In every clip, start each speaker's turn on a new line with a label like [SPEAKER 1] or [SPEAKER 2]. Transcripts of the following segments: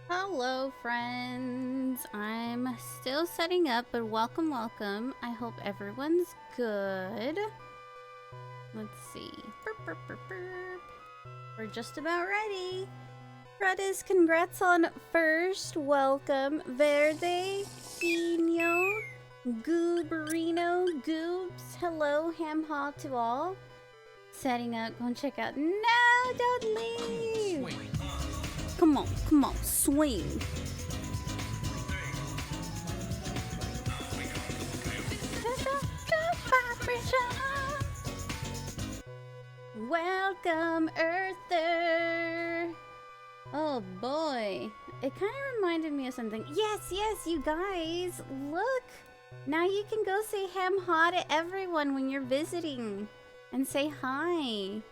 [SPEAKER 1] Hello, friends. I'm still setting up, but welcome, welcome. I hope everyone's good. Let's see. Burp, burp, burp, burp. We're just about ready. Redis, congrats on first. Welcome. Verde, Pino, Gooberino, Goobs. Hello, ham ha to all. Setting up. Go and check out. No, don't leave. Come on, swing. Welcome, Earther. Oh boy, it kind of reminded me of something. Yes, you guys, look. Now you can go say ham ha to everyone when you're visiting and say hi.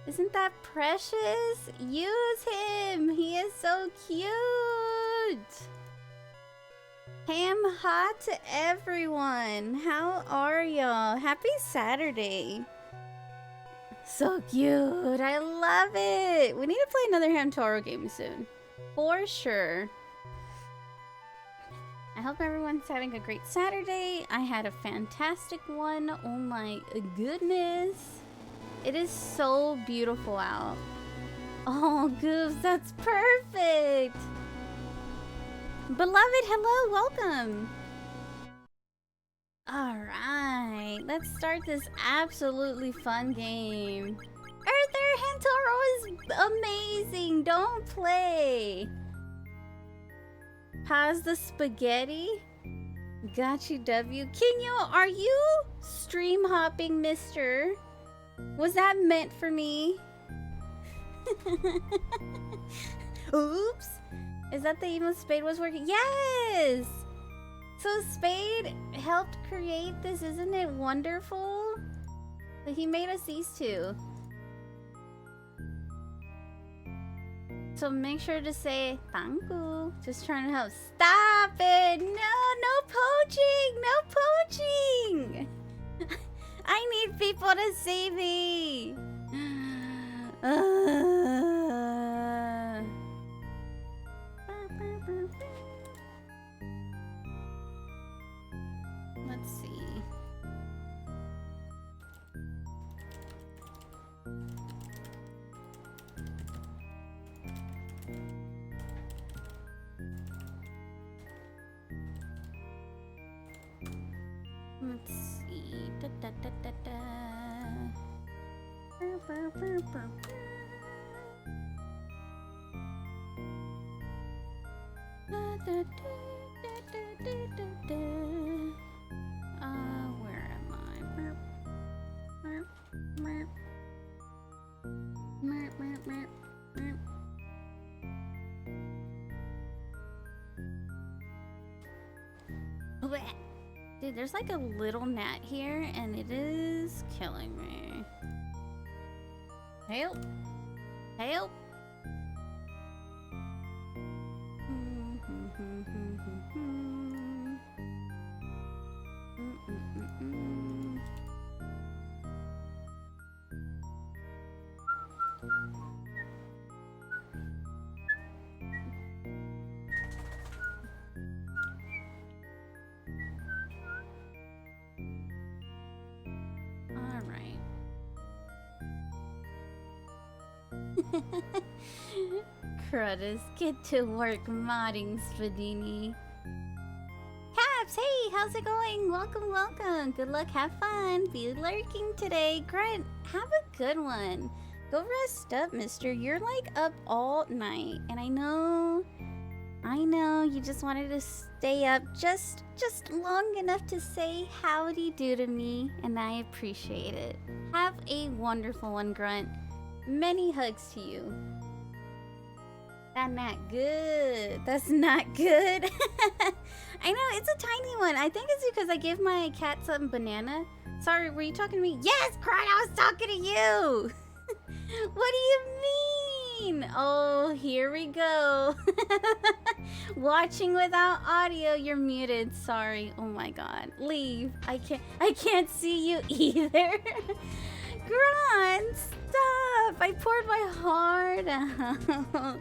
[SPEAKER 1] Isn't that precious? Use him! He is so cute! Ham ha to everyone! How are y'all? Happy Saturday! So cute! I love it! We need to play another Hamtaro game soon. For sure. I hope everyone's having a great Saturday. I had a fantastic one. Oh my goodness. It is so beautiful out. Oh, Goose, that's perfect. Beloved, hello, welcome. All right, let's start this absolutely fun game. Arthur, Hantoro is amazing. Don't play. How's the spaghetti? Got you, W. Kinyo, are you stream hopping, mister? Was that meant for me? Oops! Is that the emo Spade was working? Yes! So Spade helped create this, isn't it wonderful? But he made us these two. So make sure to say thank you. Just trying to help. Stop it! No poaching! I need people to see me. Let's see. Let's see. Da, da, da, da, da. Burr, burr, burr, burr, burr. Da, da, da, da, da, da, da. Where am I? Burp, burp, burp. Burp, burp, burp, burp. Blech. Dude, there's like a little gnat here, and it is killing me. Help! Help! Alright. Cruddas, get to work modding, Spadini. Caps, hey, how's it going? Welcome. Good luck, have fun. Be lurking today. Grunt, have a good one. Go rest up, mister. You're like up all night. And I know you just wanted to stay up just long enough to say howdy do to me, and I appreciate it. Have a wonderful one, Grunt. Many hugs to you. That's not good. That's not good. I know, it's a tiny one. I think it's because I gave my cat some banana. Sorry, were you talking to me? Yes, Grunt, I was talking to you. What do you mean? Oh, here we go. Watching without audio, you're muted. Sorry. Oh my god. Leave. I can't see you either. Grunt, stop. I poured my heart out.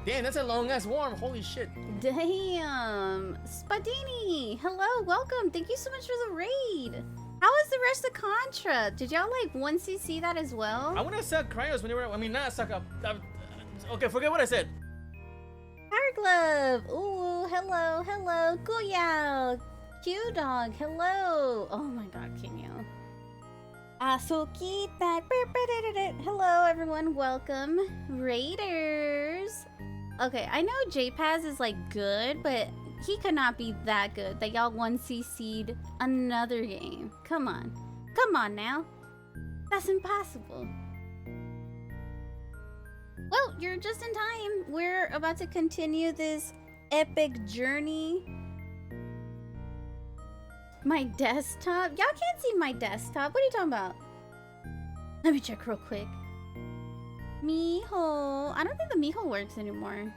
[SPEAKER 2] Damn, that's a long ass worm. Holy shit.
[SPEAKER 1] Damn. Spadini, hello, welcome. Thank you so much for the raid. How was the rest of Contra? Did y'all like 1cc that as well?
[SPEAKER 2] I want to suck cryos when they were. I mean, not suck up. Okay, forget what I said.
[SPEAKER 1] Power Glove. Ooh, hello, hello. Guyao. Q Dog, hello. Oh my god, Kinyo. Asukita. Hello, everyone. Welcome. Raiders. Okay, I know J-Paz is like good, but he could not be that good that y'all 1cc'd another game. Come on. Come on now. That's impossible. Well, you're just in time. We're about to continue this epic journey. My desktop? Y'all can't see my desktop. What are you talking about? Let me check real quick. Miho. I don't think the Miho works anymore.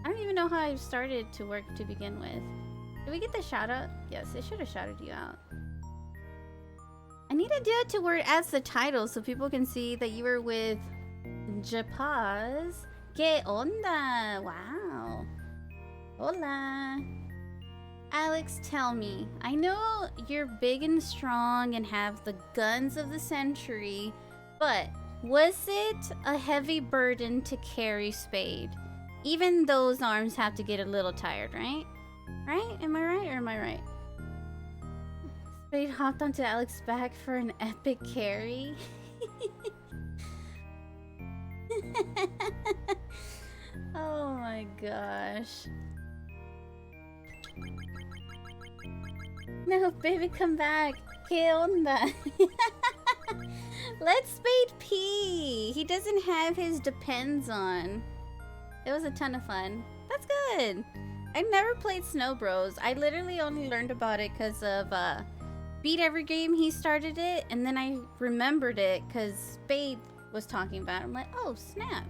[SPEAKER 1] I don't even know how I started to work to begin with. Did we get the shout out? Yes, it should have shouted you out. I need to do it to where it adds the title so people can see that you were with Japaz. Que onda? Wow. Hola. Alex, tell me. I know you're big and strong and have the guns of the century, but was it a heavy burden to carry Spade? Even those arms have to get a little tired, right? Right? Am I right or am I right? Spade hopped onto Alex's back for an epic carry. Oh my gosh. No, baby, come back. ¿Qué onda? Let Spade pee. He doesn't have his depends on. It was a ton of fun. That's good. I never played Snow Bros. I literally only learned about it because of Beat Every Game. He started it, and then I remembered it because Spade was talking about it. I'm like, oh, snap.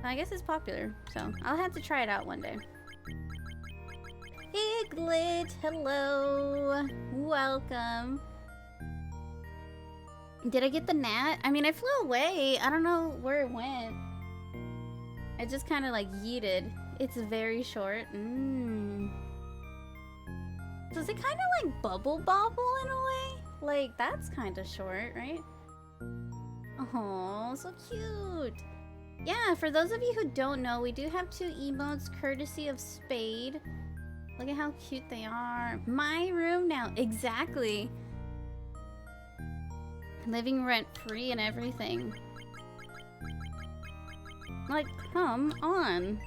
[SPEAKER 1] I guess it's popular, so I'll have to try it out one day. Piglet, hello. Welcome. Did I get the gnat? I mean, I flew away. I don't know where it went. I just kind of like yeeted. It's very short. Does it kind of like bubble bobble in a way? Like, that's kind of short, right? Oh, so cute. Yeah, for those of you who don't know, we do have 2 emotes courtesy of Spade. Look at how cute they are. My room now. Exactly. Living rent free and everything. Like, come on.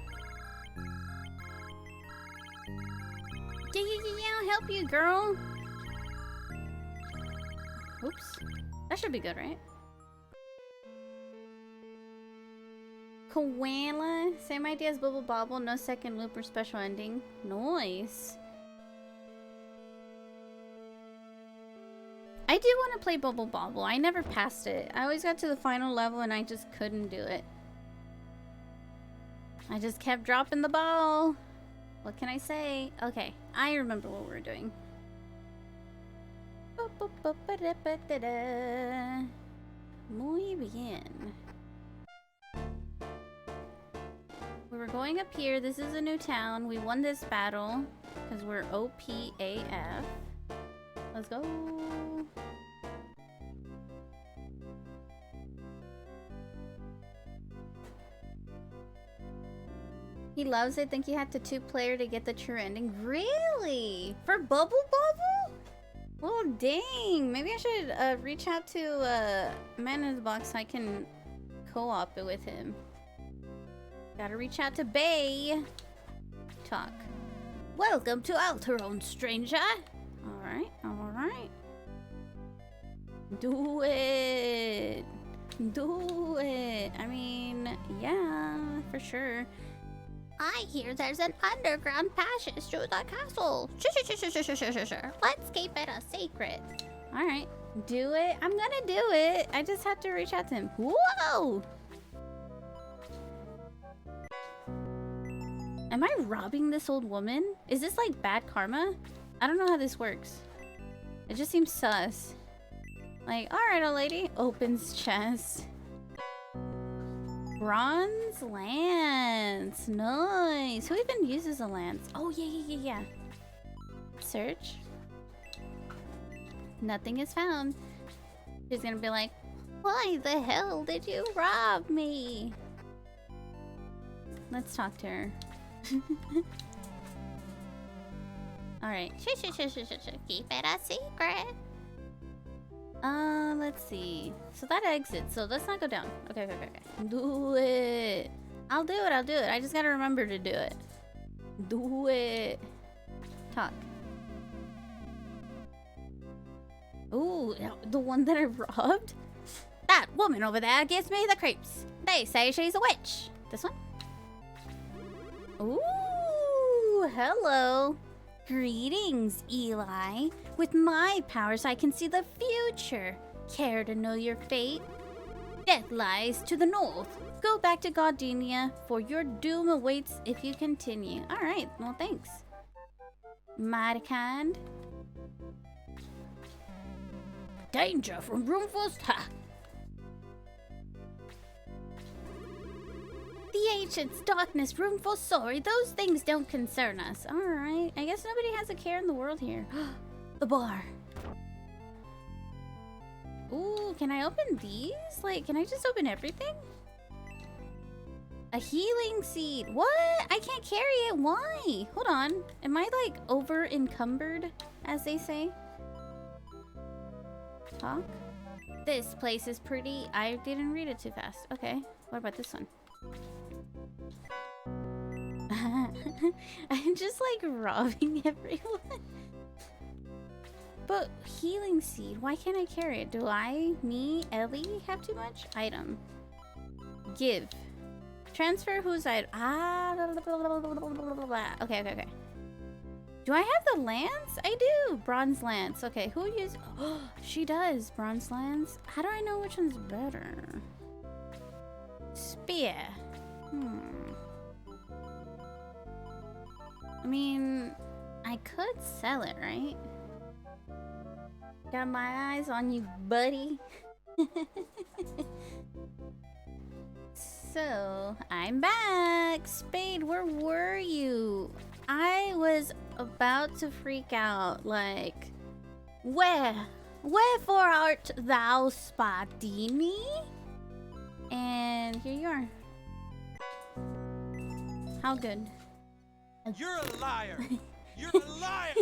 [SPEAKER 1] Yeah, I'll help you, girl. Oops. That should be good, right? Koala. Same idea as Bubble Bobble. No second loop or special ending. Nice. I do want to play Bubble Bobble. I never passed it. I always got to the final level and I just couldn't do it. I just kept dropping the ball. What can I say? Okay, I remember what we're doing. Muy bien. We were going up here. This is a new town. We won this battle because we're OPAF. Let's go. He loves it. Think you had to 2-player to get the true ending. Really? For Bubble Bubble? Well, dang. Maybe I should reach out to Man in the Box so I can co-op it with him. Gotta reach out to Bay. Talk. Welcome to Alterone, stranger. Alright, alright. Do it. Do it. I mean, yeah, for sure. I hear there's an underground passage through the castle. Sure. Let's keep it a secret. Alright, do it. I'm gonna do it. I just have to reach out to him. Whoa! Am I robbing this old woman? Is this like bad karma? I don't know how this works. It just seems sus. Like, alright, old lady. Opens chest. Bronze lance. Nice. Who even uses a lance? Oh, yeah. Search. Nothing is found. She's gonna be like, why the hell did you rob me? Let's talk to her. Alright. Keep it a secret. Let's see. So that exits, so let's not go down. Okay. Do it. I'll do it. I just gotta remember to do it. Do it. Talk. Ooh, the one that I robbed? That woman over there gives me the creeps. They say she's a witch. This one? Ooh, hello. Greetings, Eli. With my powers, I can see the future. Care to know your fate? Death lies to the north. Go back to Gardenia, for your doom awaits if you continue. Alright, well, thanks. Mighty kind. Danger from Roomfull's ha! The ancients, darkness, Roomfull, sorry, those things don't concern us. Alright, I guess nobody has a care in the world here. The bar. Ooh, can I open these? Like, can I just open everything? A healing seed. What? I can't carry it. Why? Hold on. Am I like over encumbered, as they say? Talk. This place is pretty. I didn't read it too fast. Okay. What about this one? I'm just like robbing everyone. But healing seed, why can't I carry it? Do me, Ellie, have too much? Item. Give. Transfer whose item? Okay. Do I have the lance? I do. Bronze lance. Okay, who uses... Oh, she does. Bronze lance. How do I know which one's better? Spear. I mean, I could sell it, right? Got my eyes on you, buddy. So, I'm back. Spade, where were you? I was about to freak out. Like, wherefore art thou, Spadini? And here you are. How good?
[SPEAKER 3] You're a liar! You're a liar!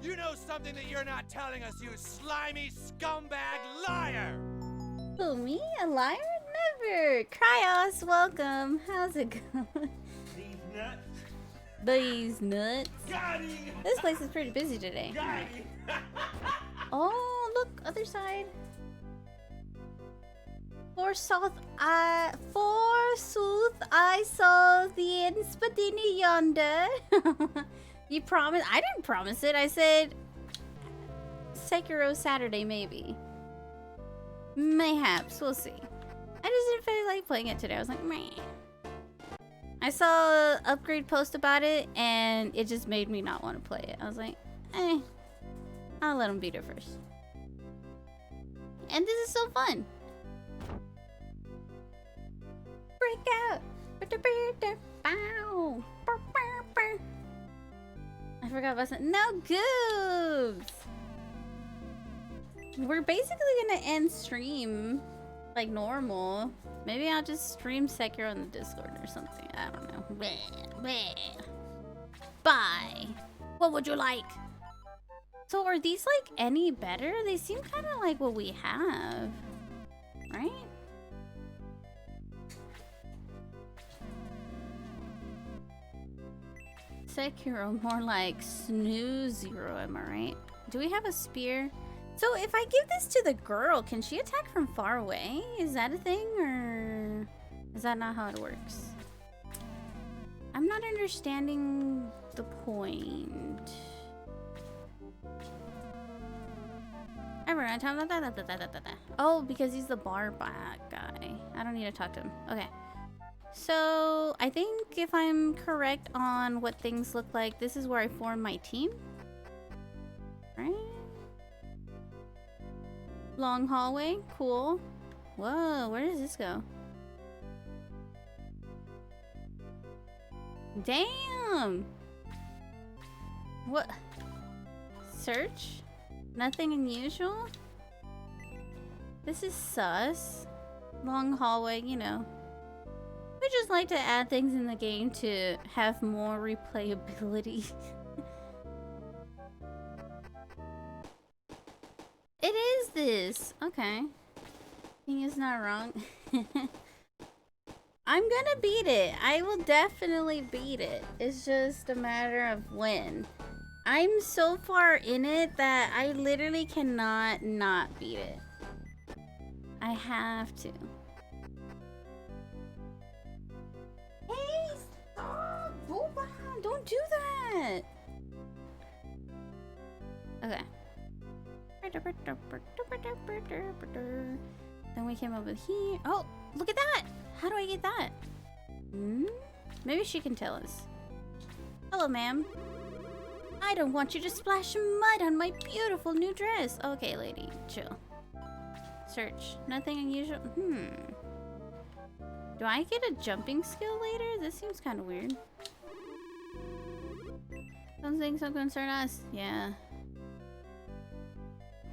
[SPEAKER 3] You know something that you're not telling us, you slimy scumbag liar!
[SPEAKER 1] Who, me? A liar? Never! Cryos, welcome. How's it going?
[SPEAKER 3] These nuts!
[SPEAKER 1] These nuts.
[SPEAKER 3] Got him!
[SPEAKER 1] This place is pretty busy today.
[SPEAKER 3] Got him!
[SPEAKER 1] Oh, look, other side. Forsooth, I saw the Spadini yonder. You promised? I didn't promise it. I said Sekiro Saturday, maybe. Mayhaps, we'll see. I just didn't feel like playing it today. I was like, meh. I saw an upgrade post about it, and it just made me not want to play it. I was like, I'll let them beat it first. And this is so fun. Break out. I forgot about something. No goobs. We're basically gonna end stream like normal. Maybe I'll just stream Sekiro on the Discord or something. I don't know. Bye. What would you like? So are these like any better? They seem kind of like what we have, right? Sekiro, more like snooze zero, am I right? Do we have a spear? So if I give this to the girl, can she attack from far away? Is that a thing, or is that not how it works? I'm not understanding the point. Oh, because he's the bar back guy. I don't need to talk to him. Okay. So, I think if I'm correct on what things look like, this is where I form my team. Right? Long hallway. Cool. Whoa, where does this go? Damn! What? Search? Nothing unusual? This is sus. Long hallway, you know. We just like to add things in the game to have more replayability. It is this! Okay. Thing is not wrong. I'm gonna beat it. I will definitely beat it. It's just a matter of when. I'm so far in it that I literally cannot not beat it. I have to. Hey, stop! Boba, don't do that! Okay. Then we came over here. Oh, look at that! How do I get that? Hmm? Maybe she can tell us. Hello, ma'am. I don't want you to splash mud on my beautiful new dress. Okay, lady, chill. Search. Nothing unusual. Do I get a jumping skill later? This seems kind of weird. Some things don't concern us. Yeah.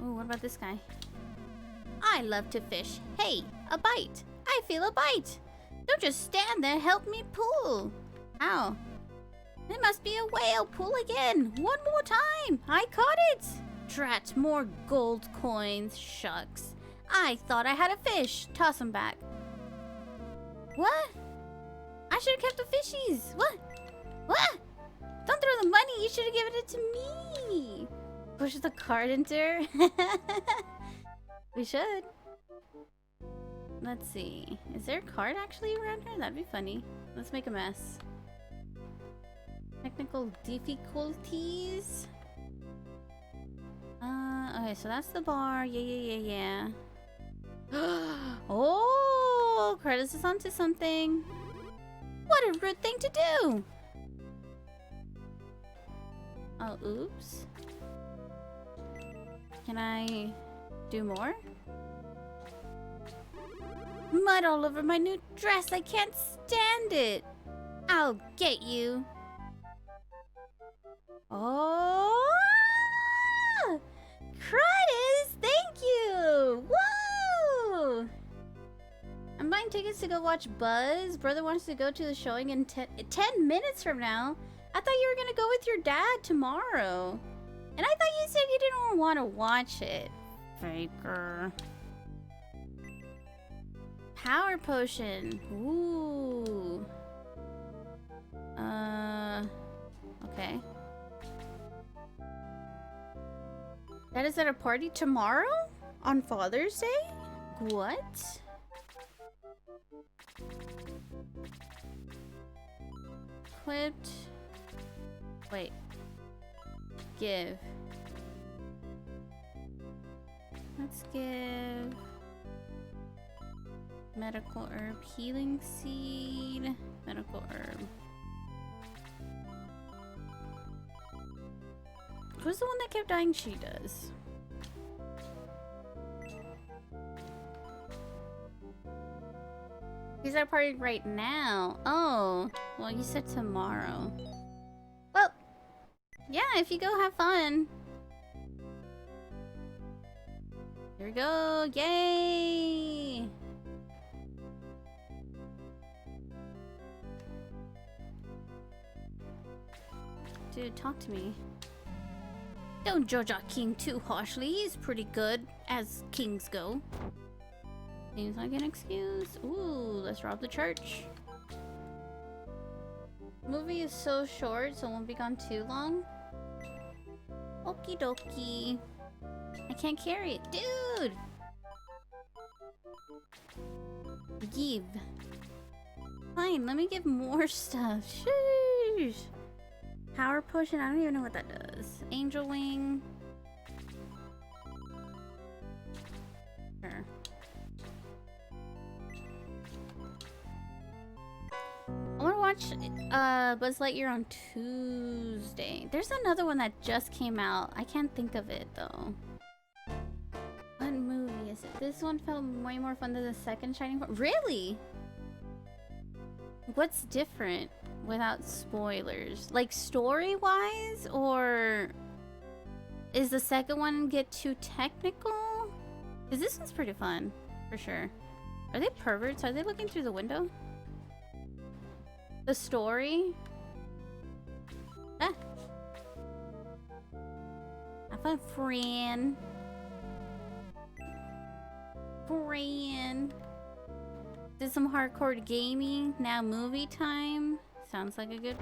[SPEAKER 1] Oh, what about this guy? I love to fish. Hey, a bite. I feel a bite. Don't just stand there. Help me pull. Ow. It must be a whale. Pull again. One more time. I caught it. Drat, more gold coins. Shucks. I thought I had a fish. Toss them back. What? I should have kept the fishies. What? What? Don't throw the money. You should have given it to me. Push the card into her. We should. Let's see. Is there a card actually around here? That'd be funny. Let's make a mess. Technical difficulties. Okay, so that's the bar. Yeah. Oh, Curtis is onto something. What a rude thing to do. Oh, oops. Can I do more? Mud all over my new dress. I can't stand it. I'll get you. Oh, Curtis, thank you. Whoa! I'm buying tickets to go watch Buzz. Brother wants to go to the showing in 10 minutes from now. I thought you were gonna go with your dad tomorrow. And I thought you said you didn't want to watch it. Faker. Power potion. Ooh. Okay. That is at a party tomorrow? On Father's Day? What? Equipped. Wait. Give. Let's give medical herb, healing seed, medical herb. Who's the one that kept dying? She does. He's at a party right now. Oh, well, you said tomorrow. Well, yeah, if you go, have fun. Here we go. Yay! Dude, talk to me. Don't judge our king too harshly. He's pretty good, as kings go. Seems like an excuse. Ooh, let's rob the church. Movie is so short, so it won't be gone too long. Okie dokie. I can't carry it. Dude! Give. Fine, let me give more stuff. Sheesh. Power potion, I don't even know what that does. Angel wing. Sure. I want to watch Buzz Lightyear on Tuesday. There's another one that just came out. I can't think of it though. What movie is it? This one felt way more fun than the second Shining Force. Really? What's different? without spoilers? Like story-wise, or is the second one get too technical? Because this one's pretty fun, for sure. Are they perverts? Are they looking through the window? The story? Ah. Have fun, friend. Friend. Did some hardcore gaming, now movie time. Sounds like a good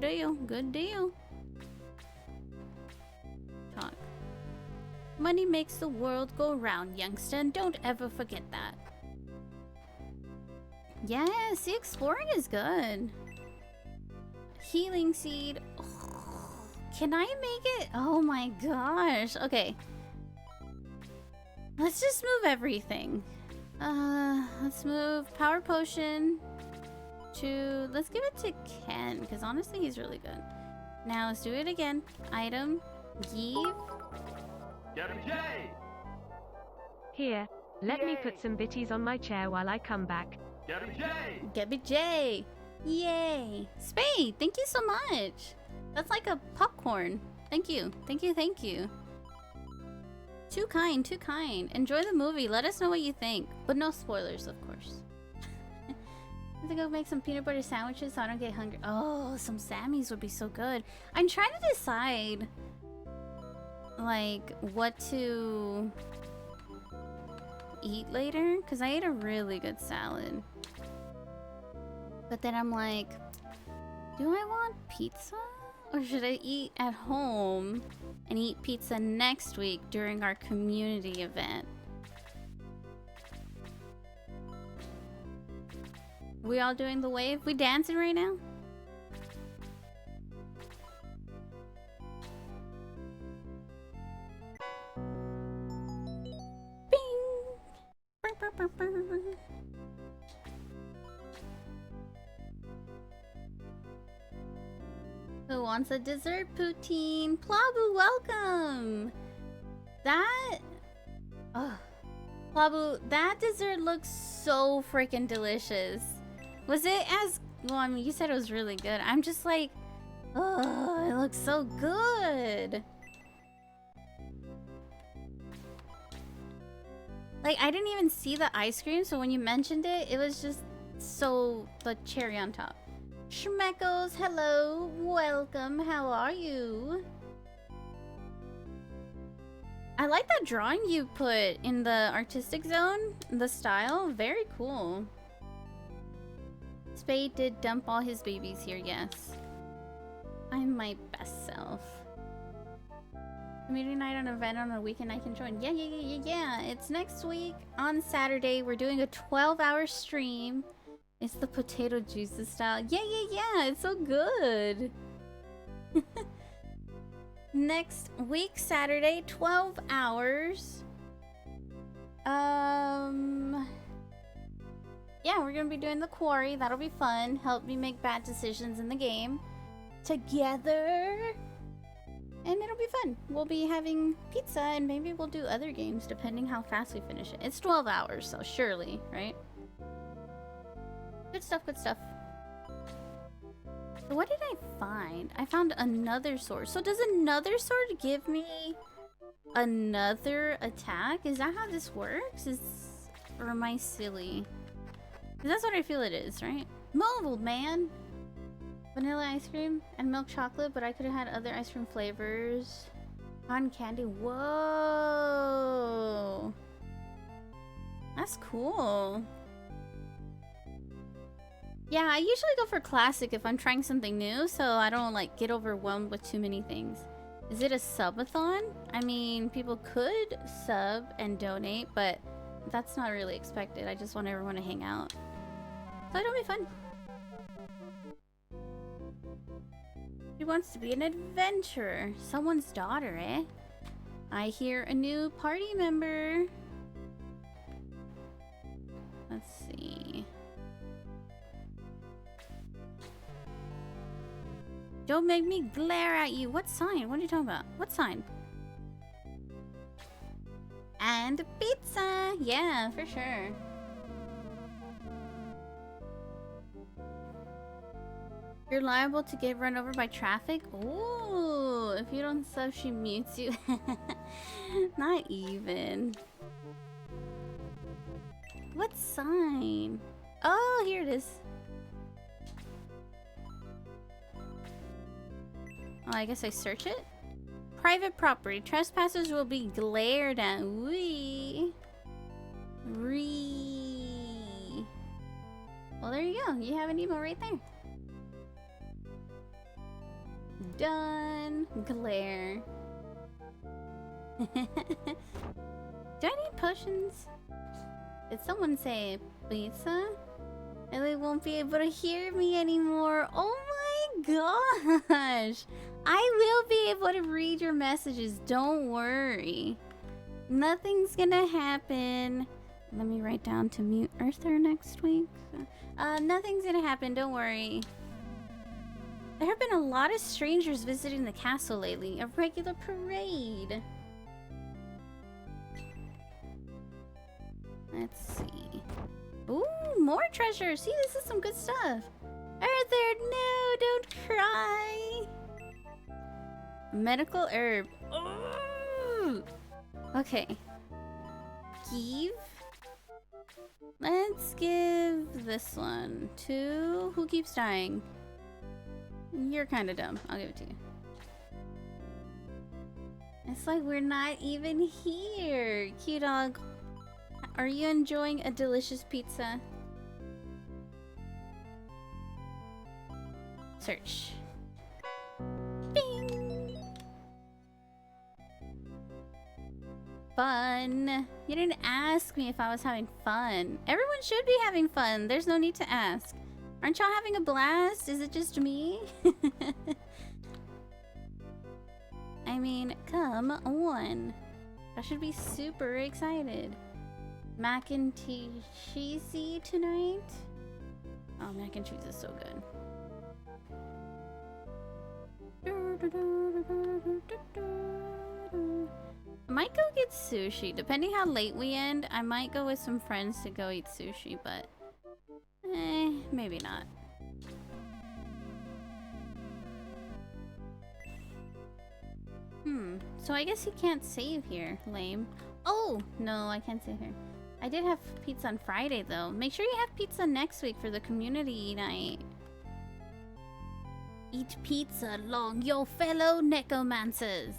[SPEAKER 1] deal. Good deal. Talk. Money makes the world go round, youngster, and don't ever forget that. Yeah, see, exploring is good. Healing seed. Oh, can I make it? Oh my gosh. Okay. Let's just move everything. Let's move power potion to, let's give it to Ken, because honestly he's really good. Now let's do it again. Item, give.
[SPEAKER 4] Gabby J!
[SPEAKER 5] Here, let me put some bitties on my chair while I come back.
[SPEAKER 4] Gabby J!
[SPEAKER 1] Gabby J! Yay! Spade, thank you so much! That's like a popcorn. Thank you, thank you, thank you. Too kind, too kind. Enjoy the movie, let us know what you think. But no spoilers, of course. I think I'll make some peanut butter sandwiches so I don't get hungry. Oh, some Sammys would be so good. I'm trying to decide, like, what to eat later, because I ate a really good salad. But then I'm like, do I want pizza? Or should I eat at home and eat pizza next week during our community event? We all doing the wave? We dancing right now? Bing! Brr, brr, brr, brr. Who wants a dessert poutine? Plabu, welcome! That... Oh. Plabu, that dessert looks so freaking delicious. Was it as... Well, I mean, you said it was really good. I'm just like... Oh, it looks so good! Like, I didn't even see the ice cream, so when you mentioned it, it was just so... the cherry on top. Schmeckles, hello, welcome, how are you? I like that drawing you put in the artistic zone, the style, very cool. Spade did dump all his babies here, yes. I'm my best self. Community night on an event on a weekend I can join. Yeah, it's next week on Saturday. We're doing a 12-hour stream. It's the potato juices style. Yeah, it's so good. Next week, Saturday, 12 hours. Yeah, we're gonna be doing the quarry. That'll be fun. Help me make bad decisions in the game. Together. And it'll be fun. We'll be having pizza and maybe we'll do other games depending how fast we finish it. It's 12 hours, so surely, right? Good stuff, good stuff. So what did I find? I found another sword. So does another sword give me another attack? Is that how this works? Or am I silly? 'Cause that's what I feel it is, right? Move, old man! Vanilla ice cream and milk chocolate, but I could have had other ice cream flavors. Cotton candy. Whoa! That's cool. Yeah, I usually go for classic if I'm trying something new, so I don't like get overwhelmed with too many things. Is it a subathon? I mean, people could sub and donate, but that's not really expected. I just want everyone to hang out. So it'll be fun. She wants to be an adventurer. Someone's daughter, eh? I hear a new party member. Let's see. Don't make me glare at you. What sign? What are you talking about? What sign? And pizza. Yeah, for sure. You're liable to get run over by traffic? Ooh, if you don't sub, she mutes you. Not even. What sign? Oh, here it is. Oh, I guess I search it? Private property. Trespassers will be glared at. Wee. Well, there you go. You have an emo right there. Done. Glare. Do I need potions? Did someone say pizza? And they won't be able to hear me anymore. Oh my gosh. I will be able to read your messages. Don't worry. Nothing's gonna happen. Let me write down to mute Earther next week. Nothing's gonna happen. Don't worry. There have been a lot of strangers visiting the castle lately. A regular parade. Let's see. Ooh, more treasure. See, this is some good stuff. Arthur, no, don't cry. Medical herb. Ooh. Okay. Give. Let's give this one to... Who keeps dying? You're kind of dumb. I'll give it to you. It's like we're not even here. Cute dog. Are you enjoying a delicious pizza? Search. Bing! Fun. You didn't ask me if I was having fun. Everyone should be having fun. There's no need to ask. Aren't y'all having a blast? Is it just me? I mean, come on. I should be super excited. Mac and cheesy tonight? Oh, mac and cheese is so good. I might go get sushi. Depending how late we end, I might go with some friends to go eat sushi, but maybe not. So I guess you can't save here. Lame. Oh, no, I can't save here. I did have pizza on Friday, though. Make sure you have pizza next week for the community night. Eat pizza along your fellow necromancers.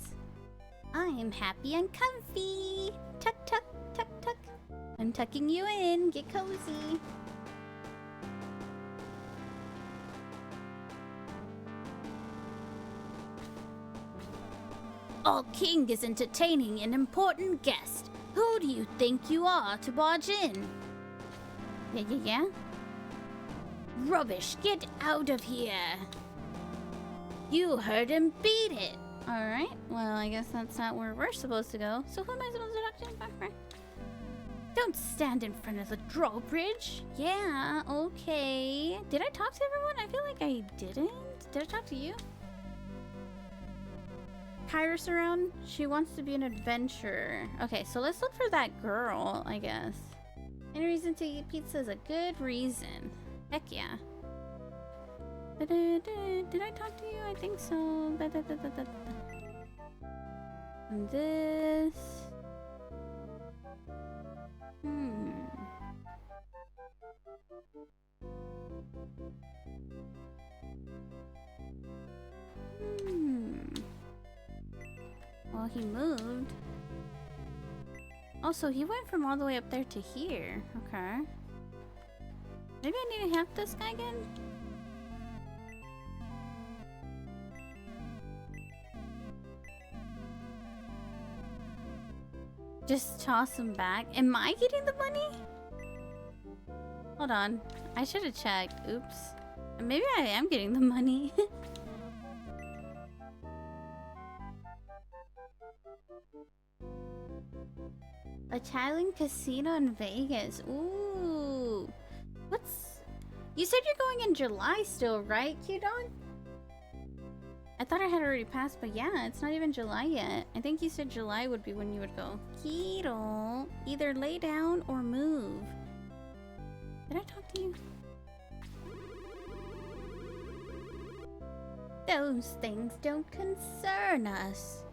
[SPEAKER 1] I am happy and comfy. Tuck, tuck, tuck, tuck. I'm tucking you in. Get cozy. Our king is entertaining an important guest. Who do you think you are to barge in? Yeah? Rubbish, get out of here. You heard him, beat it. Alright, well, I guess that's not where we're supposed to go. So who am I supposed to talk to? Don't stand in front of the drawbridge. Yeah, okay. Did I talk to everyone? I feel like I didn't. Did I talk to you? Kyrus around? She wants to be an adventurer. Okay, so let's look for that girl, I guess. Any reason to eat pizza is a good reason. Heck yeah. Did I talk to you? I think so. And this. Well, he moved. Oh, so he went from all the way up there to here. Okay. Maybe I need to help this guy again? Just toss him back. Am I getting the money? Hold on. I should have checked. Oops. Maybe I am getting the money. A Thailand casino in Vegas. Ooh. What's... You said you're going in July still, right, cute dog? I thought I had already passed, but yeah, it's not even July yet. I think you said July would be when you would go. Keto, either lay down or move. Did I talk to you? Those things don't concern us.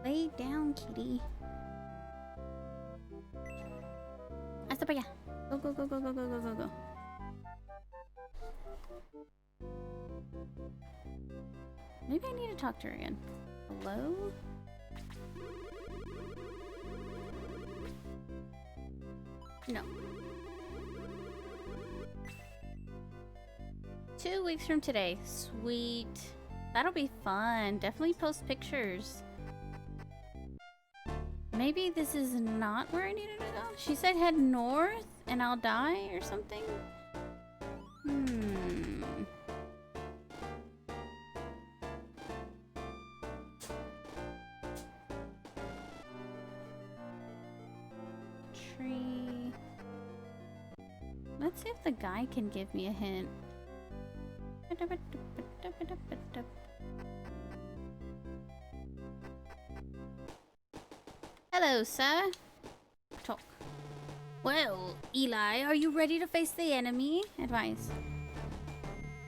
[SPEAKER 1] Lay down, kitty. Hasta para allá. Go, go, go, go, go, go, go, go, go. Maybe I need to talk to her again. Hello? No. 2 weeks from today. Sweet. That'll be fun. Definitely post pictures. Maybe this is not where I needed to go. She said head north and I'll die or something. Tree. Let's see if the guy can give me a hint. Hello, sir. Talk. Well, Eli, are you ready to face the enemy? Advice.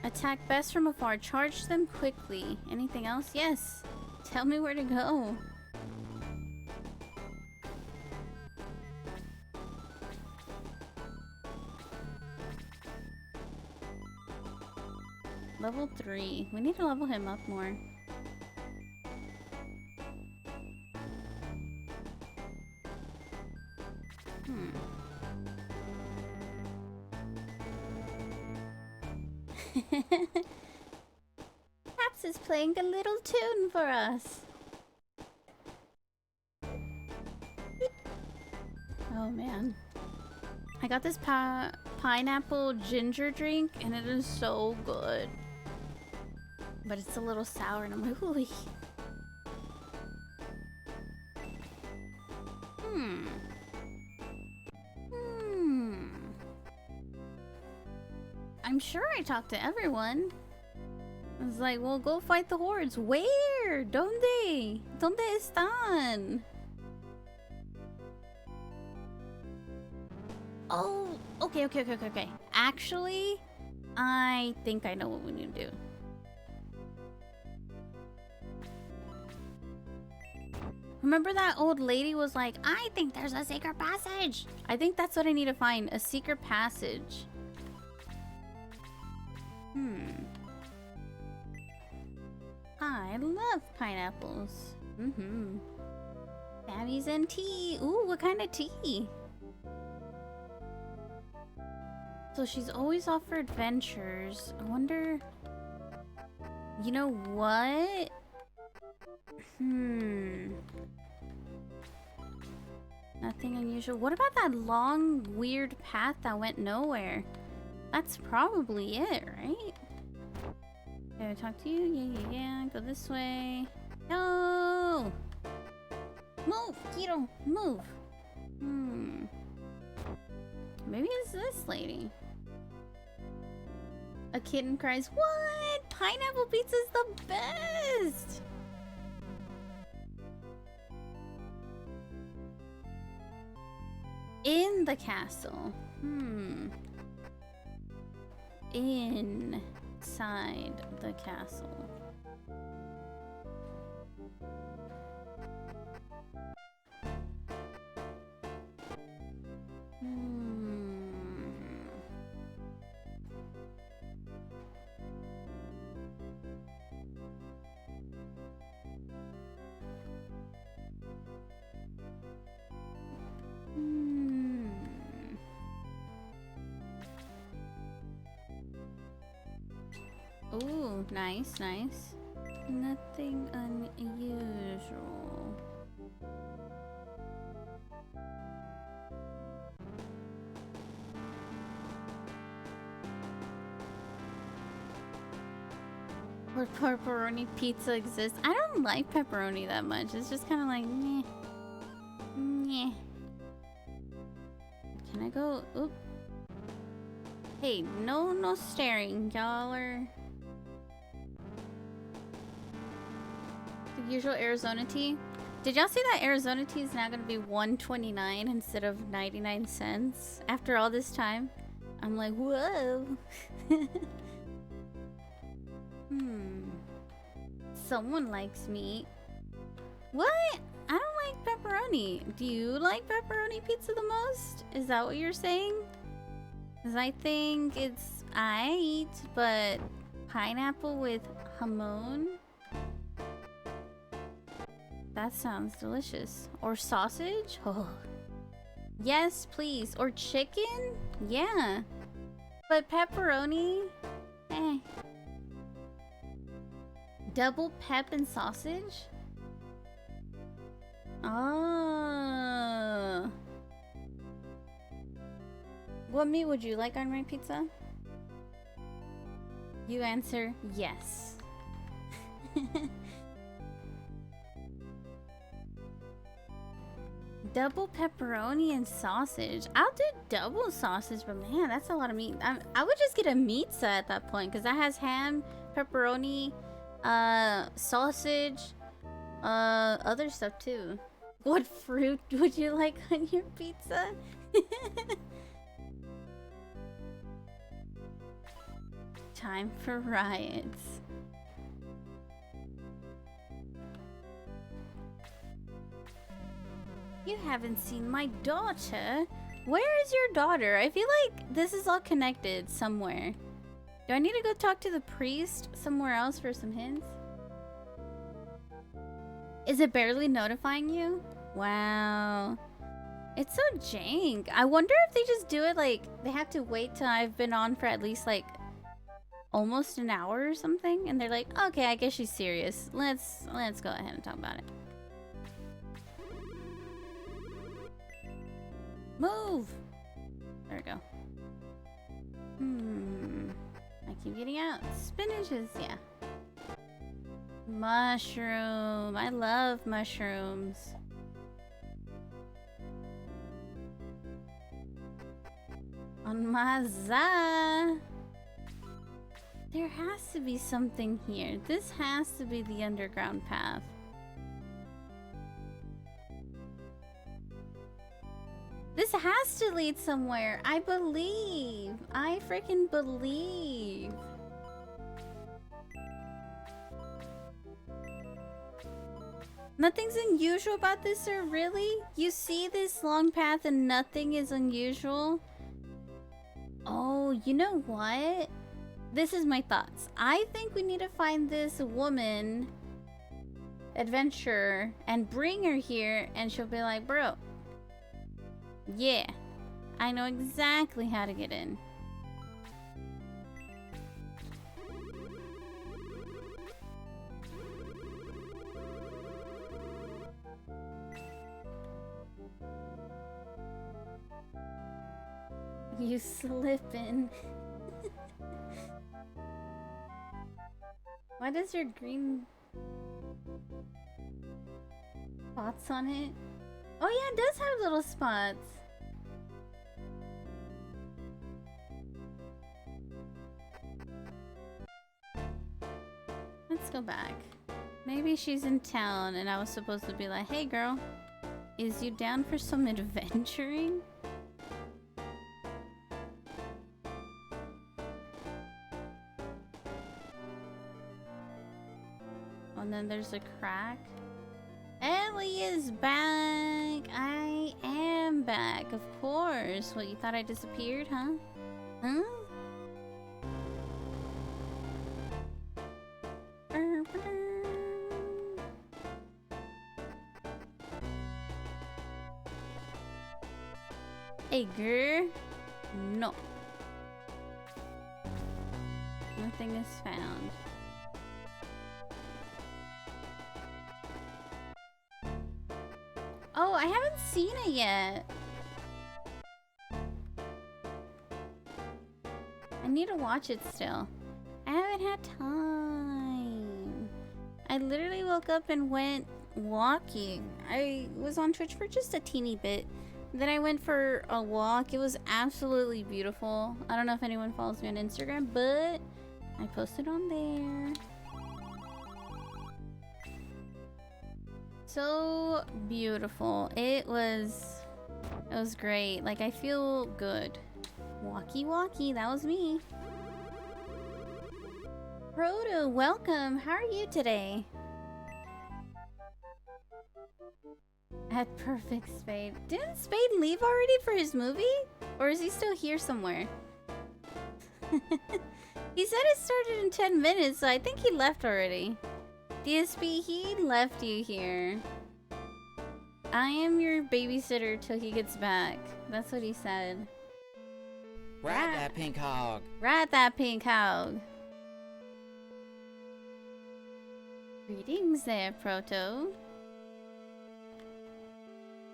[SPEAKER 1] Attack best from afar. Charge them quickly. Anything else? Yes. Tell me where to go. Level 3. We need to level him up more. Caps is playing a little tune for us. Oh man. I got this pineapple ginger drink and it is so good. But it's a little sour and I'm like, ooh. I'm sure I talked to everyone. I was like, well, go fight the hordes. Where? ¿Dónde? ¿Dónde están? Oh, okay. Actually, I think I know what we need to do. Remember that old lady was like, I think there's a secret passage. I think that's what I need to find, a secret passage. I love pineapples. Babbies and tea. Ooh, what kind of tea? So she's always off for adventures. I wonder... You know what? Nothing unusual. What about that long, weird path that went nowhere? That's probably it, right? Can I talk to you? Yeah. Go this way. No! Move, Kiro, move. Maybe it's this lady. A kitten cries, what? Pineapple pizza is the best! In the castle. Inside the castle. Ooh, nice. Nothing unusual. Where pepperoni pizza exists. I don't like pepperoni that much. It's just kind of like, meh. Can I go? Oop. Hey, no staring. Y'all are... The usual Arizona tea. Did y'all see that Arizona tea is now going to be $1.29 instead of 99 cents after all this time? I'm like, whoa. Someone likes meat. What? I don't like pepperoni. Do you like pepperoni pizza the most? Is that what you're saying? Because I think it's aight, but pineapple with hamon? That sounds delicious. Or sausage? Oh. Yes, please. Or chicken? Yeah. But pepperoni? Eh. Double pep and sausage? Oh. What meat would you like on my pizza? You answer yes. Double pepperoni and sausage. I'll do double sausage, but man, that's a lot of meat. I would just get a pizza at that point because that has ham, pepperoni, sausage, other stuff too. What fruit would you like on your pizza? Time for riots. You haven't seen my daughter. Where is your daughter? I feel like this is all connected somewhere. Do I need to go talk to the priest somewhere else for some hints? Is it barely notifying you? Wow. It's so jank. I wonder if they just do it like they have to wait till I've been on for at least like almost an hour or something, and they're like, okay, I guess she's serious. Let's go ahead and talk about it. Move! There we go. I keep getting out. Spinaches, yeah. Mushroom. I love mushrooms. On Maza. There has to be something here. This has to be the underground path. This has to lead somewhere. I believe. I freaking believe. Nothing's unusual about this, sir? Really? You see this long path and nothing is unusual? Oh, you know what? This is my thoughts. I think we need to find this woman adventurer and bring her here, and she'll be like, bro, yeah, I know exactly how to get in. You slippin'. Why does your green spots on it? Oh yeah, it does have little spots. Let's go back. Maybe she's in town and I was supposed to be like, hey girl, is you down for some adventuring? And then there's a crack. Ellie is back. I am back, of course. What, you thought I disappeared, huh? Huh? Hey, girl. No. Nothing is found. Oh, I haven't seen it yet. I need to watch it still. I haven't had time. I literally woke up and went walking. I was on Twitch for just a teeny bit. Then I went for a walk. It was absolutely beautiful. I don't know if anyone follows me on Instagram, but I posted on there. So beautiful. It was great. Like, I feel good. Walkie, that was me. Proto, welcome. How are you today? At perfect Spade. Didn't Spade leave already for his movie? Or is he still here somewhere? He said it started in 10 minutes, so I think he left already. DSP, he left you here. I am your babysitter till he gets back. That's what he said.
[SPEAKER 6] Ride that pink hog.
[SPEAKER 1] Ride that pink hog. Greetings there, Proto.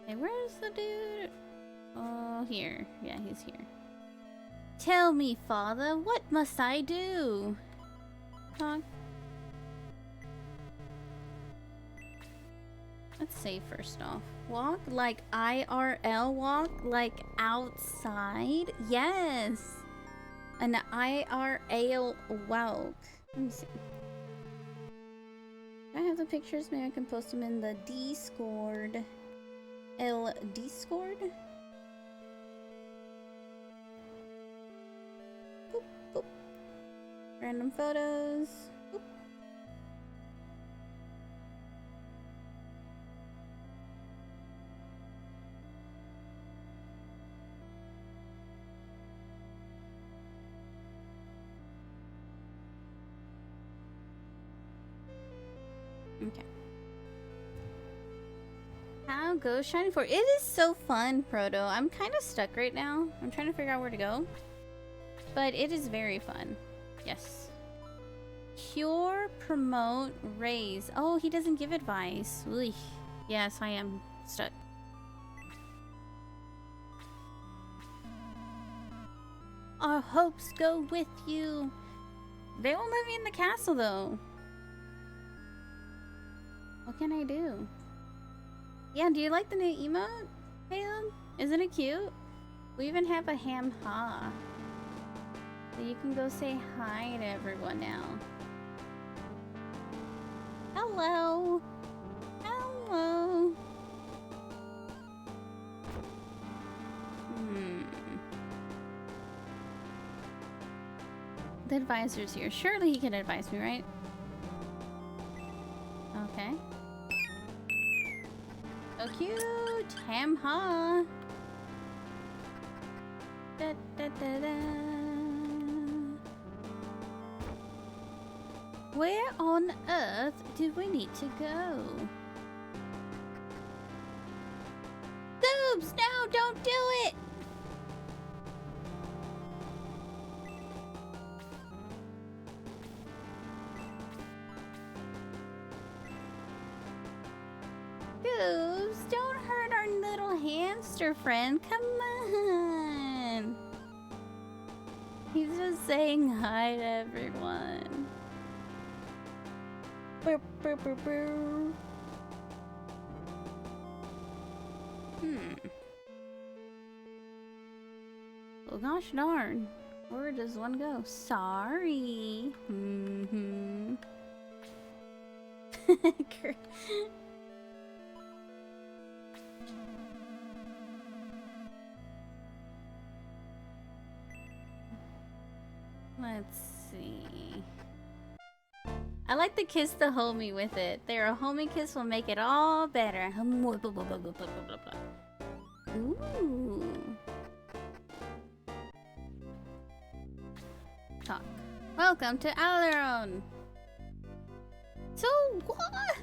[SPEAKER 1] Hey, where's the dude? Oh, here. Yeah, he's here. Tell me, father, what must I do? Talk. Let's say first off. Walk like IRL walk? Like outside? Yes! An IRL walk. Let me see. Do I have the pictures? Maybe I can post them in the Discord. Discord? Boop, boop. Random photos. Boop. Okay. How goes Shining Force? It is so fun, Proto. I'm kind of stuck right now. I'm trying to figure out where to go. But it is very fun. Yes. Cure, promote, raise. Oh, he doesn't give advice. Oy. Yes, I am stuck. Our hopes go with you. They won't let me in the castle, though. What can I do? Yeah, do you like the new emote, Caleb? Isn't it cute? We even have a ham ha. So you can go say hi to everyone now. Hello. Hello. The advisor's here. Surely he can advise me, right? Okay. So cute! Ham ha! Da, da, da, da. Where on earth do we need to go? Boobs! No, don't do it! Goose, don't hurt our little hamster friend. Come on. He's just saying hi to everyone. Burp, burp, burp, burp. Well, gosh darn. Where does one go? Sorry. Let's see. I like to kiss the homie with it. There, a homie kiss will make it all better. Ooh. Talk. Welcome to Aileron. So what?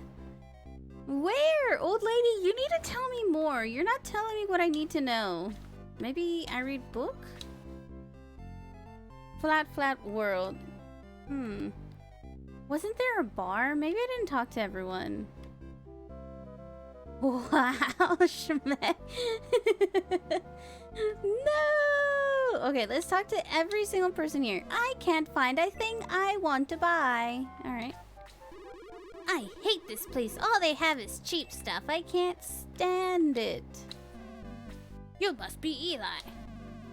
[SPEAKER 1] Where? Old lady, you need to tell me more. You're not telling me what I need to know. Maybe I read book? Flat world. Wasn't there a bar? Maybe I didn't talk to everyone. Wow, Schmeck. No! Okay, let's talk to every single person here. I can't find a thing I want to buy. Alright. I hate this place. All they have is cheap stuff. I can't stand it. You must be Eli.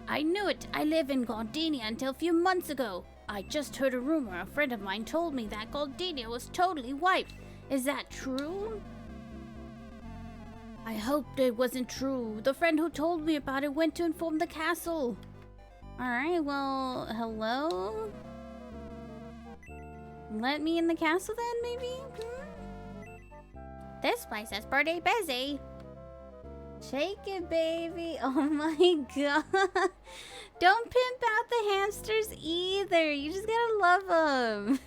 [SPEAKER 1] I knew it. I live in Gardenia until a few months ago. I just heard a rumor. A friend of mine told me that Gardenia was totally wiped. Is that true? I hoped it wasn't true. The friend who told me about it went to inform the castle. Alright, well, hello? Let me in the castle then, maybe? This place is pretty busy. Shake it, baby. Oh my god. Don't pimp out the hamsters either. You just gotta love them.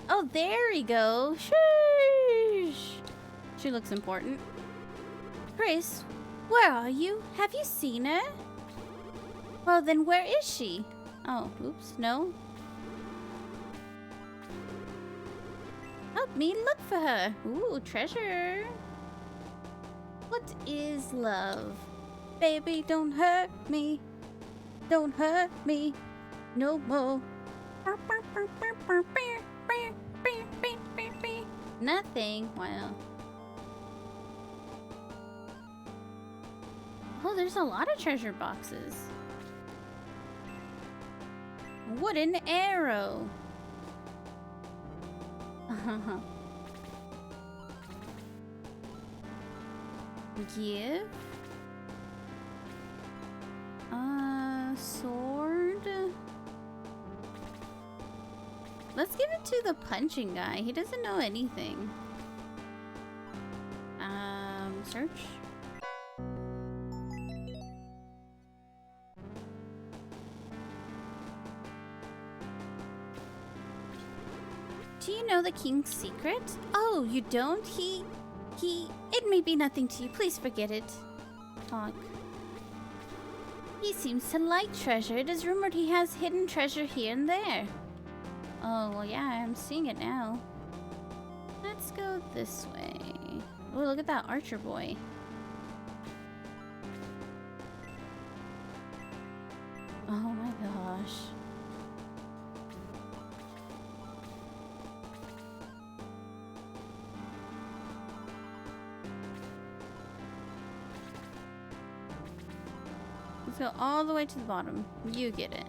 [SPEAKER 1] Oh, there we go. Shush. She looks important. Chris, where are you? Have you seen her? Well, then where is she? Oh, oops, no. Help me look for her. Ooh, treasure. What is love? Baby, don't hurt me. Don't hurt me no more. Nothing. Wow. Oh, there's a lot of treasure boxes. Wooden arrow. Give. Sword. Let's give it to the punching guy. He doesn't know anything. Search. Do you know the king's secret? Oh, you don't? It may be nothing to you. Please forget it. Talk. He seems to like treasure. It is rumored he has hidden treasure here and there. Oh, well, yeah, I'm seeing it now. Let's go this way. Oh, look at that archer boy. Oh my gosh. Let's go all the way to the bottom. You get it.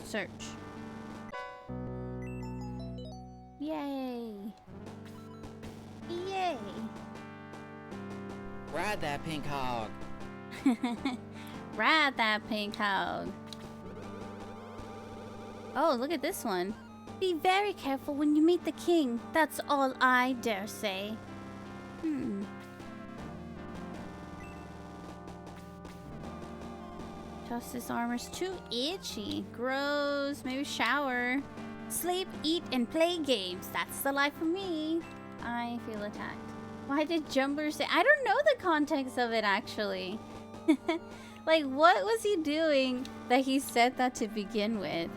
[SPEAKER 1] Search. Yay. Yay.
[SPEAKER 6] Ride that pink hog.
[SPEAKER 1] Ride that pink hog. Oh, look at this one. Be very careful when you meet the king. That's all I dare say. Toss this armor's too itchy. Gross. Maybe shower. Sleep, eat, and play games. That's the life for me. I feel attacked. Why did Jumper say? I don't know the context of it actually. Like, what was he doing that he said that to begin with?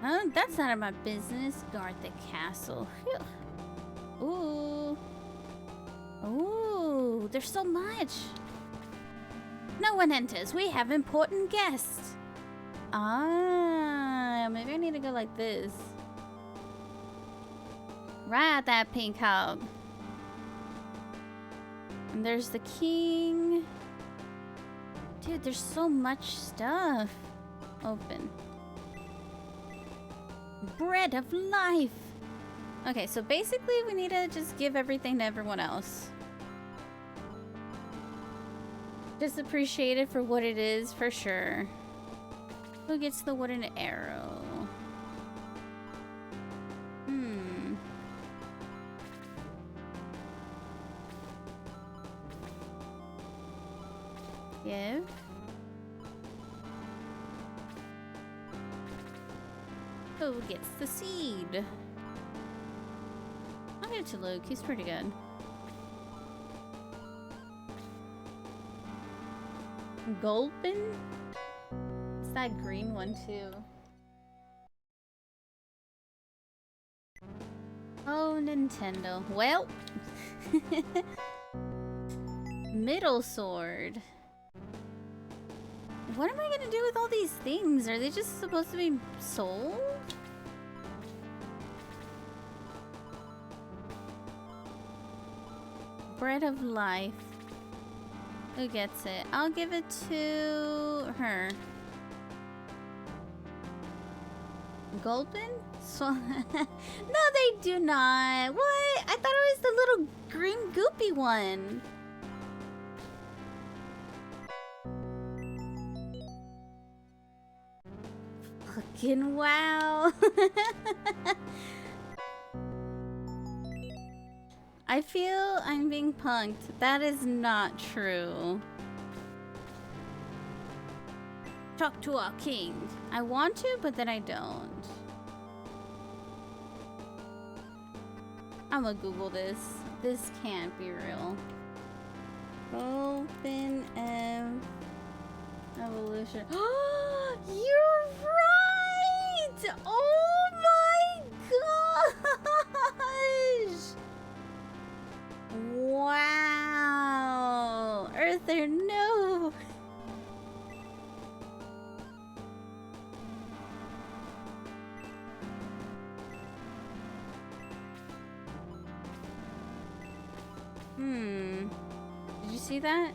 [SPEAKER 1] Oh, that's none of my business. Guard the castle. Phew. Ooh. Ooh, there's so much. No one enters. We have important guests. Ah, maybe I need to go like this. Ride that pink hog. And there's the king. Dude, there's so much stuff. Open. Bread of life. Okay, so basically we need to just give everything to everyone else. Just appreciate it for what it is, for sure. Who gets the wooden arrow? Give. Who gets the seed? I'll give it to Luke. He's pretty good. Gulpin? It's that green one too. Oh, Nintendo. Well. Middle sword. What am I gonna do with all these things? Are they just supposed to be sold? Bread of life. Who gets it? I'll give it to her. Gulpin? No, they do not. What? I thought it was the little green goopy one. Fucking wow. I feel I'm being punked. That is not true. Talk to our king. I want to, but then I don't. I'm gonna Google this. This can't be real. Open evolution. You're right! Oh my gosh! Wow! Earther, no! Did you see that?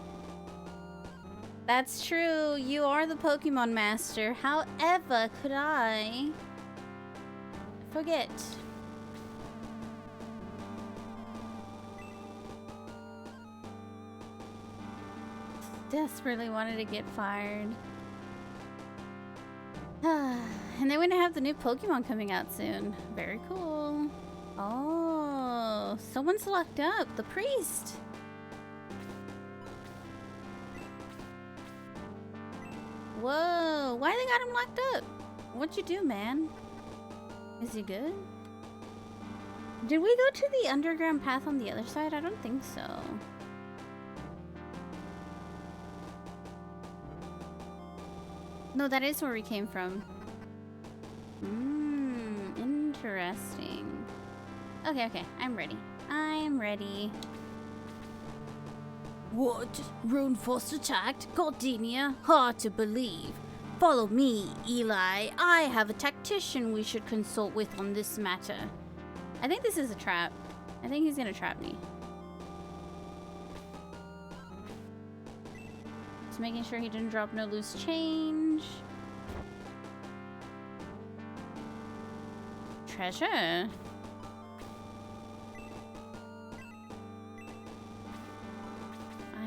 [SPEAKER 1] That's true. You are the Pokemon Master. However, could I forget? Desperately wanted to get fired. And then we're gonna have the new Pokemon coming out soon. Very cool. Oh, someone's locked up. The priest. Whoa, why they got him locked up? What'd you do, man? Is he good? Did we go to the underground path on the other side? I don't think so. No, that is where we came from. Interesting. Okay, I'm ready. I'm ready. What? Runeforce attacked? Gardenia? Hard to believe. Follow me, Eli. I have a tactician we should consult with on this matter. I think this is a trap. I think he's gonna trap me. Just making sure he didn't drop no loose change. Treasure?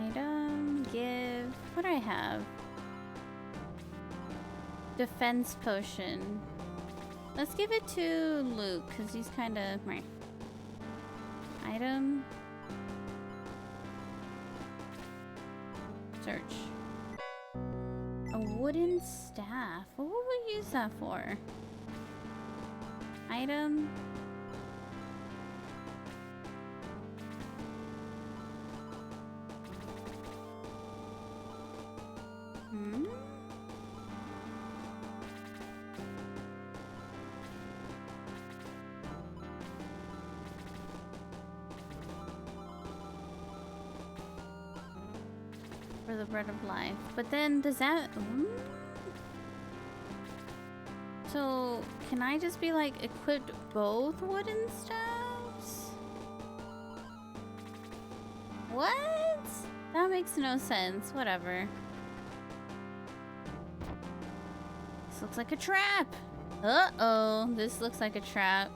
[SPEAKER 1] Item, give. What do I have? Defense potion. Let's give it to Luke, because he's kind of... Item. Search. A wooden staff. What would we use that for? Item. For the bread of life. But then does that... So, can I just be like equipped both wooden staffs? What? That makes no sense. Whatever. This looks like a trap. Uh-oh. This looks like a trap.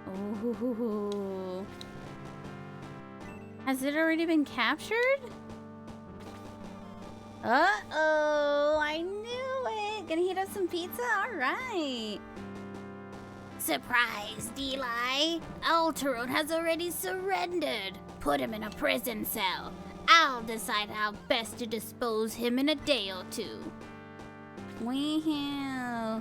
[SPEAKER 1] Ooh. Has it already been captured? Uh-oh, I knew it. Gonna heat up some pizza? All right. Surprised, Eli. Alterone has already surrendered. Put him in a prison cell. I'll decide how best to dispose him in a day or two. Wow.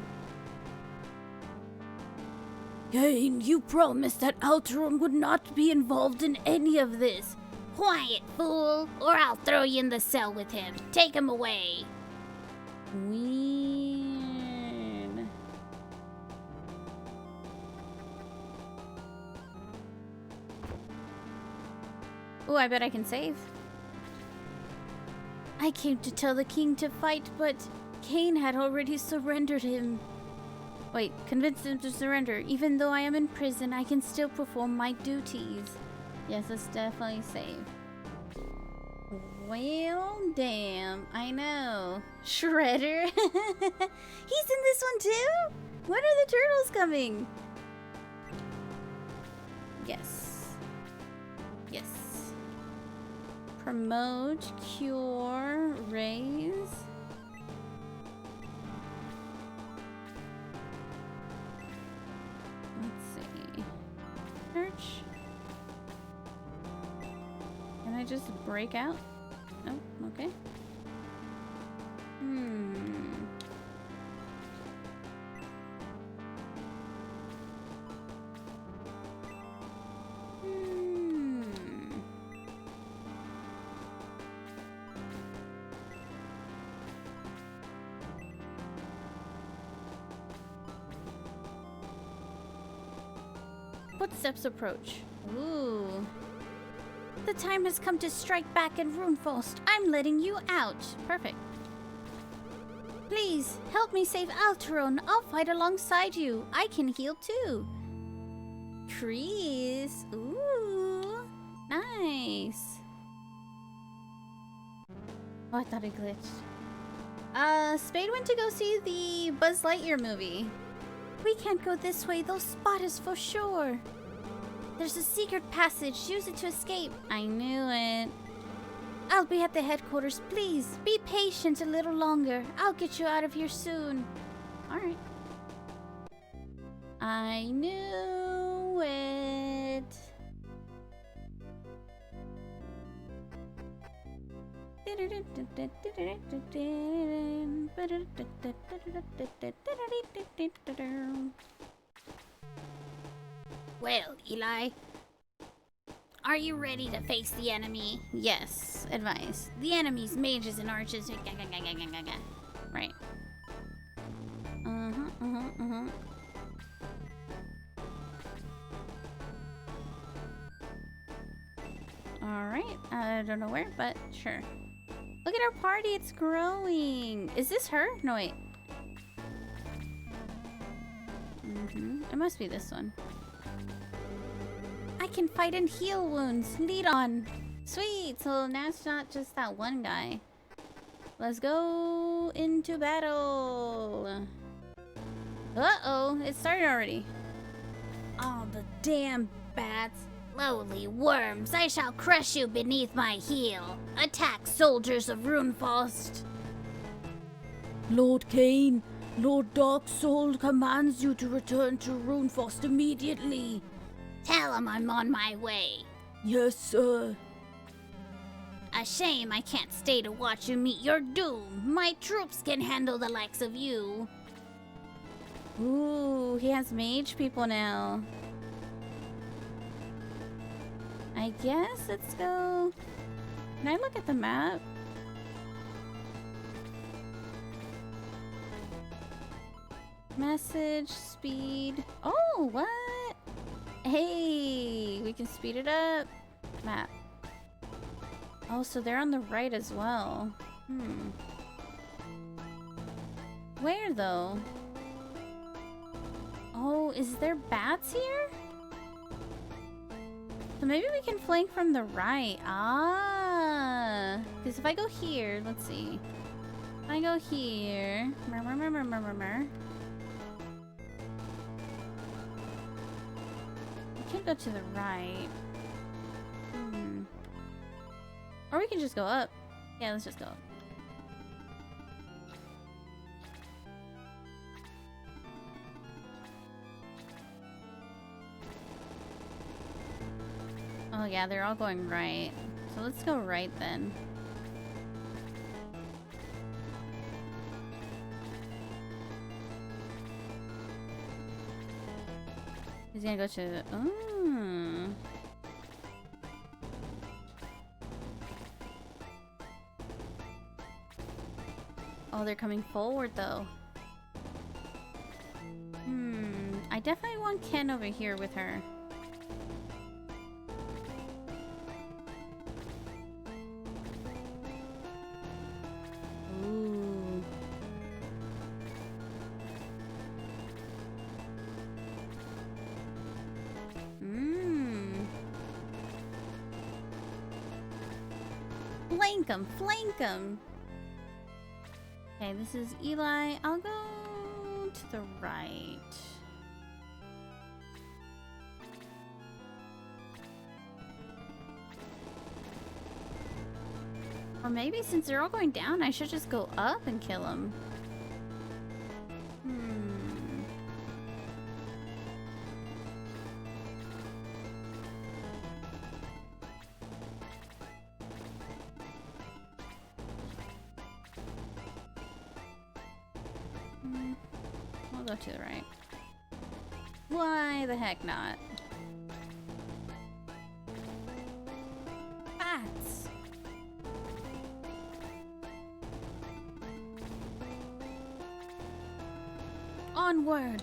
[SPEAKER 1] Kane, you promised that Alterone would not be involved in any of this. Quiet, fool, or I'll throw you in the cell with him. Take him away. Weird. Oh, I bet I can save. I came to tell the king to fight, but Kane had already surrendered him. Wait, convince him to surrender. Even though I am in prison, I can still perform my duties. Yes, let's definitely save. Well, damn. I know. Shredder. He's in this one too? When are the turtles coming? Yes. Yes. Promote, cure, raise. Let's see. just break out? No? Okay. Footsteps approach. Ooh. The time has come to strike back at Runefaust. I'm letting you out. Perfect. Please, help me save Alteron. I'll fight alongside you. I can heal too. Trees. Ooh. Nice. Oh, I thought it glitched. Spade went to go see the Buzz Lightyear movie. We can't go this way. They'll spot us for sure. There's a secret passage. Use it to escape. I knew it. I'll be at the headquarters. Please, be patient a little longer. I'll get you out of here soon. Alright. I knew it. Well, Eli, are you ready to face the enemy? Yes. Advice. The enemy's mages and archers. Right. Alright. I don't know where, but sure. Look at our party. It's growing. Is this her? No, wait. It must be this one. I can fight and heal wounds. Lead on. Sweet. So now it's not just that one guy. Let's go into battle. Uh-oh. It started already. Oh, the damn bats. Lowly worms, I shall crush you beneath my heel. Attack, soldiers of Runefaust. Lord Cain, Lord Darksoul commands you to return to Runefaust immediately. Tell him I'm on my way. Yes, sir. A shame I can't stay to watch you meet your doom. My troops can handle the likes of you. Ooh, he has mage people now. I guess let's go. Can I look at the map? Message, speed. Oh, what? Hey, we can speed it up. Map. Oh, so they're on the right as well. Where though? Oh, is there bats here? So maybe we can flank from the right. Ah, because if I go here, let's see. If I go here, we can go to the right. Or we can just go up. Yeah, let's just go up. Oh yeah, they're all going right. So let's go right then. He's gonna go to... Oh, they're coming forward though. I definitely want Ken over here with her. Ooh. Flank 'em, flank 'em. Okay, this is Eli. I'll go to the right. Or maybe since they're all going down, I should just go up and kill them. We'll go to the right. Why the heck not? Bats! Onward!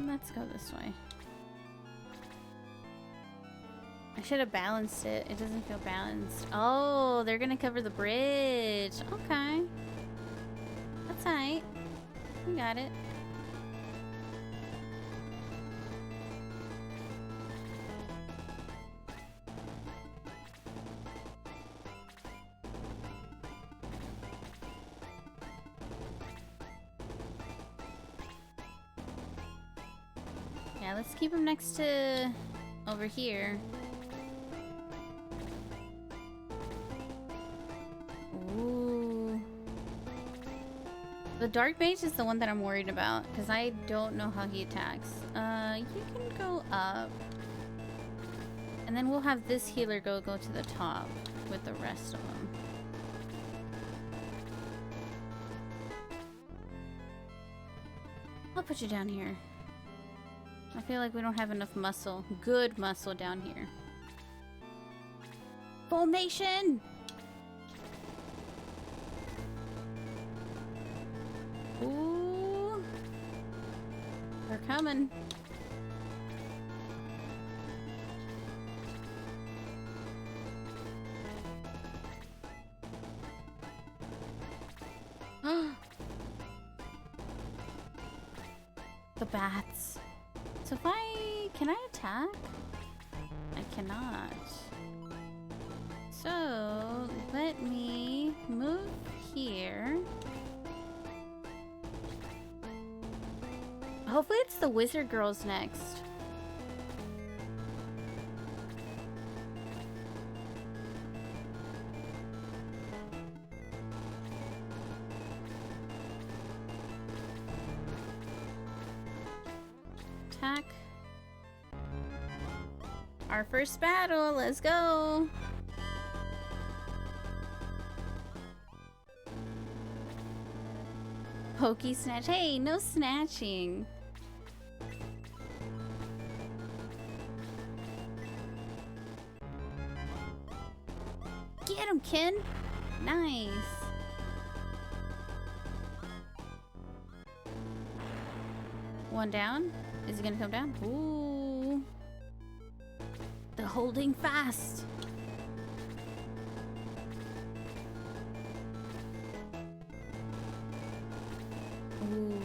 [SPEAKER 1] Let's go this way. I should have balanced it. It doesn't feel balanced. Oh, they're gonna cover the bridge. Okay. That's alright. We got it. Yeah, let's keep him next to over here. Ooh. The Dark Mage is the one that I'm worried about because I don't know how he attacks. You can go up. And then we'll have this healer go to the top with the rest of them. I'll put you down here. I feel like we don't have enough muscle. Good muscle down here. Formation! Ooh. They're coming. The bats. So if can I attack? I cannot. So let me move here. Hopefully it's the wizard girls next. Attack. Our first battle, let's go. Pokey snatch. Hey, no snatching. Get him, Ken. Nice. One down. Is he gonna come down? Ooh. The holding fast. Ooh.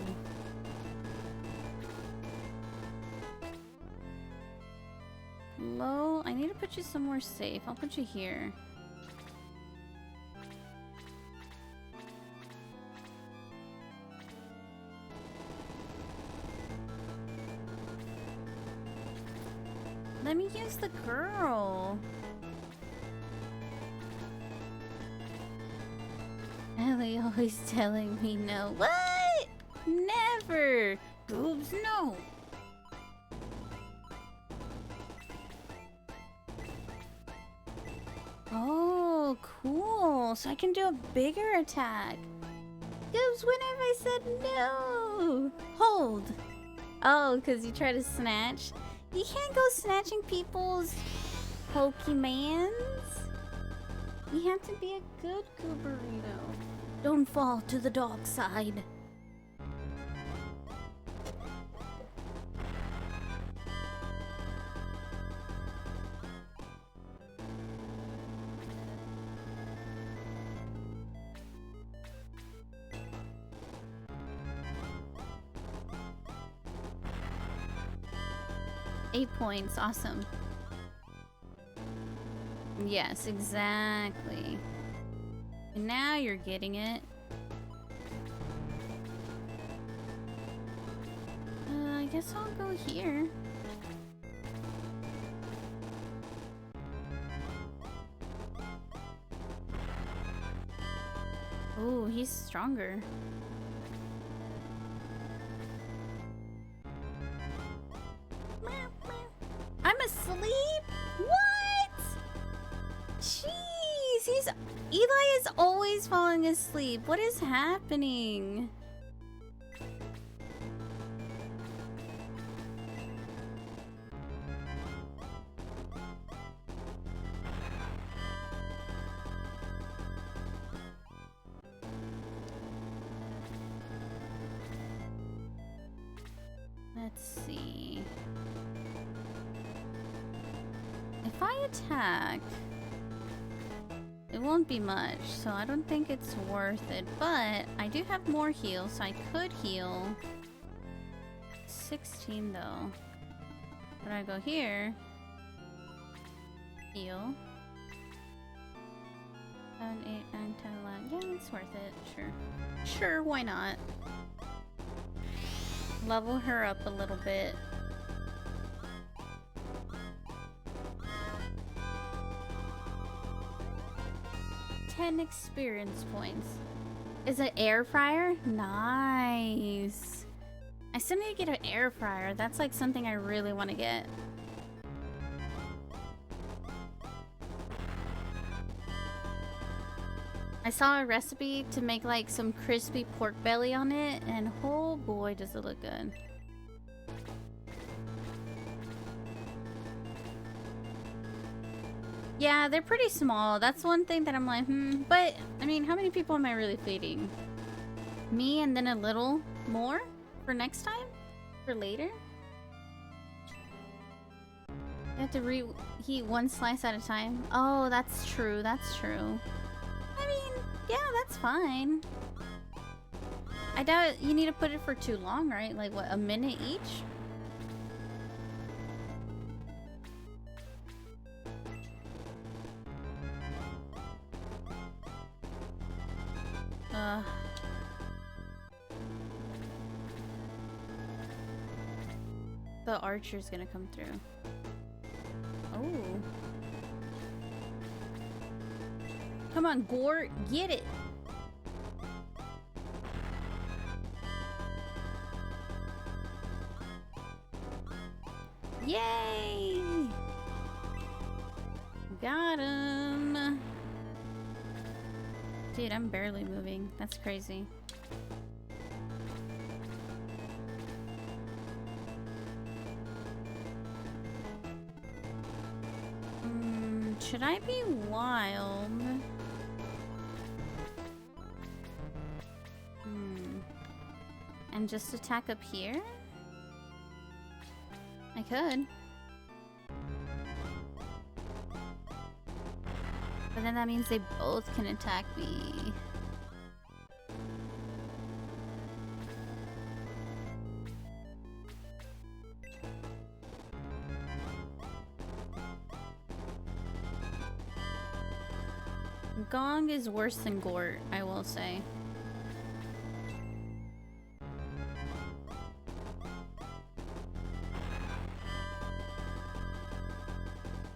[SPEAKER 1] Low. I need to put you somewhere safe. I'll put you here. Let me use the girl. Ellie always telling me no. What? Never. Boobs, no. Oh, cool. So I can do a bigger attack. Goobs, when have I said no? Hold. Oh, because you try to snatch. You can't go snatching people's Pokemans. You have to be a good Gooberito. Don't fall to the dark side. Eight points, awesome. Yes, exactly. And now you're getting it. I guess I'll go here. Ooh, he's stronger. I'm asleep? What? Jeez, Eli is always falling asleep. What is happening? Let's see. If I attack, it won't be much, so I don't think it's worth it. But I do have more heal, so I could heal. 16 though. When I go here, heal. 7, 8, 9, 10, 11. Yeah, it's worth it. Sure. Sure, why not? Level her up a little bit. 10 experience points. Is it air fryer? Nice. I still need to get an air fryer. That's like something I really want to get. I saw a recipe to make like some crispy pork belly on it, and oh boy, does it look good. Yeah, they're pretty small. That's one thing that I'm like, But, I mean, how many people am I really feeding? Me and then a little more for next time? For later? You have to reheat one slice at a time. Oh, that's true. That's true. I mean, yeah, that's fine. I doubt you need to put it for too long, right? Like, what, a minute each? The archer's gonna come through. Oh. Come on, Gore, get it! Yay! Got him! Dude, I'm barely moving. That's crazy. Should I be wild? And just attack up here? I could. But then that means they both can attack me. Gong is worse than Gort, I will say.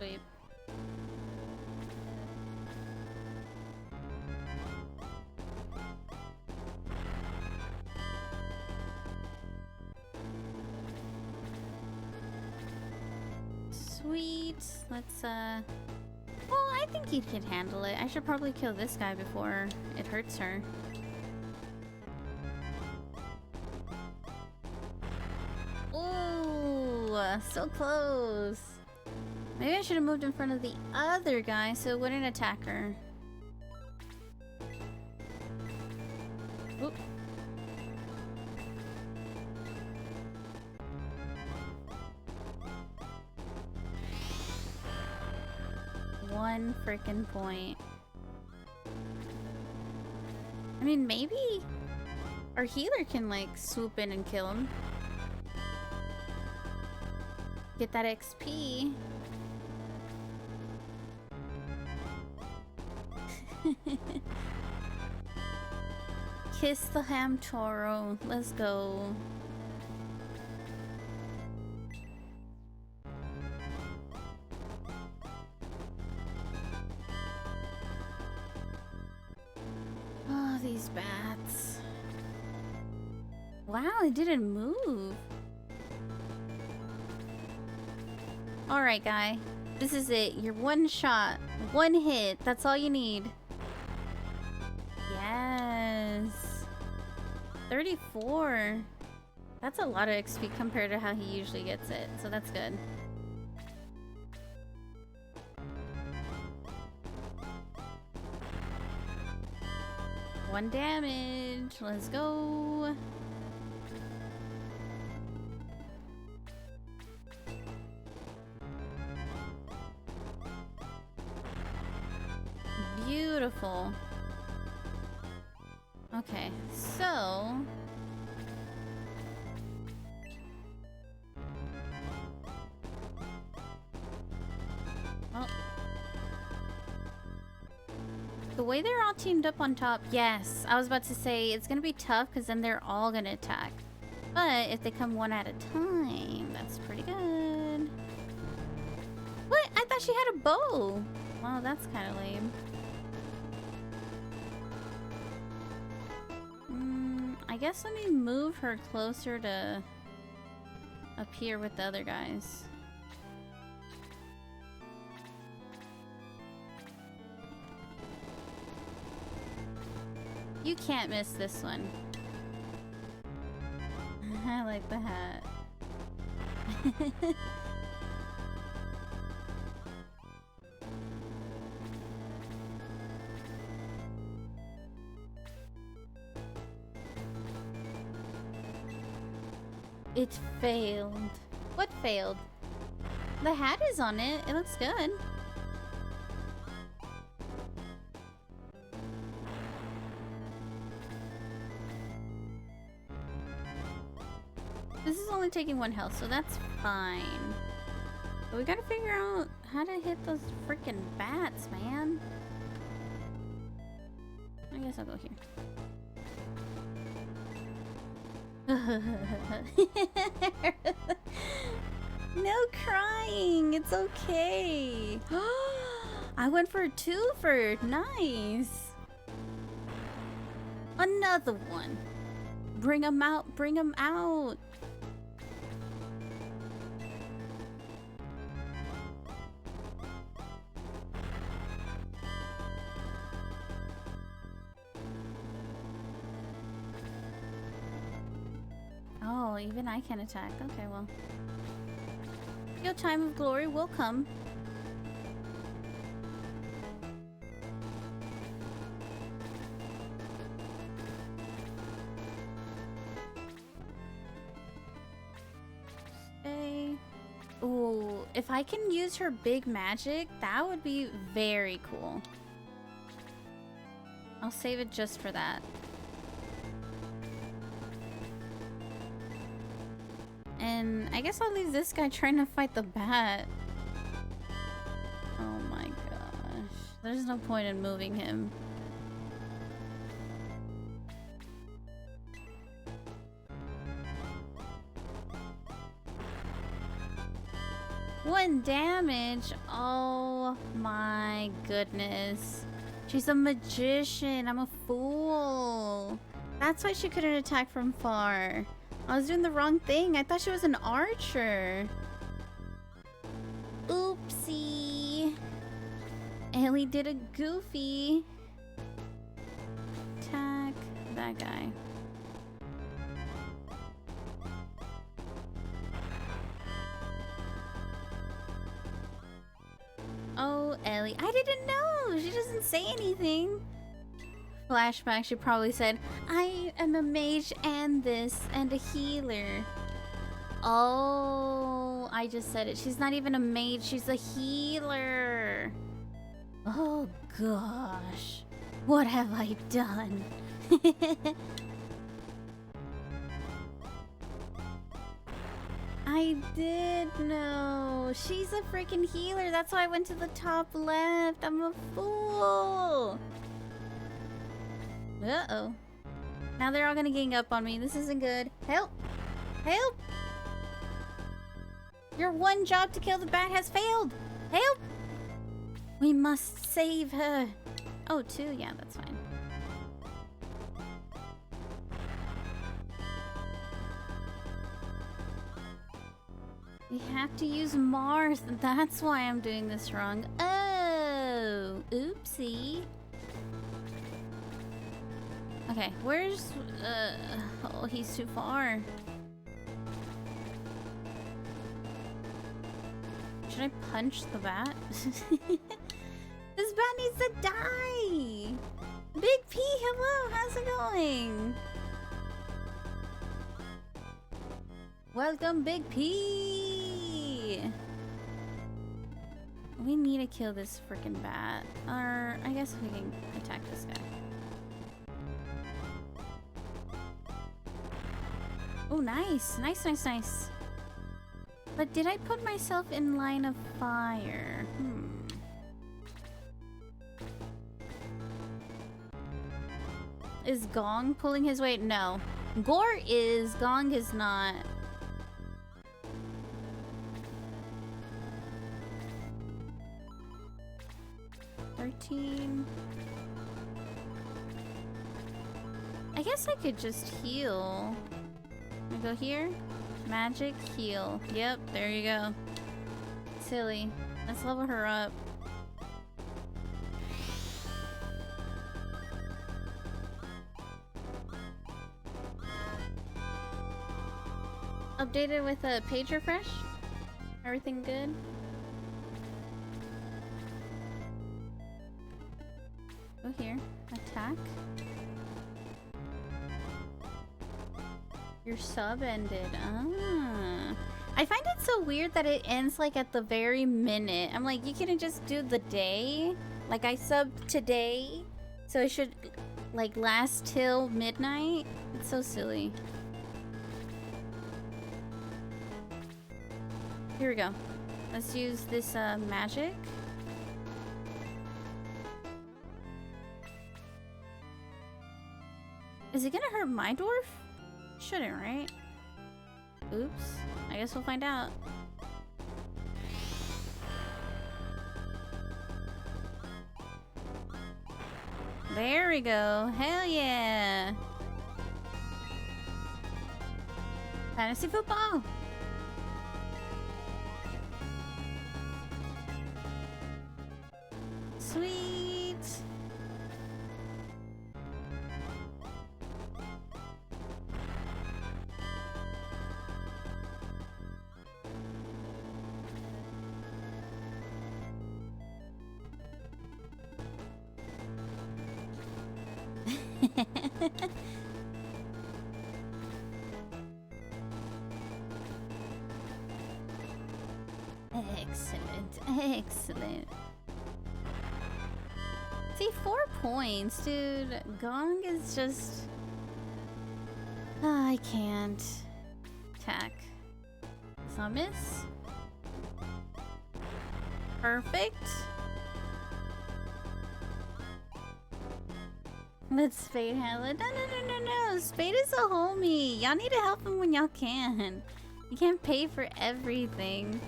[SPEAKER 1] Wait. Sweet. Let's, well, I think he can handle it. I should probably kill this guy before it hurts her. Ooh, so close. Maybe I should have moved in front of the other guy so it wouldn't attack her. Oop. One freaking point. I mean, maybe our healer can like swoop in and kill him. Get that XP. Kiss the ham toro. Let's go. Oh, these Wow, it didn't move. Alright, guy. This is it. Your one shot. One hit. That's all you need. Yes. 34. That's a lot of XP compared to how he usually gets it. So that's good. One damage. Let's go. Beautiful. Okay, so well, the way they're all teamed up on top, yes, I was about to say it's gonna be tough because then they're all gonna attack. But if they come one at a time, that's pretty good. What? I thought she had a bow. Wow, that's kind of lame. I guess let me move her closer to up here with the other guys. You can't miss this one. I like the hat. It failed. What failed? The hat is on it. It looks good. This is only taking 1 health, so that's fine. But we gotta figure out how to hit those freaking bats, man. I guess I'll go here. No crying, it's okay. I went for a 2 for nice. Another one. Bring them out, bring them out. Oh, even I can attack. Okay, well. Your time of glory will come. Stay. Ooh, if I can use her big magic, that would be very cool. I'll save it just for that. And I guess I'll leave this guy trying to fight the bat. Oh my gosh. There's no point in moving him. One damage. Oh my goodness. She's a magician. I'm a fool. That's why she couldn't attack from far. I was doing the wrong thing. I thought she was an archer. Oopsie. Ellie did a goofy. Attack that guy. Oh, Ellie. I didn't know. She doesn't say anything. Flashback, she probably said, I am a mage and this and a healer. Oh, I just said it. She's not even a mage, she's a healer. Oh gosh. What have I done? I did know. She's a freaking healer. That's why I went to the top left. I'm a fool. Uh-oh. Now they're all gonna gang up on me. This isn't good. Help! Help! Your one job to kill the bat has failed! Help! We must save her. Oh, 2? Yeah, that's fine. We have to use Mars. That's why I'm doing this wrong. Oh, oopsie. Okay, where's... oh, he's too far. Should I punch the bat? This bat needs to die! Big P, hello, how's it going? Welcome, Big P! We need to kill this freaking bat. Or, I guess we can attack this guy. Oh, nice! Nice, nice, nice. But did I put myself in line of fire? Is Gong pulling his weight? No. Gore is, Gong is not. I guess I could just heal. I go here. Magic, heal. Yep, there you go. Silly. Let's level her up. Updated with a page refresh? Everything good? Go here. Attack. Your sub ended. Ah. I find it so weird that it ends like at the very minute. I'm like, you couldn't just do the day? Like I subbed today, so it should like last till midnight? It's so silly. Here we go. Let's use this magic. Is it gonna hurt my dwarf? Shouldn't, right? Oops. I guess we'll find out. There we go. Hell yeah. Fantasy football. Sweet. Excellent, excellent. See, 4 points, dude. Gong is just... I can't. Attack. It's not miss. Perfect. Let's Spade handle it. No. Spade is a homie. Y'all need to help him when y'all can. You can't pay for everything.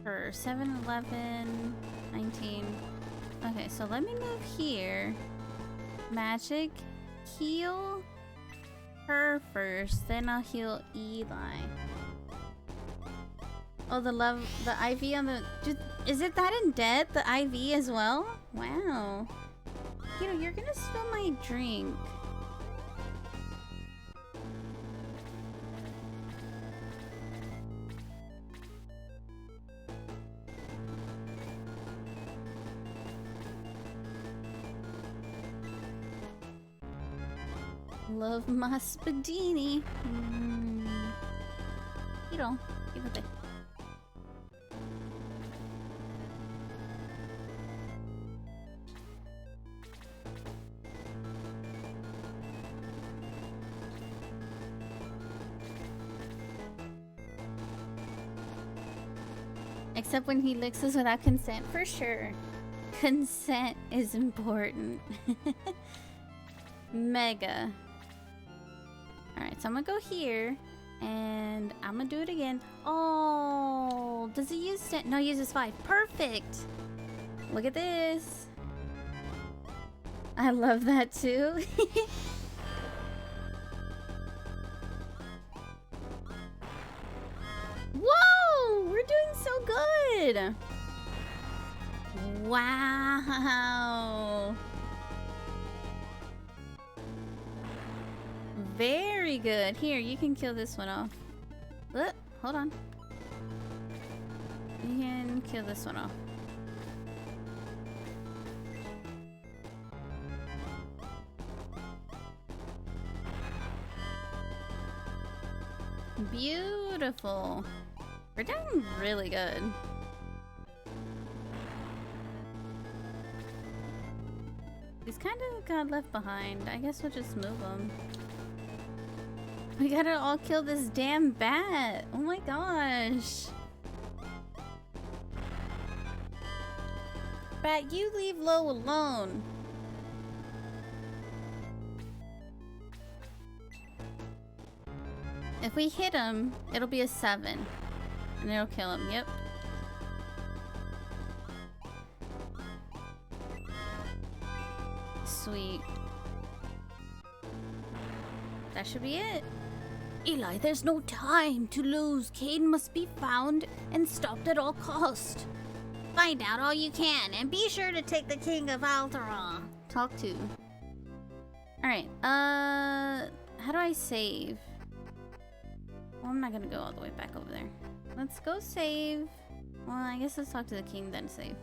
[SPEAKER 1] For 7, 11, 19. Okay, so let me move here. Magic. Heal her first. Then I'll heal Eli. Oh, the IV on the... Dude, is it that in debt? The IV as well? Wow. You know, you're gonna spill my drink. Love my spadini. You know, give it there. Except when he licks us without consent, for sure. Consent is important. Mega. Alright, so I'm gonna go here. And I'm gonna do it again. Oh, does it use 10? No, it uses 5. Perfect! Look at this. I love that too. good. Wow. Very good. Here, you can kill this one off. Hold on. You can kill this one off. Beautiful. We're doing really good. He's kind of got left behind. I guess we'll just move him. We gotta all kill this damn bat. Oh my gosh. Bat, you leave Low alone. If we hit him, it'll be a 7. And it'll kill him, yep. Sweet. That should be it. Eli, there's no time to lose. Cain must be found and stopped at all cost. Find out all you can and be sure to take the King of Altera. Talk to. Alright, how do I save? Well, I'm not gonna go all the way back over there. Let's go save. Well, I guess let's talk to the king then save.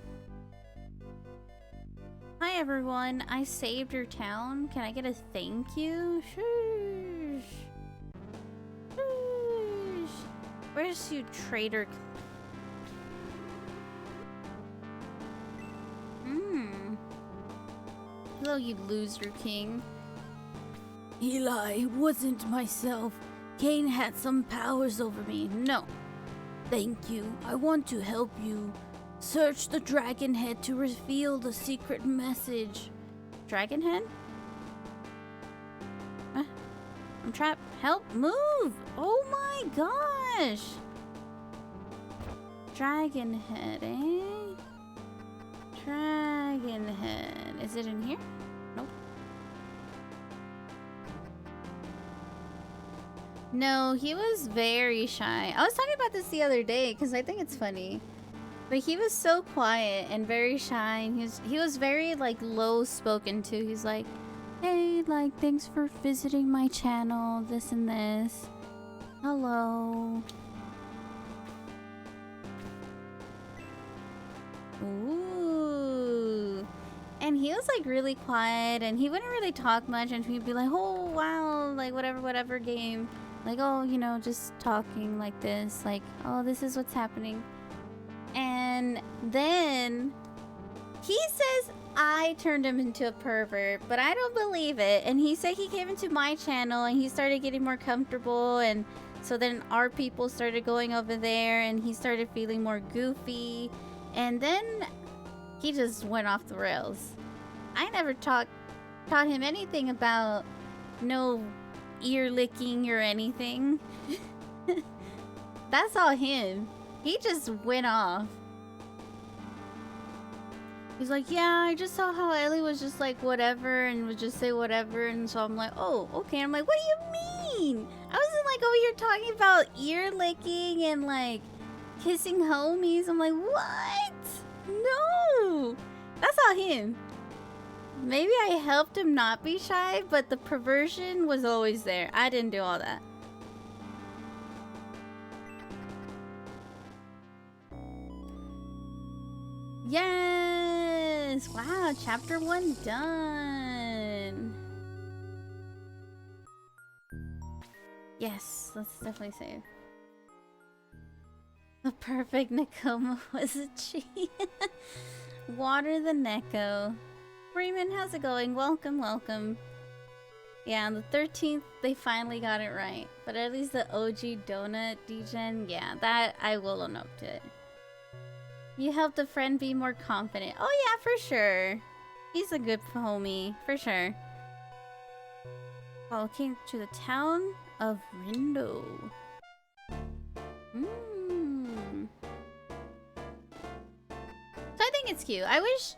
[SPEAKER 1] Hi everyone, I saved your town. Can I get a thank you? Shush. Shush. Where's you traitor? Hello, you loser king. Eli, it wasn't myself. Cain had some powers over me. No. Thank you. I want to help you. Search the dragon head to reveal the secret message. Dragon head? I'm trapped. Help. Move. Oh my gosh. Dragon head, eh? Dragon head. Is it in here? Nope. No, he was very shy. I was talking about this the other day because I think it's funny. But he was so quiet and very shy. And he was very like low spoken too. He's like, hey, like thanks for visiting my channel, this and this. Hello. Ooh. And he was like really quiet and he wouldn't really talk much and he'd be like, oh wow, like whatever game. Like, oh, you know, just talking like this, like, oh, this is what's happening. And then he says I turned him into a pervert, but I don't believe it. And he said he came into my channel and he started getting more comfortable. And so then our people started going over there and he started feeling more goofy. And then he just went off the rails. I never taught him anything about no ear licking or anything. That's all him. He just went off. He's like, yeah, I just saw how Ellie was just like whatever and would just say whatever, and so I'm like, oh, okay. I'm like, what do you mean? I wasn't like over here talking about ear licking and like kissing homies. I'm like, what? No, that's all him. Maybe I helped him not be shy, but the perversion was always there. I didn't do all that. Yes! Wow, chapter 1 done. Yes, let's definitely save. The perfect Nekoma was a cheat. Water the Neko. Freeman, how's it going? Welcome, welcome. Yeah, on the 13th, they finally got it right. But at least the OG Donut Degen, yeah, that I will own up to it. You helped a friend be more confident. Oh yeah, for sure. He's a good homie, for sure. Oh, came to the town of Rindo. So I think it's cute. I wish...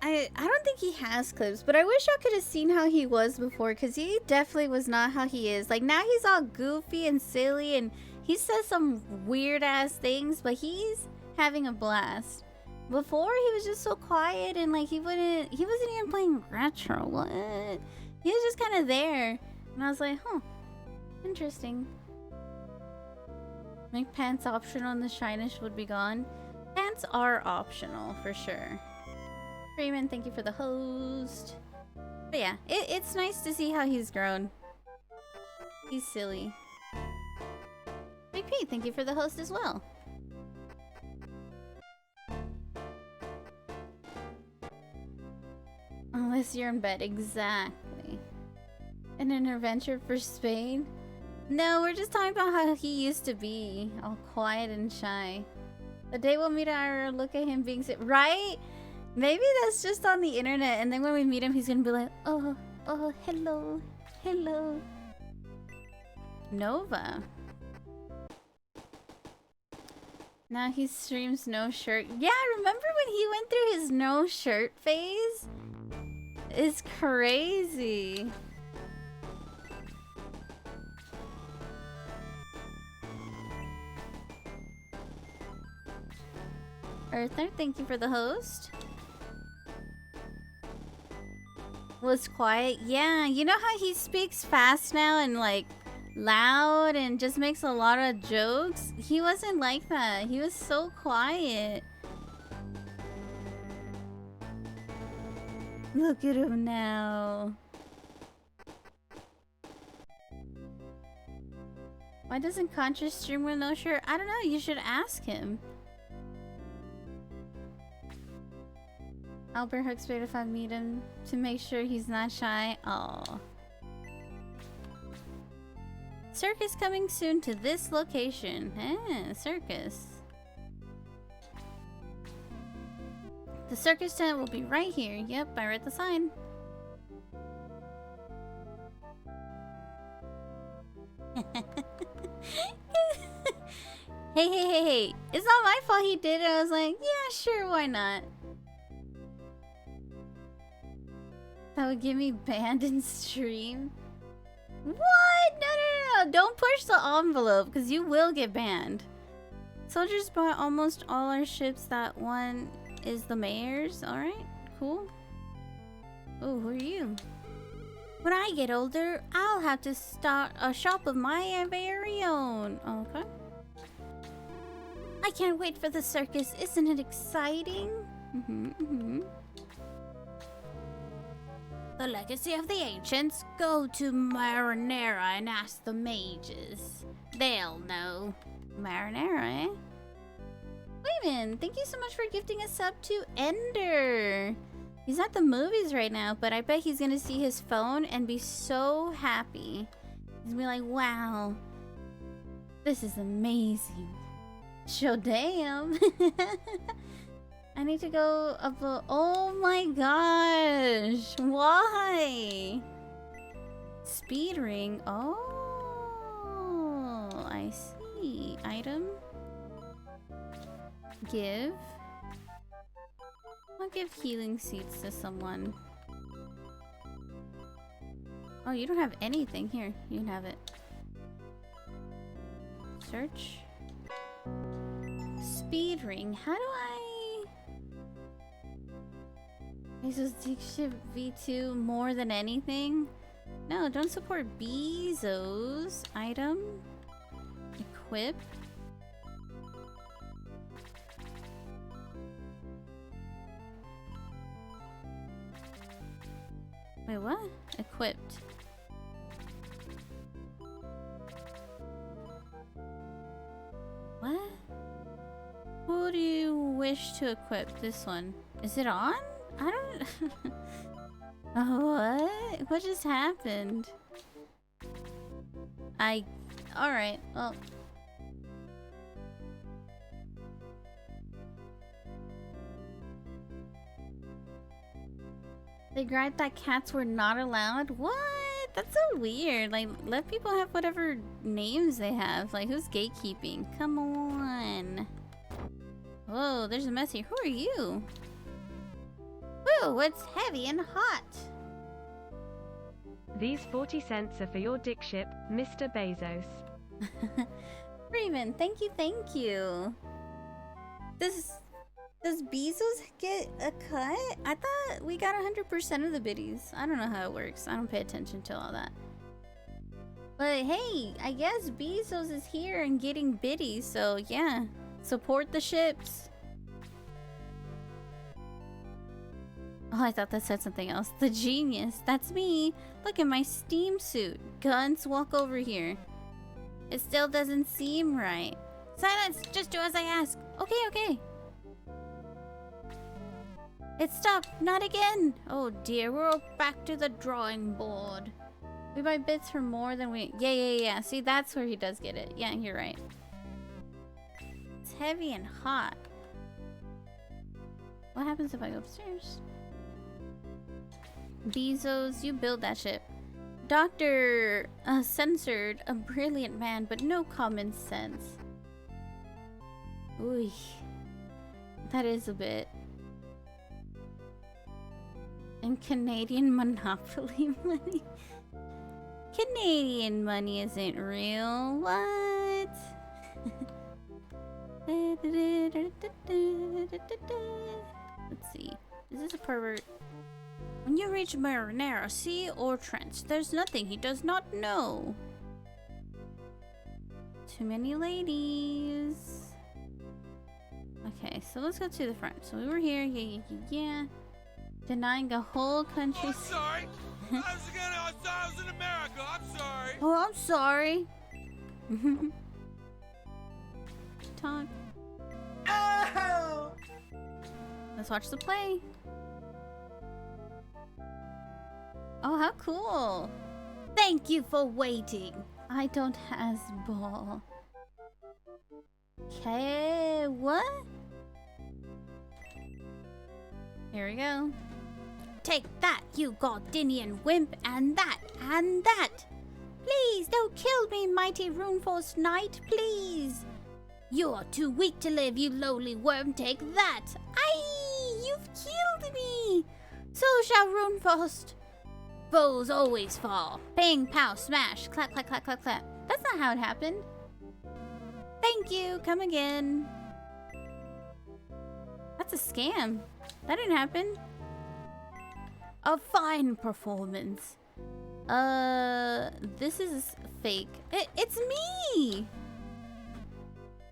[SPEAKER 1] I don't think he has clips, but I wish I could have seen how he was before, because he definitely was not how he is. Like, now he's all goofy and silly, and he says some weird-ass things, but he having a blast. Before he was just so quiet and like he wasn't even playing retro. What? He was just kind of there, and I was like, huh, interesting. Make pants optional and the shyness would be gone. Pants are optional for sure. Freeman, thank you for the host. But yeah, it's nice to see how he's grown. He's silly. Big P, thank you for the host as well. Unless you're in bed, exactly. An intervention for Spain? No, we're just talking about how he used to be, all quiet and shy. The day we'll meet our look at him being sick, right? Maybe that's just on the internet, and then when we meet him, he's gonna be like, oh, hello, hello. Nova. Now he streams no shirt. Yeah, remember when he went through his no shirt phase? It's crazy. Arthur, thank you for the host. Was quiet. Yeah, you know how he speaks fast now and like loud and just makes a lot of jokes? He wasn't like that. He was so quiet. Look at him now. Why doesn't Contra stream with no shirt? I don't know. You should ask him. Albert Hooks wait if I meet him to make sure he's not shy. Aww. Circus coming soon to this location. Circus. The circus tent will be right here. Yep, I read the sign. Hey. It's not my fault he did it. I was like, yeah, sure, why not? That would get me banned in stream. What? No. Don't push the envelope, because you will get banned. Soldiers bought almost all our ships. That one is the mayor's. Alright, cool. Oh, who are you? When I get older, I'll have to start a shop of my very own. Okay. I can't wait for the circus. Isn't it exciting? The legacy of the ancients. Go to Marinera and ask the mages. They'll know. Marinera, eh? Wayman, thank you so much for gifting a sub to Ender. He's at the movies right now, but I bet he's gonna see his phone and be so happy. He's gonna be like, wow, this is amazing. Show damn. I need to go up. Oh my gosh. Why? Speed ring. Oh, I see. Item. Give. I'll give healing seeds to someone. Oh, you don't have anything. Here, you can have it. Search. Speed ring. How do I... Is this Dixit V2 more than anything? No, don't support Bezos. Item. Equip. Wait, what? Equipped. What? Who do you wish to equip? This one. Is it on? I don't... What? What just happened? Alright, well... They griped that cats were not allowed? What? That's so weird. Like, let people have whatever names they have. Like, who's gatekeeping? Come on. Whoa, there's a mess here. Who are you? Whoa, it's heavy and hot.
[SPEAKER 5] These 40 cents are for your dick ship, Mr. Bezos.
[SPEAKER 1] Freeman, thank you, thank you. Does Bezos get a cut? I thought we got 100% of the biddies. I don't know how it works. I don't pay attention to all that. But hey, I guess Bezos is here and getting biddies, so yeah. Support the ships. Oh, I thought that said something else. The genius. That's me. Look at my steam suit. Guns, walk over here. It still doesn't seem right. Silence! Just do as I ask. Okay, okay. It stopped. Not again. Oh dear, we're all back to the drawing board. We buy bits for more than we... Yeah. See, that's where he does get it. Yeah, you're right. It's heavy and hot. What happens if I go upstairs? Bezos, you build that ship. Doctor censored, a brilliant man, but no common sense. Ooh, that is a bit. And Canadian monopoly money. Canadian money isn't real. What? Let's see. Is this a pervert? When you reach Marinara, sea or trench, there's nothing he does not know. Too many ladies. Okay, so let's go to the front. So we were here. Yeah. Denying a whole country.
[SPEAKER 3] I'm sorry. I was in America. I'm sorry.
[SPEAKER 1] Oh, I'm sorry. Talk.
[SPEAKER 3] Oh!
[SPEAKER 1] Let's watch the play. Oh, how cool. Thank you for waiting. I don't has ball. Okay, what? Here we go. Take that, you Gardinian wimp, and that, and that. Please don't kill me, mighty Runeforce knight, please. You're too weak to live, you lowly worm. Take that. Aye, you've killed me. So shall Runeforce. Foes always fall. Bang, pow, smash. Clap, clap, clap, clap, clap. That's not how it happened. Thank you. Come again. That's a scam. That didn't happen. A fine performance. This is fake. It's me!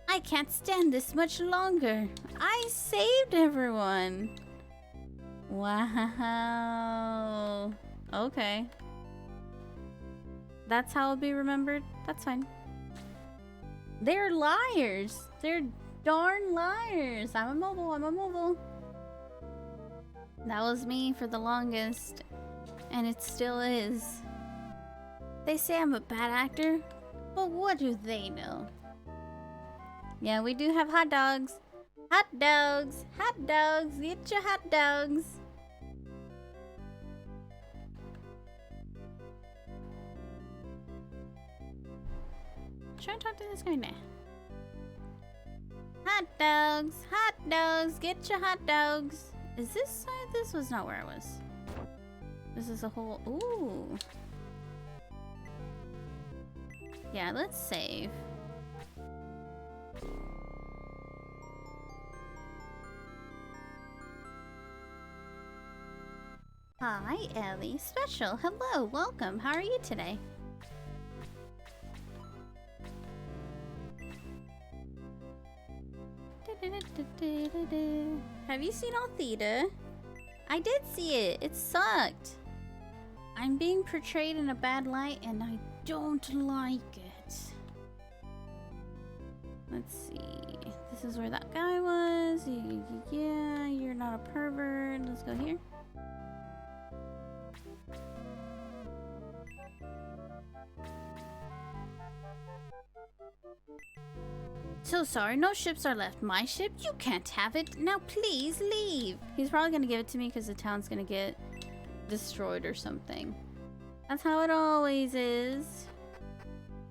[SPEAKER 1] I can't stand this much longer. I saved everyone. Wow. Okay. That's how it'll be remembered? That's fine. They're liars. They're darn liars. I'm a mobile. That was me for the longest. And it still is. They say I'm a bad actor, but what do they know? Yeah, we do have hot dogs. Hot dogs. Hot dogs. Get your hot dogs. Try and talk to this guy now. Hot dogs. Hot dogs. Get your hot dogs. Is this side? This was not where I was. This is a whole... Ooh. Yeah, let's save. Hi, Ellie. Special. Hello. Welcome. How are you today? Have you seen Altheta? I did see it. It sucked. I'm being portrayed in a bad light and I don't like it. Let's see. This is where that guy was. Yeah, you're not a pervert. Let's go here. So sorry, no ships are left. My ship? You can't have it. Now please leave. He's probably gonna give it to me because the town's gonna get destroyed or something. That's how it always is.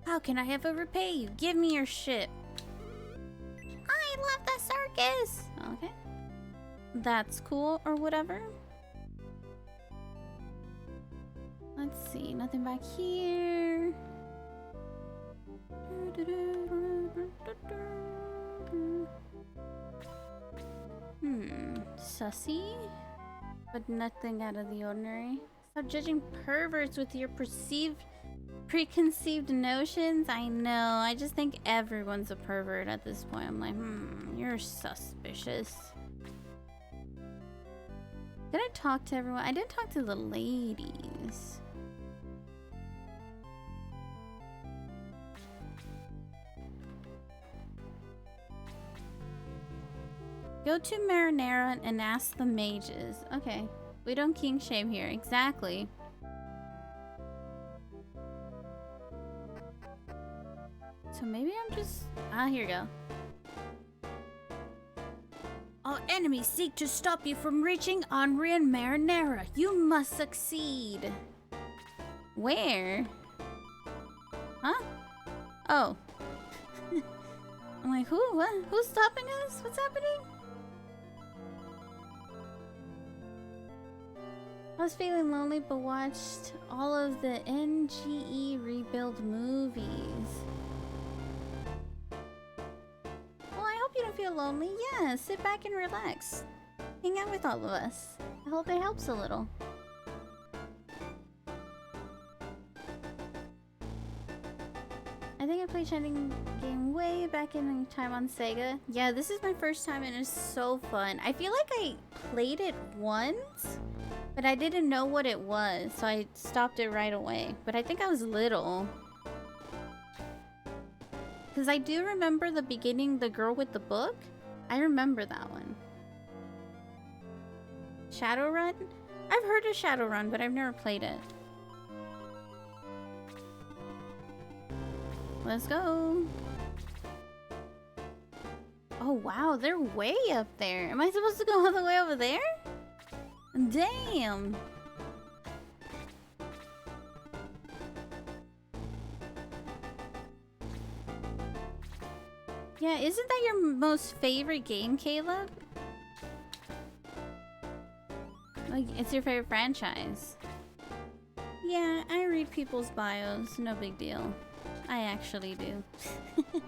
[SPEAKER 1] How can I ever repay you? Give me your ship. I love the circus. Okay. That's cool or whatever. Let's see. Nothing back here. Sussy? But nothing out of the ordinary. Stop judging perverts with your preconceived notions. I know. I just think everyone's a pervert at this point. I'm like, you're suspicious. Did I talk to everyone? I didn't talk to the ladies. Go to Marinara and ask the mages. Okay. We don't king shame here. Exactly. So maybe I'm just... Ah, here you go. All enemies seek to stop you from reaching Henri and Marinara. You must succeed. Where? Huh? Oh. I'm like, who? What? Who's stopping us? What's happening? I was feeling lonely, but watched all of the NGE rebuild movies. Well, I hope you don't feel lonely. Yeah, sit back and relax. Hang out with all of us. I hope it helps a little. I think I played Shining game way back in time on Sega. Yeah, this is my first time and it's so fun. I feel like I played it once, but I didn't know what it was, so I stopped it right away. But I think I was little. Because I do remember the beginning, the girl with the book. I remember that one. Shadowrun? I've heard of Shadowrun, but I've never played it. Let's go. Oh wow, they're way up there. Am I supposed to go all the way over there? Damn. Yeah, isn't that your most favorite game, Caleb? Like, it's your favorite franchise. Yeah, I read people's bios. No big deal. I actually do. I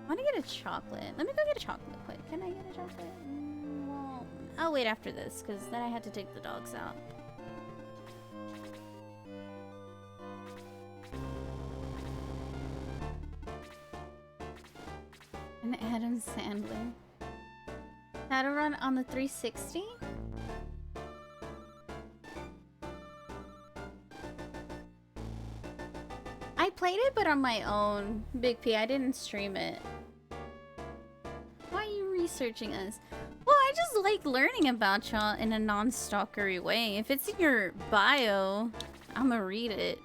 [SPEAKER 1] want to get a chocolate. Let me go get a chocolate quick. Can I get a chocolate? Well, I'll wait after this, because then I had to take the dogs out. And Adam Sandler. Shadowrun on the 360? I played it, but on my own. Big P, I didn't stream it. Why are you researching us? Well, I just like learning about y'all in a non-stalkery way. If it's in your bio, I'ma read it.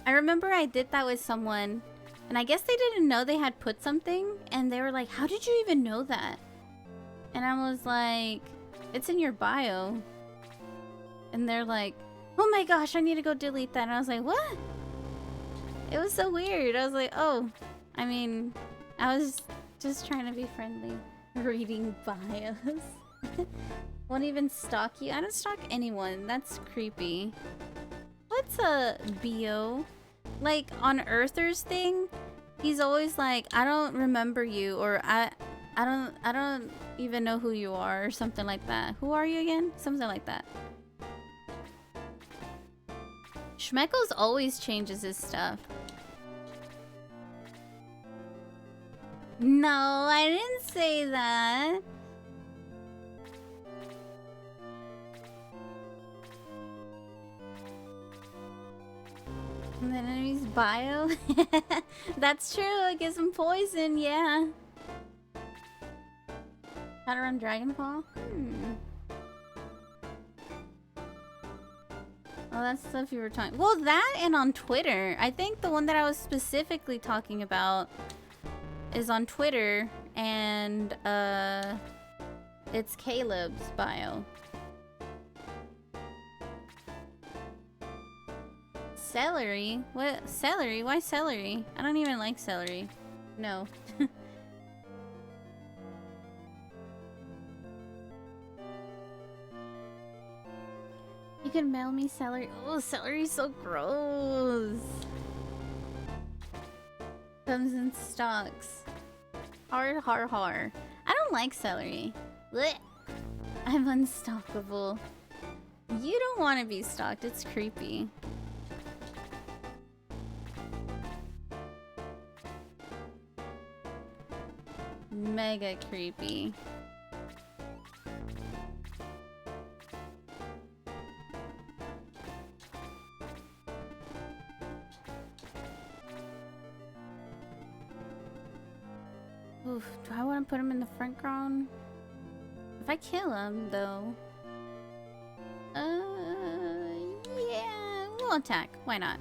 [SPEAKER 1] I remember I did that with someone, and I guess they didn't know they had put something, and they were like, how did you even know that? And I was like, it's in your bio. And they're like, oh my gosh, I need to go delete that. And I was like, what? It was so weird. I was like, oh, I mean, I was just trying to be friendly. Reading bios. Won't even stalk you. I don't stalk anyone. That's creepy. What's a bio? Like on Earther's thing, he's always like, I don't remember you, or I don't even know who you are, or something like that. Who are you again? Something like that. Schmeckles always changes his stuff. No, I didn't say that. And then enemy's bio. That's true. It gives him poison, yeah. How to run Dragonfall? Oh, that's stuff you were talking. Well, that and on Twitter. I think the one that I was specifically talking about is on Twitter, and it's Caleb's bio. Celery? What? Celery? Why celery? I don't even like celery. No. You can mail me celery. Oh, celery's so gross. Comes in stocks. Har har har. don't like celery. Blech. I'm unstockable. You don't want to be stalked. It's creepy. Mega creepy. Oof, do I want to put him in the front ground? If I kill him, though... yeah, we'll attack. Why not?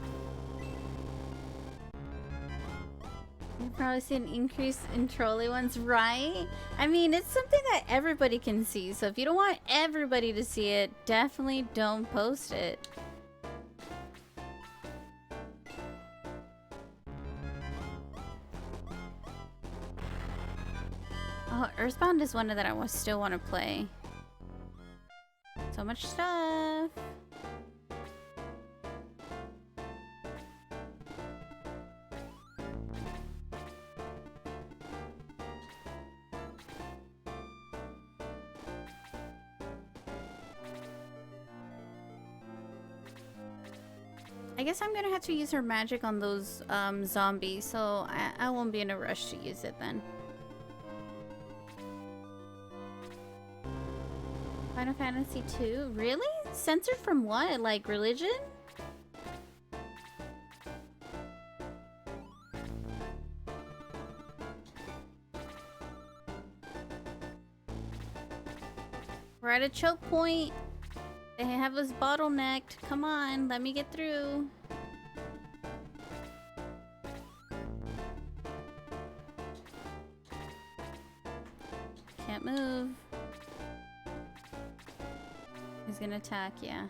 [SPEAKER 1] You've probably seen an increase in trolley ones, right? I mean, it's something that everybody can see, so if you don't want everybody to see it, definitely don't post it. Oh, Earthbound is one that I still want to play. So much stuff. I guess I'm gonna have to use her magic on those zombies, so I won't be in a rush to use it then. Final Fantasy 2? Really? Censored from what? Like religion? We're at a choke point. They have us bottlenecked. Come on, let me get through. Can't move. He's gonna attack, yeah.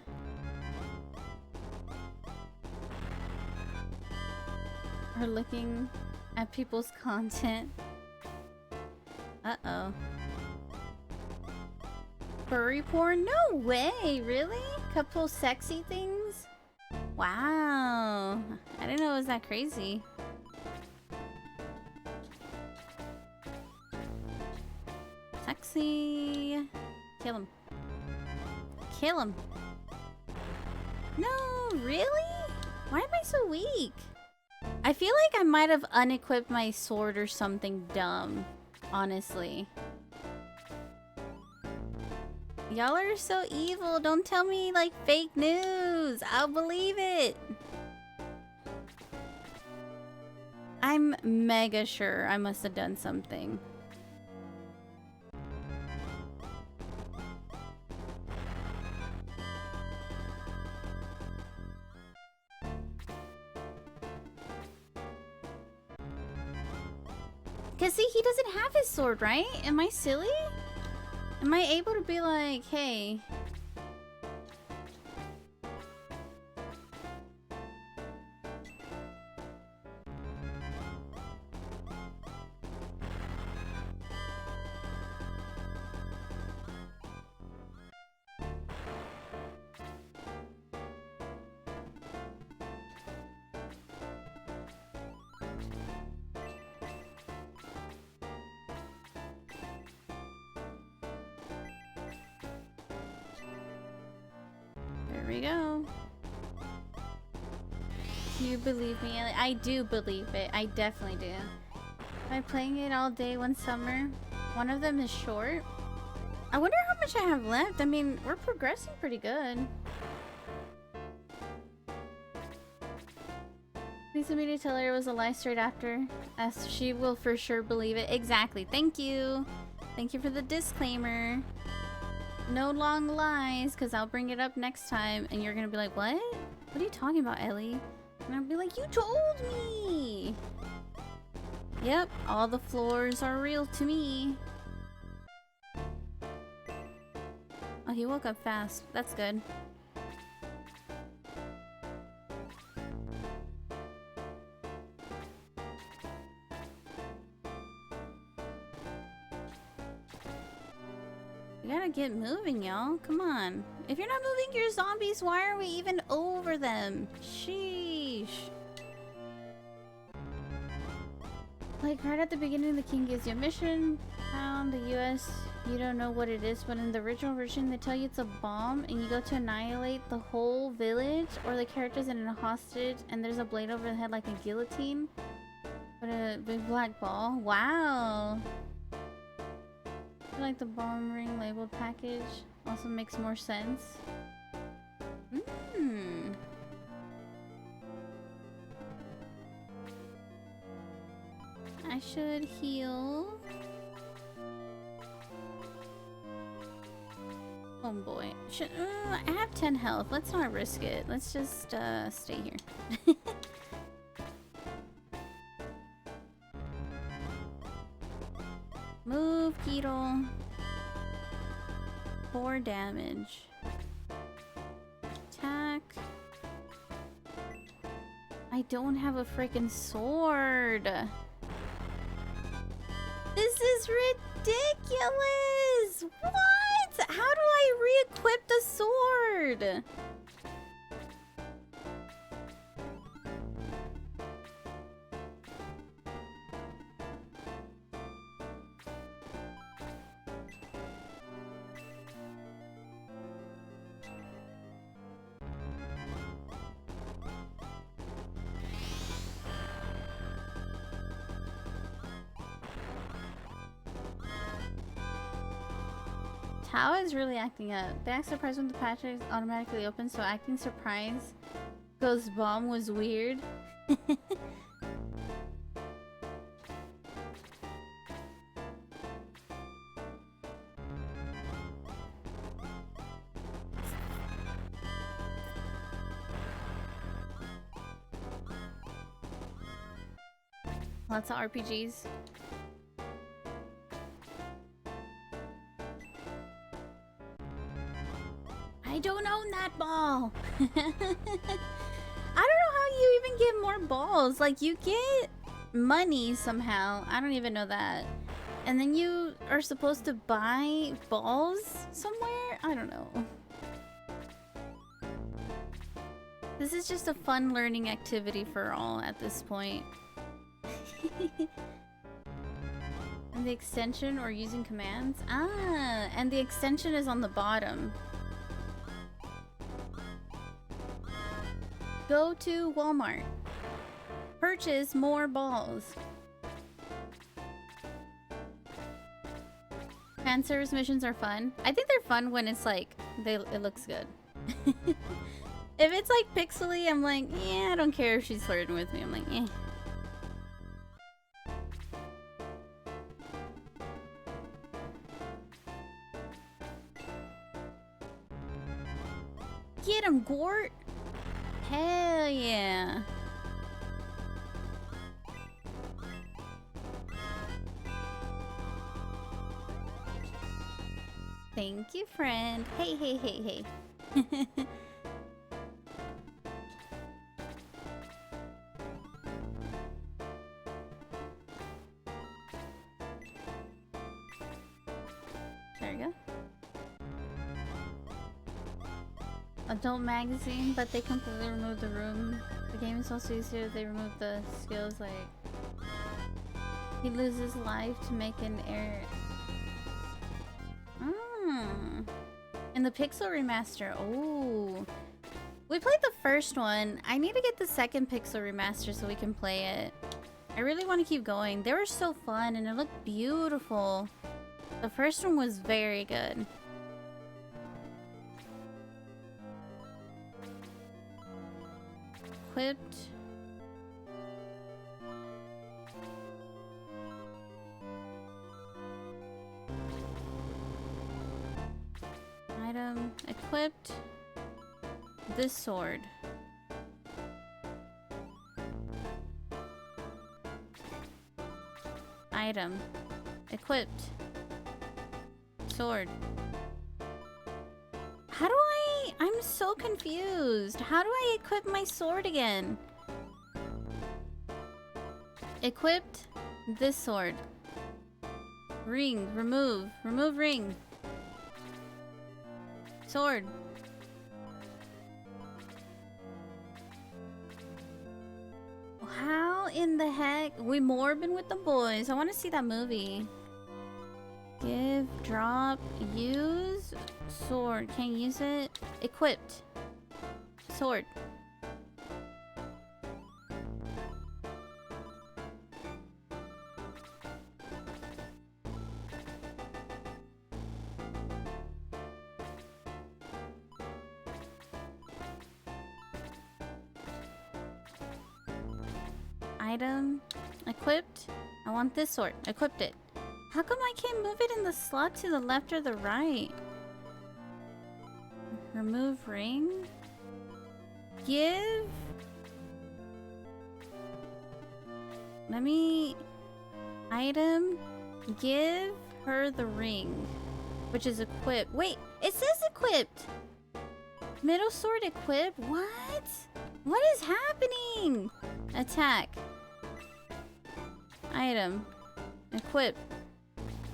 [SPEAKER 1] We're looking at people's content. Uh-oh. Furry porn? No way! Really? Couple sexy things? Wow. I didn't know it was that crazy. Sexy. Kill him. Kill him. No, really? Why am I so weak? I feel like I might have unequipped my sword or something dumb, honestly. Y'all are so evil. Don't tell me like fake news. I'll believe it. I'm mega sure I must have done something. Cause see, he doesn't have his sword, right? Am I silly? Am I able to be like, hey... There we go. Do you believe me? I do believe it. I definitely do. Am I playing it all day one summer? One of them is short. I wonder how much I have left. I mean, we're progressing pretty good. Please let me to tell her it was a lie straight after. As she will for sure believe it. Exactly. Thank you. Thank you for the disclaimer. No long lies, because I'll bring it up next time and you're gonna be like, what? What are you talking about, Ellie? And I'll be like, you told me! Yep, all the floors are real to me. Oh, he woke up fast. That's good. We gotta get moving, y'all. Come on. If you're not moving your zombies, why are we even over them? Sheesh. Like right at the beginning, the king gives you a mission. Found the U.S. You don't know what it is, but in the original version, they tell you it's a bomb, and you go to annihilate the whole village or the characters in a hostage, and there's a blade over the head like a guillotine. But a big black ball. Wow. I feel like the bomb ring labeled package also makes more sense. Hmm. I should heal. Oh boy. I have 10 health. Let's not risk it. Let's just stay here. Move, Keto. 4 damage. Attack. I don't have a freaking sword. This is ridiculous! What? How do I re-equip the sword? Tao is really acting up. They act surprised when the patch is automatically open, so acting surprised goes bomb was weird. Lots of RPGs. I don't own that ball. I don't know how you even get more balls. Like, you get money somehow. I don't even know that. And then you are supposed to buy balls somewhere? I don't know. This is just a fun learning activity for all at this point. And the extension or using commands? Ah, and the extension is on the bottom. Go to Walmart. Purchase more balls. Fan service missions are fun. I think they're fun when it's like, it looks good. If it's like pixely, I'm like, yeah, I don't care if she's flirting with me. I'm like, eh. Get him, Gort! Hell yeah! Thank you, friend. Hey, hey, hey, hey. There we go. Adult magazine, but they completely removed the room. The game is also easier if they remove the skills, like he loses life to make an error. In the Pixel remaster. Oh, we played the first one. I need to get the second Pixel remaster so we can play it. I really want to keep going. They were so fun and it looked beautiful. The first one was very good. Equipped. Item equipped. This sword. Item equipped. Sword. How do I'm so confused. How do I equip my sword again? Equipped this sword. Ring, remove. Remove ring. Sword. How? How in the heck? We morbin with the boys. I want to see that movie. Give, drop, use, sword. Can't use it. Equipped. Sword. Item. Equipped. I want this sword. Equipped it. How come I can't move it in the slot to the left or the right? Remove ring. Give. Let me... Item. Give her the ring. Which is equipped. Wait, it says equipped. Middle sword equipped? What? What is happening? Attack. Item. Equip.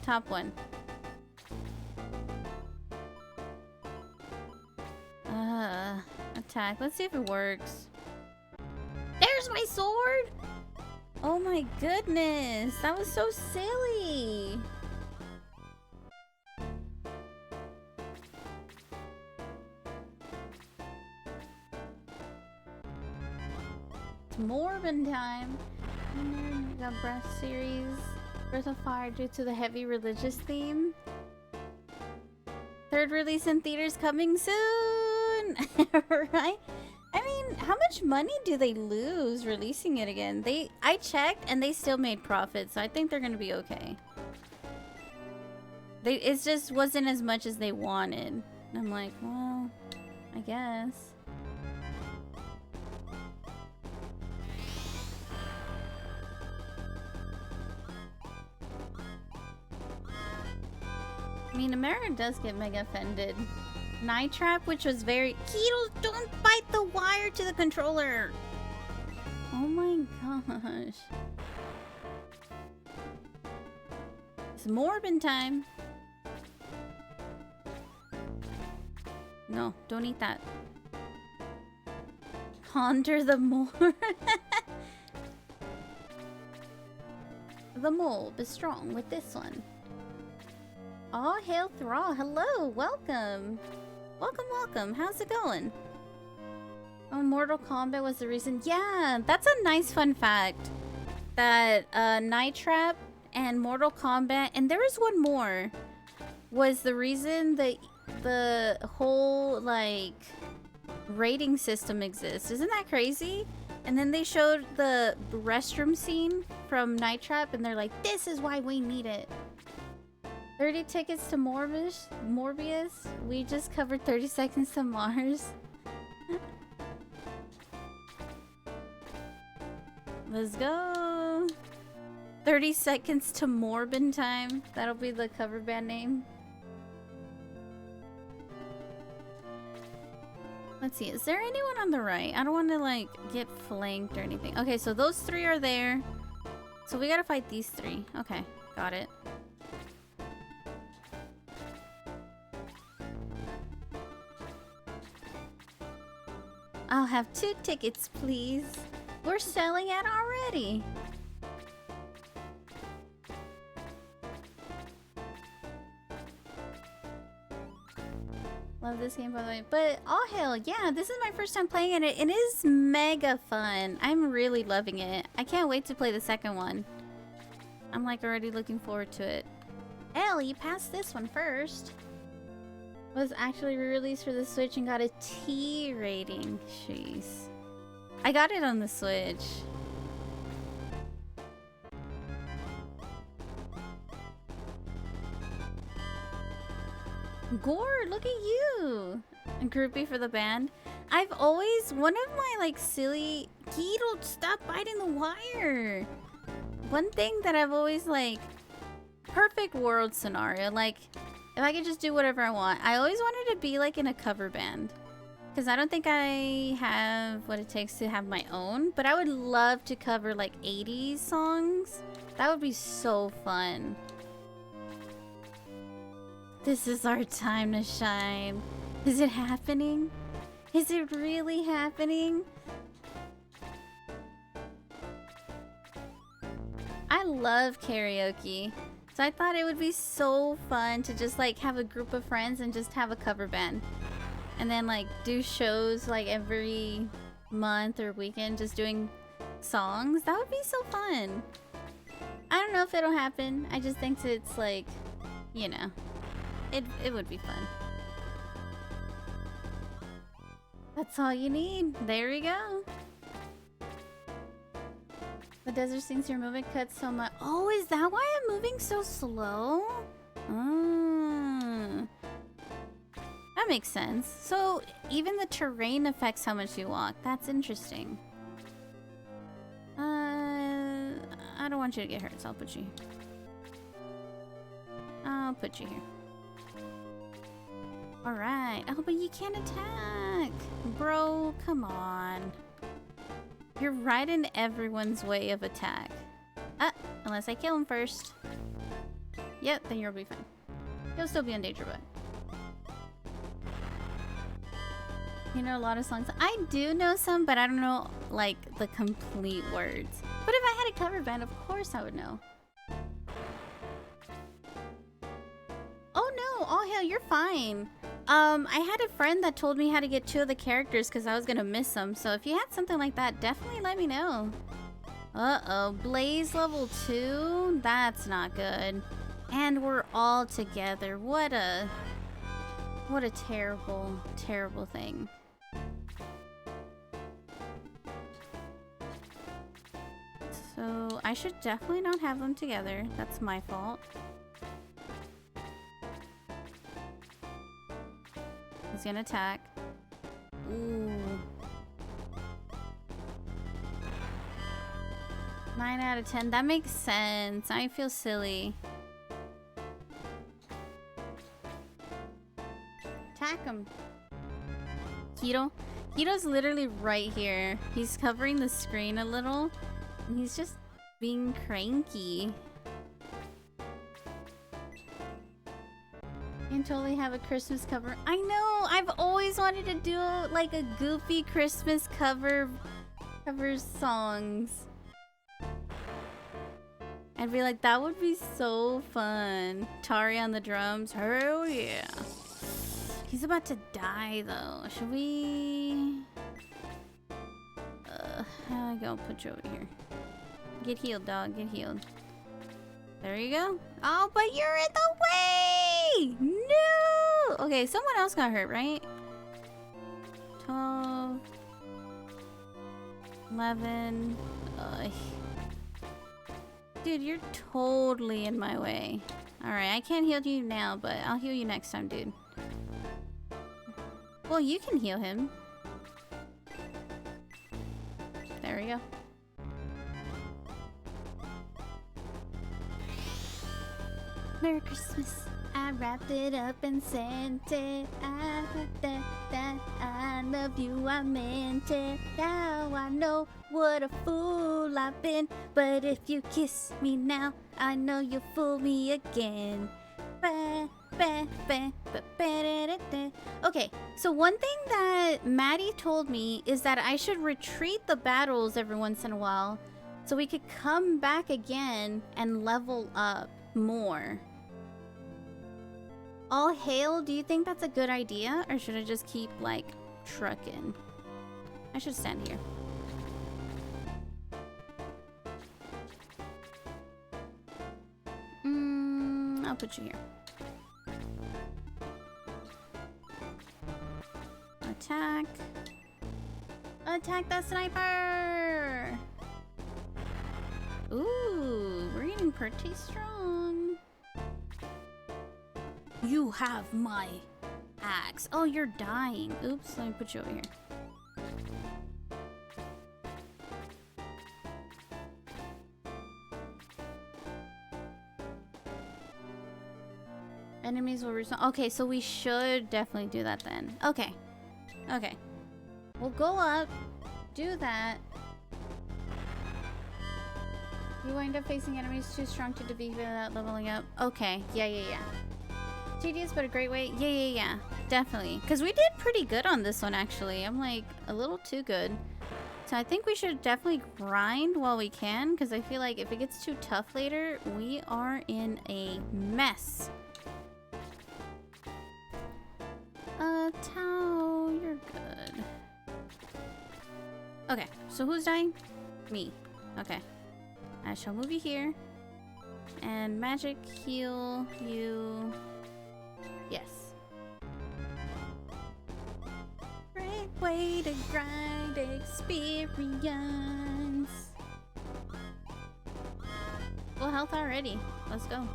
[SPEAKER 1] Top one. Attack. Let's see if it works. There's my sword! Oh my goodness. That was so silly. It's Morbin time. The Breath series. Breath of Fire due to the heavy religious theme. Third release in theaters coming soon. Right? I mean, how much money do they lose releasing it again? I checked and they still made profit, so I think they're gonna be okay. It just wasn't as much as they wanted. And I'm like, well, I guess. I mean, America does get mega offended. Night Trap, which was very... Keto, don't bite the wire to the controller! Oh my gosh. It's Morbin time. No, don't eat that. Ponder the mole. The mole is strong with this one. Oh, hail Thrall. Hello, welcome. Welcome, welcome. How's it going? Oh, Mortal Kombat was the reason. Yeah, that's a nice fun fact. That Night Trap and Mortal Kombat, and there was one more, was the reason that the whole, like, rating system exists. Isn't that crazy? And then they showed the restroom scene from Night Trap, and they're like, this is why we need it. 30 tickets to Morbius. We just covered 30 seconds to Mars. Let's go. 30 seconds to Morbin time. That'll be the cover band name. Let's see. Is there anyone on the right? I don't want to, like, get flanked or anything. Okay, so those three are there. So we gotta fight these three. Okay, got it. I'll have 2 tickets, please. We're selling out already. Love this game, by the way. But, oh hell, yeah, this is my first time playing it. It is mega fun. I'm really loving it. I can't wait to play the second one. I'm like already looking forward to it. Hell, you passed this one first. Was actually re-released for the Switch and got a T rating. Jeez. I got it on the Switch. Gore, look at you! A groupie for the band. I've always... One of my, like, silly... Keto, stop biting the wire! One thing that I've always, like... Perfect world scenario. Like, if I could just do whatever I want. I always wanted to be, like, in a cover band. Because I don't think I have what it takes to have my own. But I would love to cover, like, 80s songs. That would be so fun. This is our time to shine. Is it happening? Is it really happening? love karaoke. So I thought it would be so fun to just like have a group of friends and just have a cover band. And then like do shows like every month or weekend just doing songs. That would be so fun. I don't know if it'll happen. I just think it's like, you know, it would be fun. That's all you need. There you go. The desert since your movement cuts so much. Oh, is that why I'm moving so slow? Oh. That makes sense. So even the terrain affects how much you walk. That's interesting. I don't want you to get hurt, so I'll put you here. I'll put you here. Alright. Oh, but you can't attack. Bro, come on. You're right in everyone's way of attack. Unless I kill him first. Yep, then you'll be fine. He'll still be in danger, but... You know a lot of songs? I do know some, but I don't know, like, the complete words. But if I had a cover band, of course I would know. Oh no! Oh hell, you're fine. I had a friend that told me how to get 2 of the characters because I was gonna miss them. So if you had something like that, definitely let me know. Uh-oh, Blaze level 2? That's not good. And we're all together. What a terrible, terrible thing. So I should definitely not have them together. That's my fault. He's gonna attack. Ooh. 9 out of 10. That makes sense. I feel silly. Attack him. Kito's literally right here. He's covering the screen a little. And he's just being cranky. You can totally have a Christmas cover. I know! I've always wanted to do like a goofy Christmas cover songs. I'd be like, that would be so fun. Tari on the drums. Hell yeah. He's about to die though. Should we... how do I go? Put you over here. Get healed, dog. Get healed. There you go. Oh, but you're in the way! No! Okay, someone else got hurt, right? 12... 11... Dude, you're totally in my way. Alright, I can't heal you now, but I'll heal you next time, dude. Well, you can heal him. There we go. Merry Christmas. I wrapped it up and sent it. I love you, I meant it. Now I know what a fool I've been. But if you kiss me now, I know you'll fool me again. Okay, so one thing that Maddie told me is that I should retreat the battles every once in a while so we could come back again and level up more. All hail, do you think that's a good idea? Or should I just keep, like, trucking? I should stand here. I'll put you here. Attack. Attack the sniper! Ooh, we're getting pretty strong. You have my axe. Oh, you're dying. Oops, let me put you over here. Enemies will respawn. Okay, so we should definitely do that then. Okay. Okay. We'll go up, do that. You wind up facing enemies too strong to defeat without leveling up. Okay. Yeah. Tedious, but a great way. Yeah. Definitely. Because we did pretty good on this one, actually. I'm like a little too good. So I think we should definitely grind while we can, because I feel like if it gets too tough later, we are in a mess. Tao, you're good. Okay, so who's dying? Me. Okay. I shall move you here. And magic heal you. Yes. Great way to grind experience. Full health already. Let's go.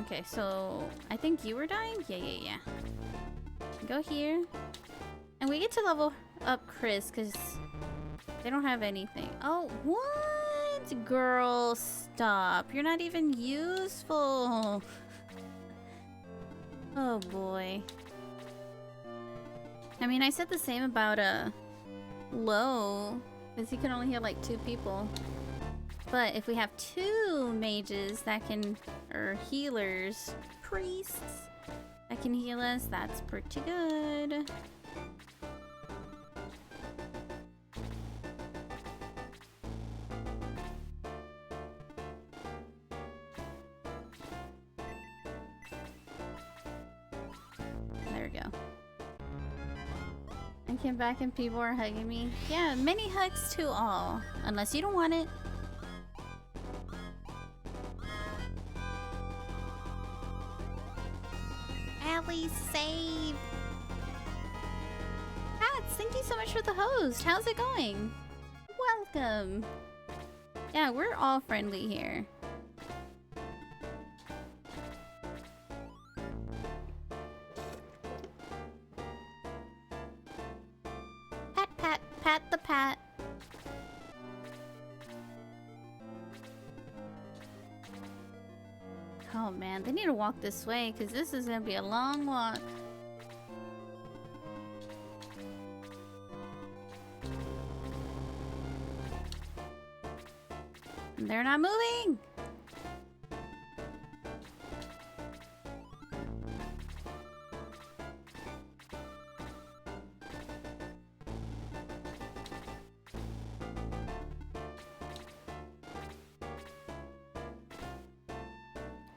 [SPEAKER 1] Okay, so I think you were dying? Yeah. Go here. And we get to level up Chris because they don't have anything. Oh, what? Girl, stop. You're not even useful. Oh boy. I mean, I said the same about Low, because he can only heal like 2 people. But if we have 2 mages that can, or healers, priests that can heal us, that's pretty good. There we go. I came back and people are hugging me. Yeah, many hugs to all. Unless you don't want it. Allie, save! Hats, thank you so much for the host. How's it going? Welcome. Yeah, we're all friendly here. Pat the pat. Oh man, they need to walk this way because this is gonna be a long walk. They're not moving.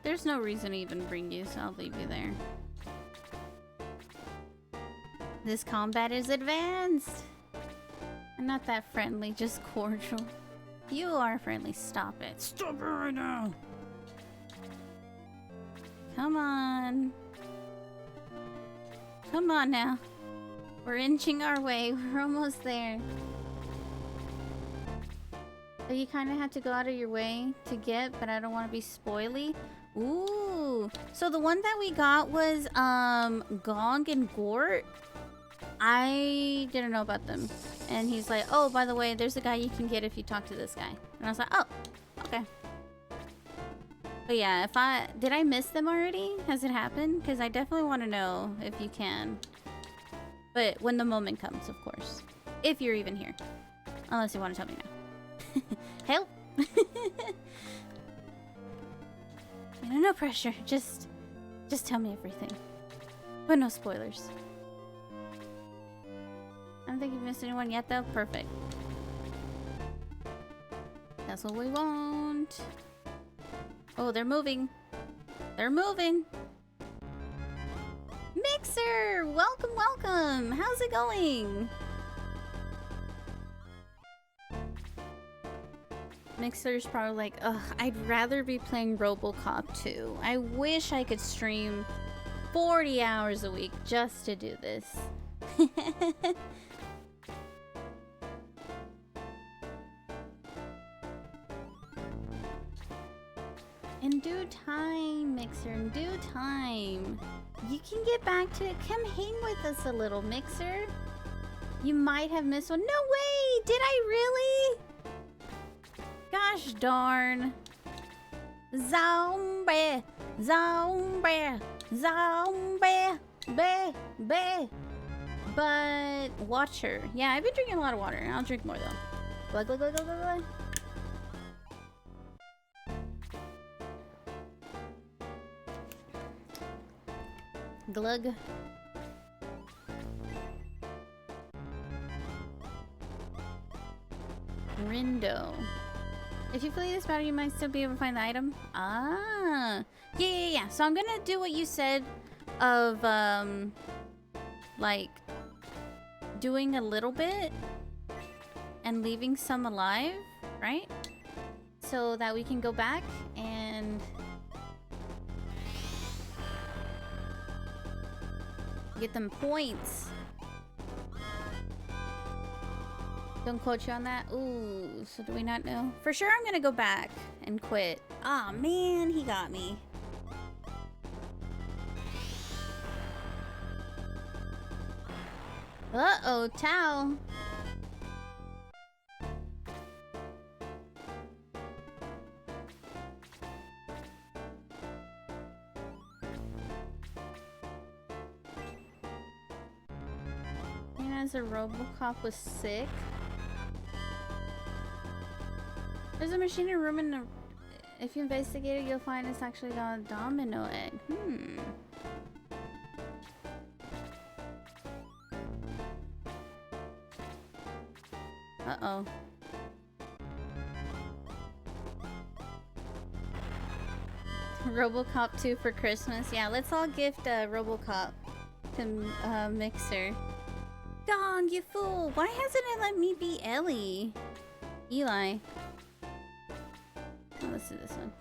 [SPEAKER 1] There's no reason to even bring you, so I'll leave you there. This combat is advanced. I'm not that friendly, just cordial. You are friendly. Stop it. Stop it right now. Come on. Come on now. We're inching our way. We're almost there. So you kind of have to go out of your way to get, but I don't want to be spoily. Ooh. So the one that we got was Gong and Gort. I didn't know about them. And he's like, oh, by the way, there's a guy you can get if you talk to this guy. And I was like, oh, okay. But yeah, did I miss them already? Has it happened? Because I definitely want to know if you can. But when the moment comes, of course. If you're even here. Unless you want to tell me now. Help! No pressure. Just tell me everything. But no spoilers. I don't think you've missed anyone yet, though. Perfect. That's what we want. Oh, they're moving. They're moving. Mixer! Welcome, welcome! How's it going? Mixer's probably like, ugh, I'd rather be playing RoboCop 2. I wish I could stream 40 hours a week just to do this. In due time, Mixer, in due time. You can get back to it. Come hang with us a little, Mixer. You might have missed one. No way! Did I really? Gosh darn. Zombie! Zombie! Zombie! Be! But water. Yeah, I've been drinking a lot of water. I'll drink more though. Glug, glug, glug, glug, glug, glug. Glug. Rindo. If you flee this battle, you might still be able to find the item. Ah. Yeah. So I'm gonna do what you said of, like, doing a little bit and leaving some alive, right? So that we can go back and get them points. Don't quote you on that. Ooh, so do we not know? For sure I'm gonna go back and quit. Aw, man, he got me. Uh-oh, Tao. As a Robocop was sick. There's a machine in a room, and if you investigate it, you'll find it's actually got a domino egg. Uh-oh. Robocop 2 for Christmas. Yeah, let's all gift Robocop to Mixer. Dong, you fool! Why hasn't it let me be Ellie? Eli. Oh, let's do this one.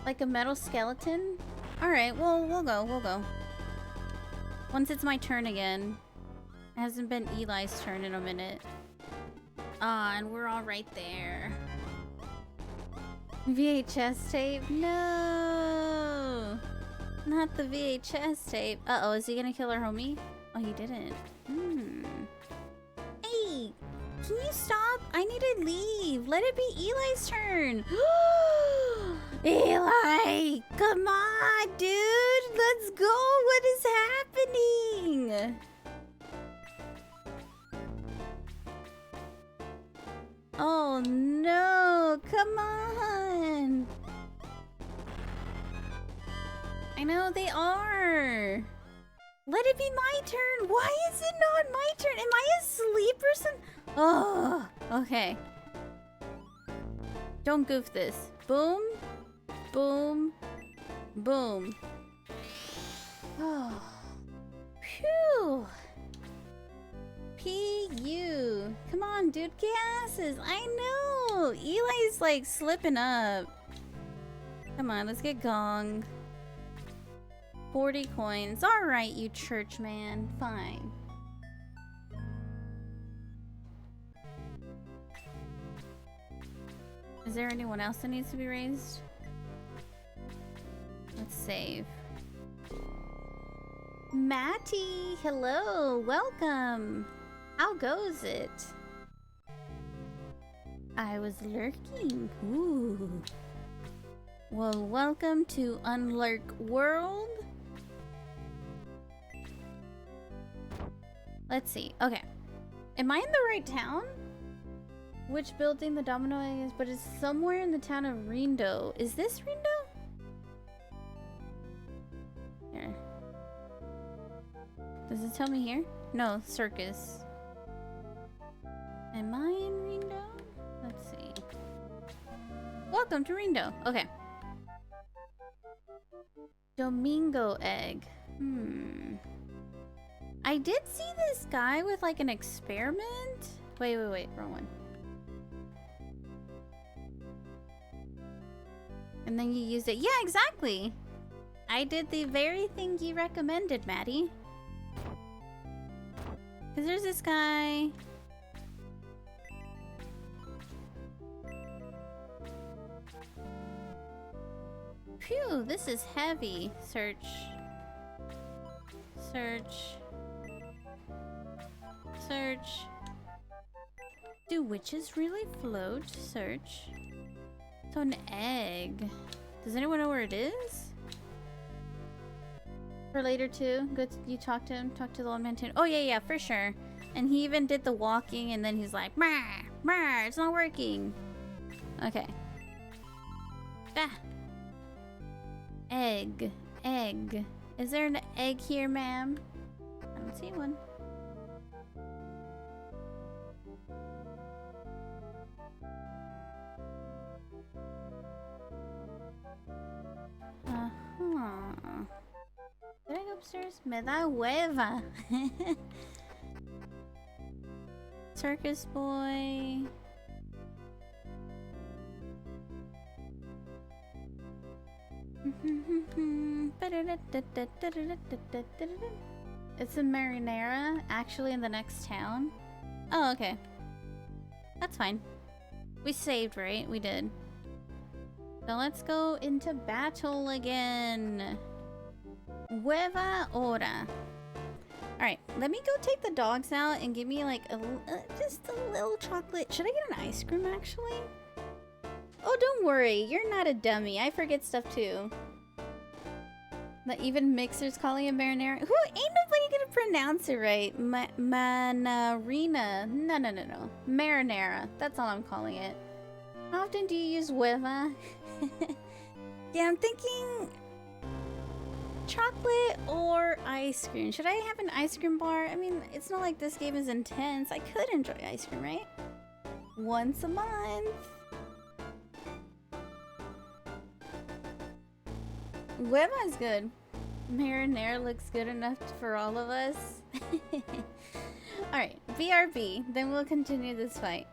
[SPEAKER 1] Like a metal skeleton? Alright, well, we'll go. Once it's my turn again. It hasn't been Eli's turn in a minute. Ah, and we're all right there. VHS tape? No! Not the VHS tape. Uh-oh, is he gonna kill our homie? Oh, he didn't. Hey! Can you stop? I need to leave. Let it be Eli's turn. Eli! Come on, dude! Let's go! What is happening? Oh no! Come on! I know they are! Let it be my turn! Why is it not my turn? Am I asleep or something? Oh, okay. Don't goof this. Boom. Boom. Boom. Oh. Phew. P.U. Come on, dude. Gases. I know. Eli's like slipping up. Come on, let's get gonged. 40 coins. Alright, you church man. Fine. Is there anyone else that needs to be raised? Let's save. Matty! Hello! Welcome! How goes it? I was lurking. Ooh. Well, welcome to Unlurk World. Let's see. Okay. Am I in the right town? Which building the domino egg is, but it's somewhere in the town of Rindo. Is this Rindo? Here. Does it tell me here? No, circus. Am I in Rindo? Let's see. Welcome to Rindo. Okay. Domingo egg. I did see this guy with like an experiment. Wait. Wrong one. And then you used it. Yeah, exactly. I did the very thing you recommended, Maddie. Because there's this guy. Phew, this is heavy. Search. Do witches really float? Search. So an egg. Does anyone know where it is? For later too? Good. You talk to him? Talk to the old man too? Oh yeah, for sure. And he even did the walking and then he's like, "Meh, it's not working." Okay. Ah. Egg. Is there an egg here, ma'am? I don't see one. Uh-huh. Did I go upstairs? Me da hueva. Circus boy. It's a marinara, actually in the next town. Oh, okay. That's fine. We saved, right? We did. So let's go into battle again. Hueva hora. Alright, let me go take the dogs out and give me like just a little chocolate. Should I get an ice cream actually? Oh, don't worry. You're not a dummy. I forget stuff too. That even Mixer's calling it marinara. Who ain't nobody gonna pronounce it right? Manarina. No. Marinara. That's all I'm calling it. How often do you use hueva? Yeah, I'm thinking chocolate or ice cream. Should I have an ice cream bar? I mean, it's not like this game is intense. I could enjoy ice cream, right? Once a month. Hueva is good. Marinara looks good enough for all of us. Alright, BRB. Then we'll continue this fight.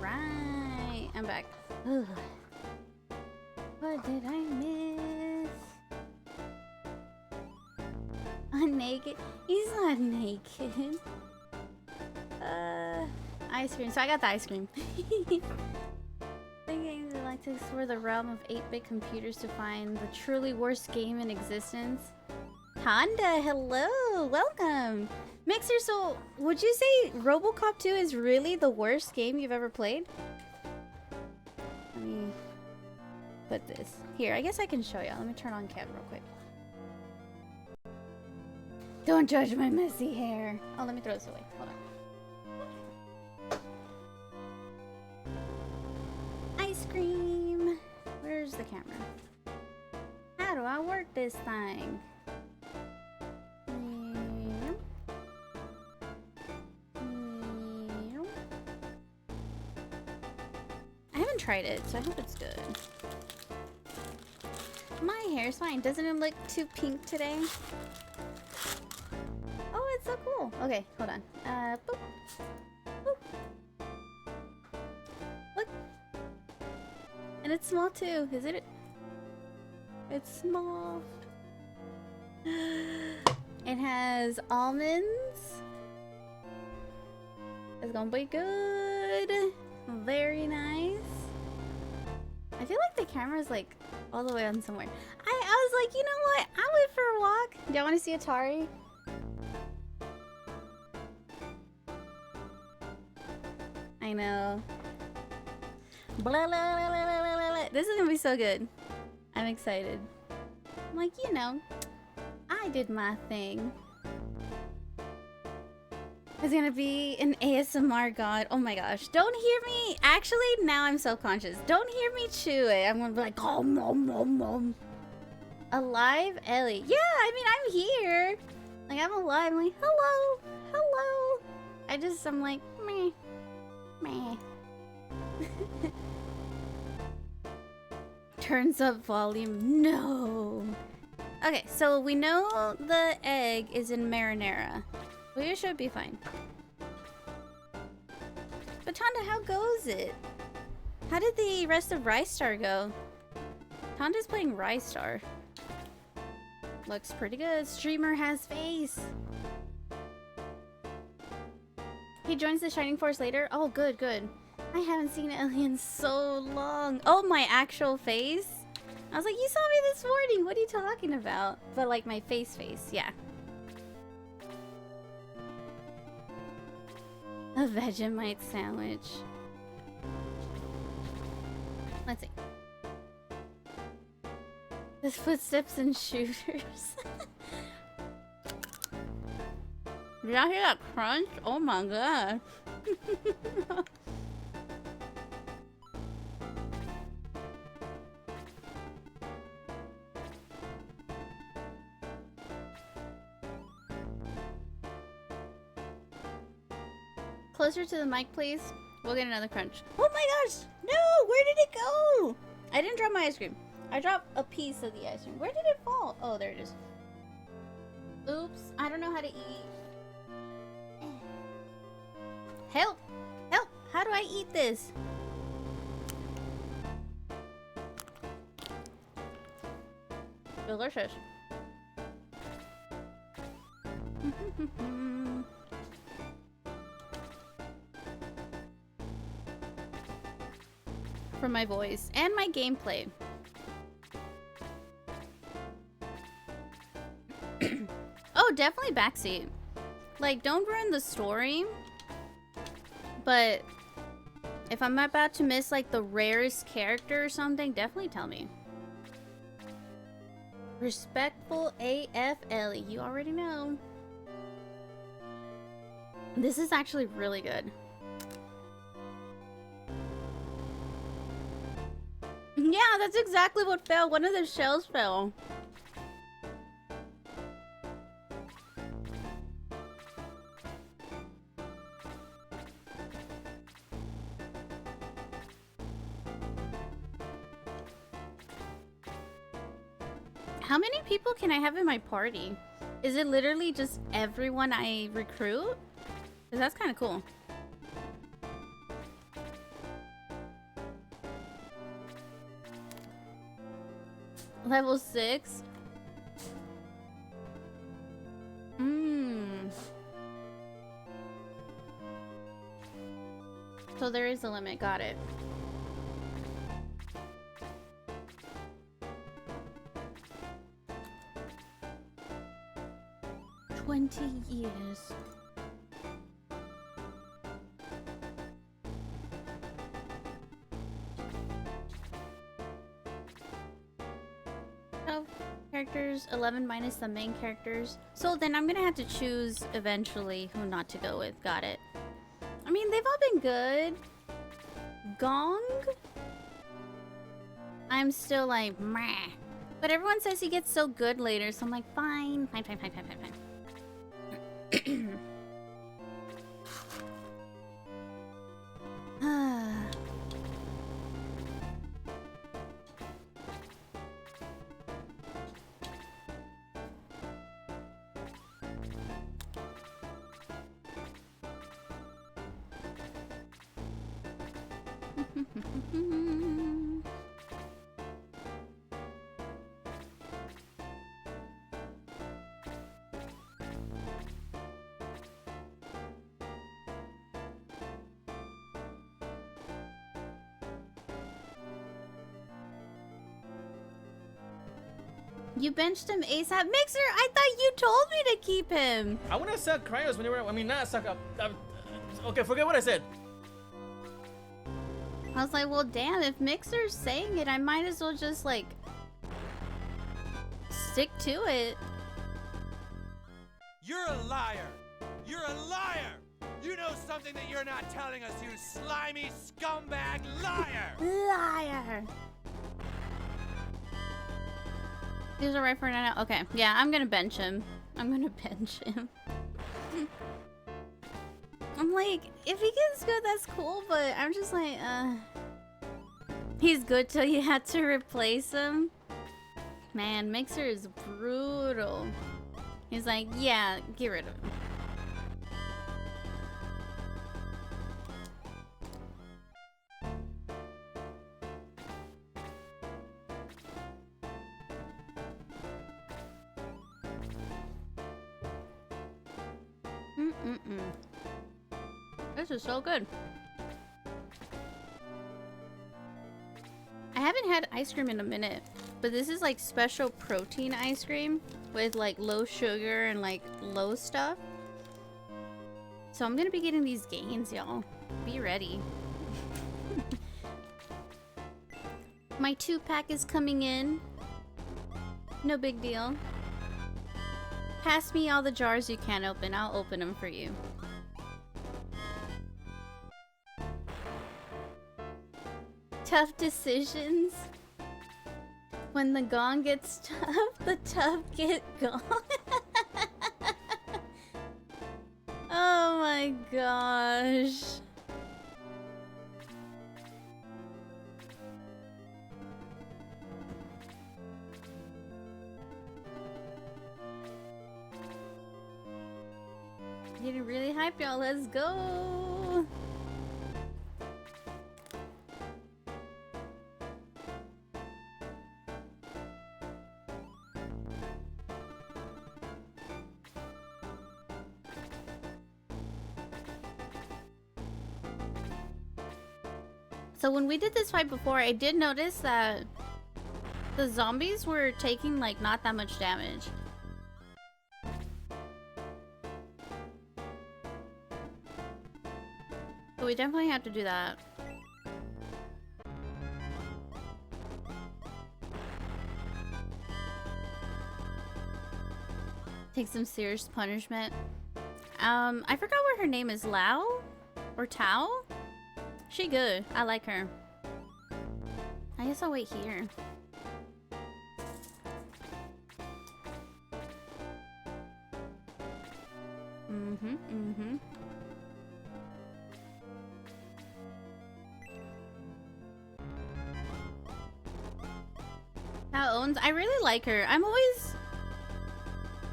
[SPEAKER 1] Alright, I'm back. Ugh. What did I miss? I'm naked? He's not naked. Ice cream. So I got the ice cream. Thinking I'd like to explore the realm of 8-bit computers to find the truly worst game in existence. Honda, hello! Welcome! Mixer, so would you say RoboCop 2 is really the worst game you've ever played? Let me put this. Here, I guess I can show you. Let me turn on cam real quick. Don't judge my messy hair. Oh, let me throw this away. Hold on. Ice cream! Where's the camera? How do I work this thing? I haven't tried it, so I hope it's good. My hair's fine. Doesn't it look too pink today? Oh, it's so cool. Okay, hold on. Boop. Boop. Look. And it's small too, is it? It's small. It has almonds. It's gonna be good. Very nice. I feel like the camera's like all the way on somewhere. I was like, you know what? I went for a walk. Do y'all want to see Atari? I know. Blah, blah, blah, blah, blah, blah. This is gonna be so good. I'm excited. I'm like, you know, I did my thing. It's gonna be an ASMR god. Oh my gosh. Don't hear me. Actually, now I'm self-conscious. Don't hear me chew it. I'm gonna be like, oh, nom, nom, nom. Alive Ellie. Yeah, I mean, I'm here. Like, I'm alive. I'm like, hello. Hello. I'm like, meh. Meh. Turns up volume. No. Okay, so we know the egg is in marinara. We should be fine. But Tonda, how goes it? How did the rest of Rice Star go? Tonda's playing Rice Star. Looks pretty good. Streamer has face. He joins the Shining Force later? Oh, good, good. I haven't seen Ellie in so long. Oh, my actual face? I was like, you saw me this morning. What are you talking about? But like my face, yeah. A Vegemite sandwich. Let's see. This footsteps and shooters. Did y'all hear that crunch? Oh my god. Closer to the mic, please. We'll get another crunch. Oh my gosh! No! Where did it go? I didn't drop my ice cream. I dropped a piece of the ice cream. Where did it fall? Oh, there it is. Oops. I don't know how to eat. Help! Help! How do I eat this? Delicious. For my voice and my gameplay. Oh, definitely backseat. Like, don't ruin the story. But if I'm about to miss like the rarest character or something, definitely tell me. Respectful AF Ellie, you already know. This is actually really good. Yeah, that's exactly what fell. One of the shells fell. How many people can I have in my party? Is it literally just everyone I recruit? Because that's kind of cool. Level 6? So there is a limit, got it. $20 years. Oh, characters 11 minus the main characters. So then I'm gonna have to choose eventually who not to go with. Got it. I mean, they've all been good. Gong? I'm still like, meh. But everyone says he gets so good later, so I'm like, fine. Fine. You benched him ASAP? Mixer, I thought you told me to keep him.
[SPEAKER 2] I want to suck cryos when they were. I mean, not suck up. Okay, forget what I said.
[SPEAKER 1] I was like, well, damn, if Mixer's saying it, I might as well just, like, stick to it.
[SPEAKER 3] You're a liar! You're a liar! You know something that you're not telling us, you slimy scumbag liar!
[SPEAKER 1] Liar. These are right for now. Okay, yeah, I'm gonna bench him. I'm like, if he gets good, that's cool, but I'm just like, he's good till you had to replace him. Man, Mixer is brutal. He's like, yeah, get rid of him. This is so good. I haven't had ice cream in a minute, but this is like special protein ice cream with like low sugar and like low stuff. So I'm gonna be getting these gains, y'all. Be ready. My 2-pack is coming in. No big deal. Pass me all the jars you can't open. I'll open them for you. Tough decisions. When the gong gets tough, the tough get gone. Oh my gosh. Getting really hyped, y'all. Let's go. So when we did this fight before, I did notice that the zombies were taking like not that much damage. So we definitely have to do that. Take some serious punishment. I forgot what her name is. Lao? Or Tao? She good. I like her. I guess I'll wait here. Tao owns. I really like her. I'm always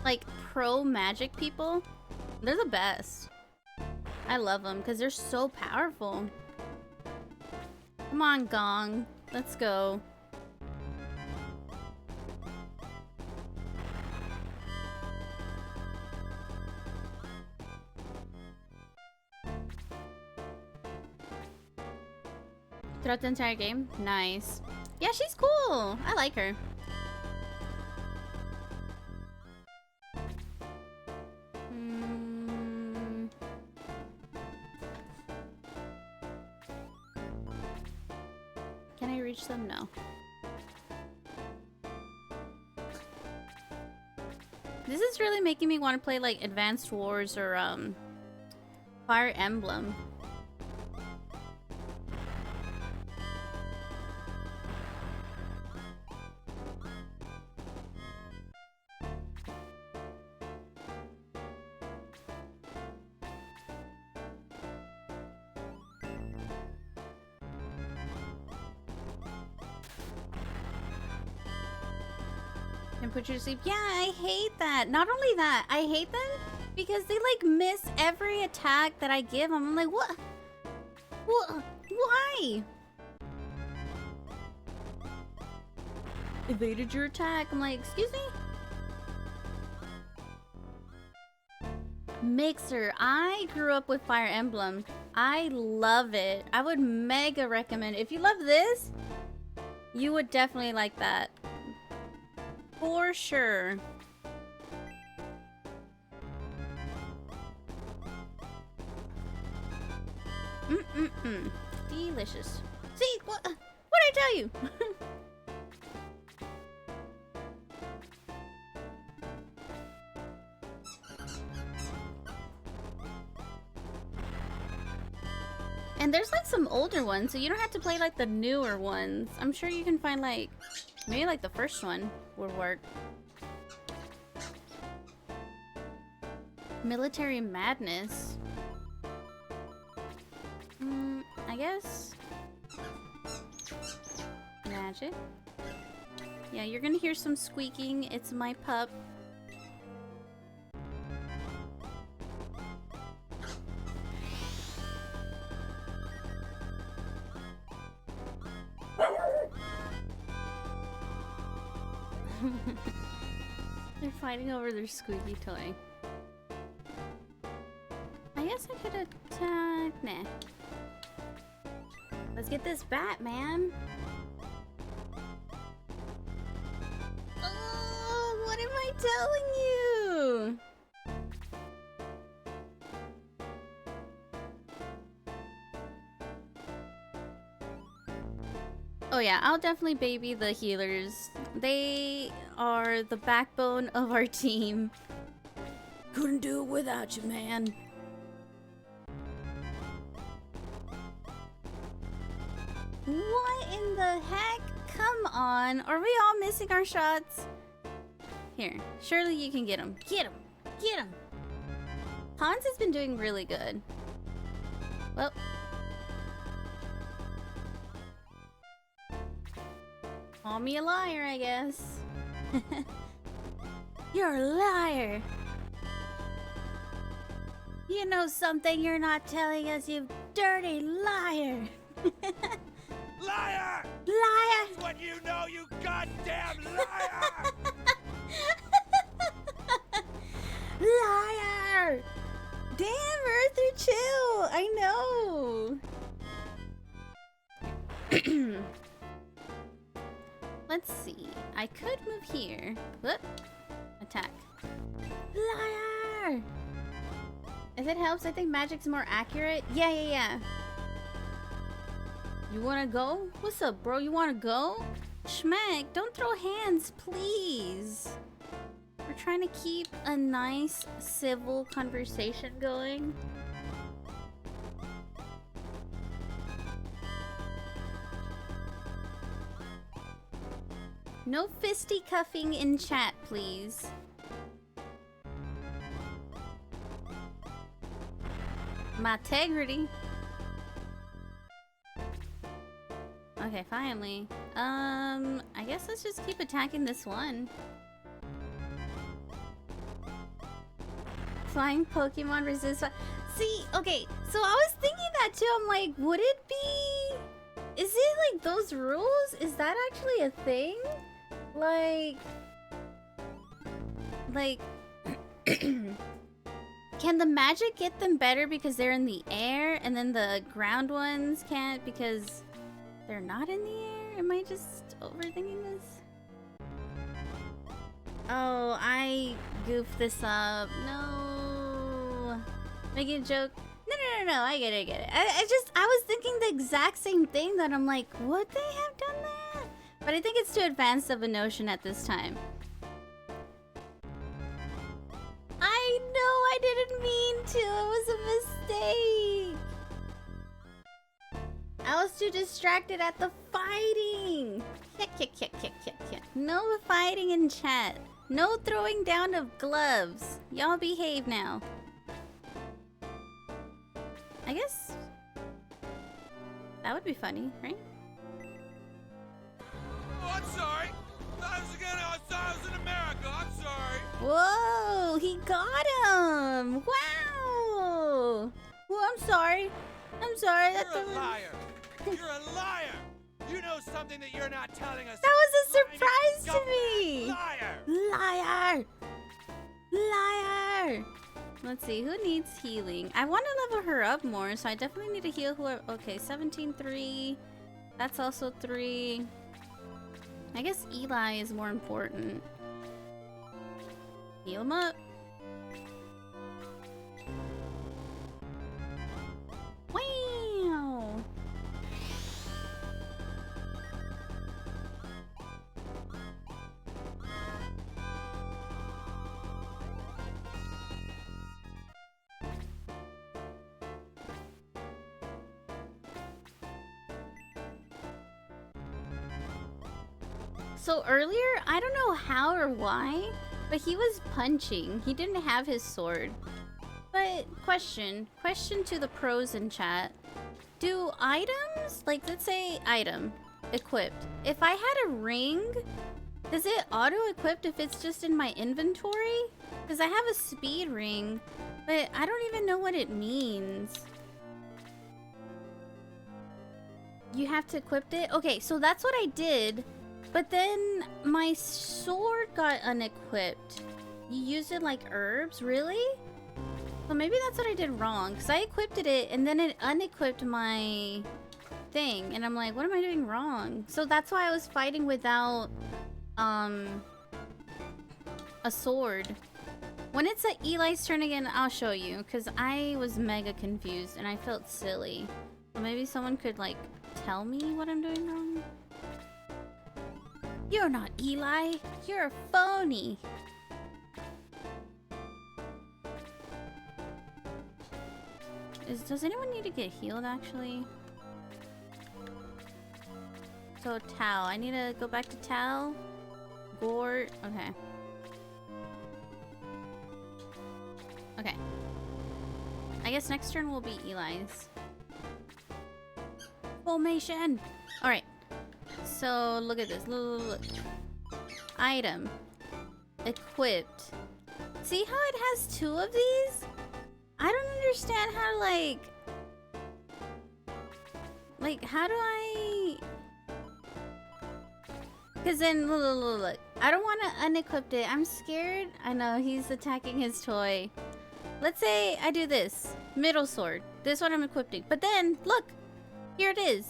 [SPEAKER 1] like pro magic people. They're the best. I love them because they're so powerful. Come on, Gong. Let's go. Throughout the entire game? Nice. Yeah, she's cool. I like her. Can I reach them? No. This is really making me want to play like Advanced Wars or Fire Emblem. And put you to sleep. Yeah, I hate that. Not only that, I hate them because they like miss every attack that I give them. I'm like, what? What? Why? Evaded your attack. I'm like, excuse me? Mixer. I grew up with Fire Emblem. I love it. I would mega recommend it. If you love this, you would definitely like that. For sure. Delicious. See, what did I tell you? And there's like some older ones, so you don't have to play like the newer ones. I'm sure you can find like, maybe like the first one would work. Military Madness. I guess. Magic. Yeah, you're gonna hear some squeaking. It's my pup. They're fighting over their squeaky toy. I guess I could attack. Nah. Let's get this bat, man. Oh, what am I telling you? Oh yeah, I'll definitely baby the healers. They are the backbone of our team. Couldn't do it without you, man. What in the heck? Come on. Are we all missing our shots? Here, surely you can get him. Get him. Get him. Hans has been doing really good. Well. Call me a liar, I guess. You're a liar. You know something you're not telling us, you dirty liar.
[SPEAKER 3] Liar!
[SPEAKER 1] Liar!
[SPEAKER 3] That's what you know, you goddamn liar!
[SPEAKER 1] Liar! Damn, Arthur, chill. I know. Let's see. I could move here. Whoop. Attack. Liar! If it helps, I think magic's more accurate. Yeah. You wanna go? What's up, bro? You wanna go? Schmack, don't throw hands, please. We're trying to keep a nice, civil conversation going. No fisticuffing in chat, please. My integrity. Okay, finally. I guess let's just keep attacking this one. Flying Pokemon resist. See, okay, so I was thinking that too. I'm like, would it be? Is it like those rules? Is that actually a thing? Like, can the magic get them better because they're in the air, and then the ground ones can't because They're not in the air? Am I just overthinking this? Oh, I goofed this up. No. Making a joke. No. I get it. I was thinking the exact same thing that I'm like, would they have done that? But I think it's too advanced of a notion at this time. I know I didn't mean to. It was a mistake. I was too distracted at the fighting. No fighting in chat. No throwing down of gloves. Y'all behave now. I guess that would be funny, right?
[SPEAKER 3] Oh, I'm sorry. I was in America. I'm sorry.
[SPEAKER 1] Whoa, he got him. Wow. Well, I'm sorry.
[SPEAKER 3] You're a liar. You're a liar. You know something that you're not telling us.
[SPEAKER 1] That was a
[SPEAKER 3] Slimy
[SPEAKER 1] surprise to
[SPEAKER 3] scumbag
[SPEAKER 1] me.
[SPEAKER 3] Liar.
[SPEAKER 1] Liar. Let's see, who needs healing? I want to level her up more, so I definitely need to heal whoever. Okay, 17-3. That's also 3. I guess Eli is more important. Heal him up. Wow. So earlier, I don't know how or why, but he was punching. He didn't have his sword. But question to the pros in chat. Do items, like let's say item, equipped. If I had a ring, does it auto-equip if it's just in my inventory? Because I have a speed ring, but I don't even know what it means. You have to equip it? Okay, so that's what I did. But then my sword got unequipped. You used it like herbs? Really? So maybe that's what I did wrong. Because I equipped it and then it unequipped my thing. And I'm like, what am I doing wrong? So that's why I was fighting without a sword. When it's Eli's turn again, I'll show you. Because I was mega confused and I felt silly. So maybe someone could like tell me what I'm doing wrong. You're not Eli. You're a phony. Does anyone need to get healed, actually? So, Tao. I need to go back to Tao. Gore. Okay. Okay. I guess next turn will be Eli's. Formation! Alright. So, look at this. Look. Item. Equipped. See how it has 2 of these? I don't understand how to, like, how do I... Because then, look. I don't want to unequip it. I'm scared. I know, he's attacking his toy. Let's say I do this. Middle sword. This one I'm equipping. But then, look. Here it is.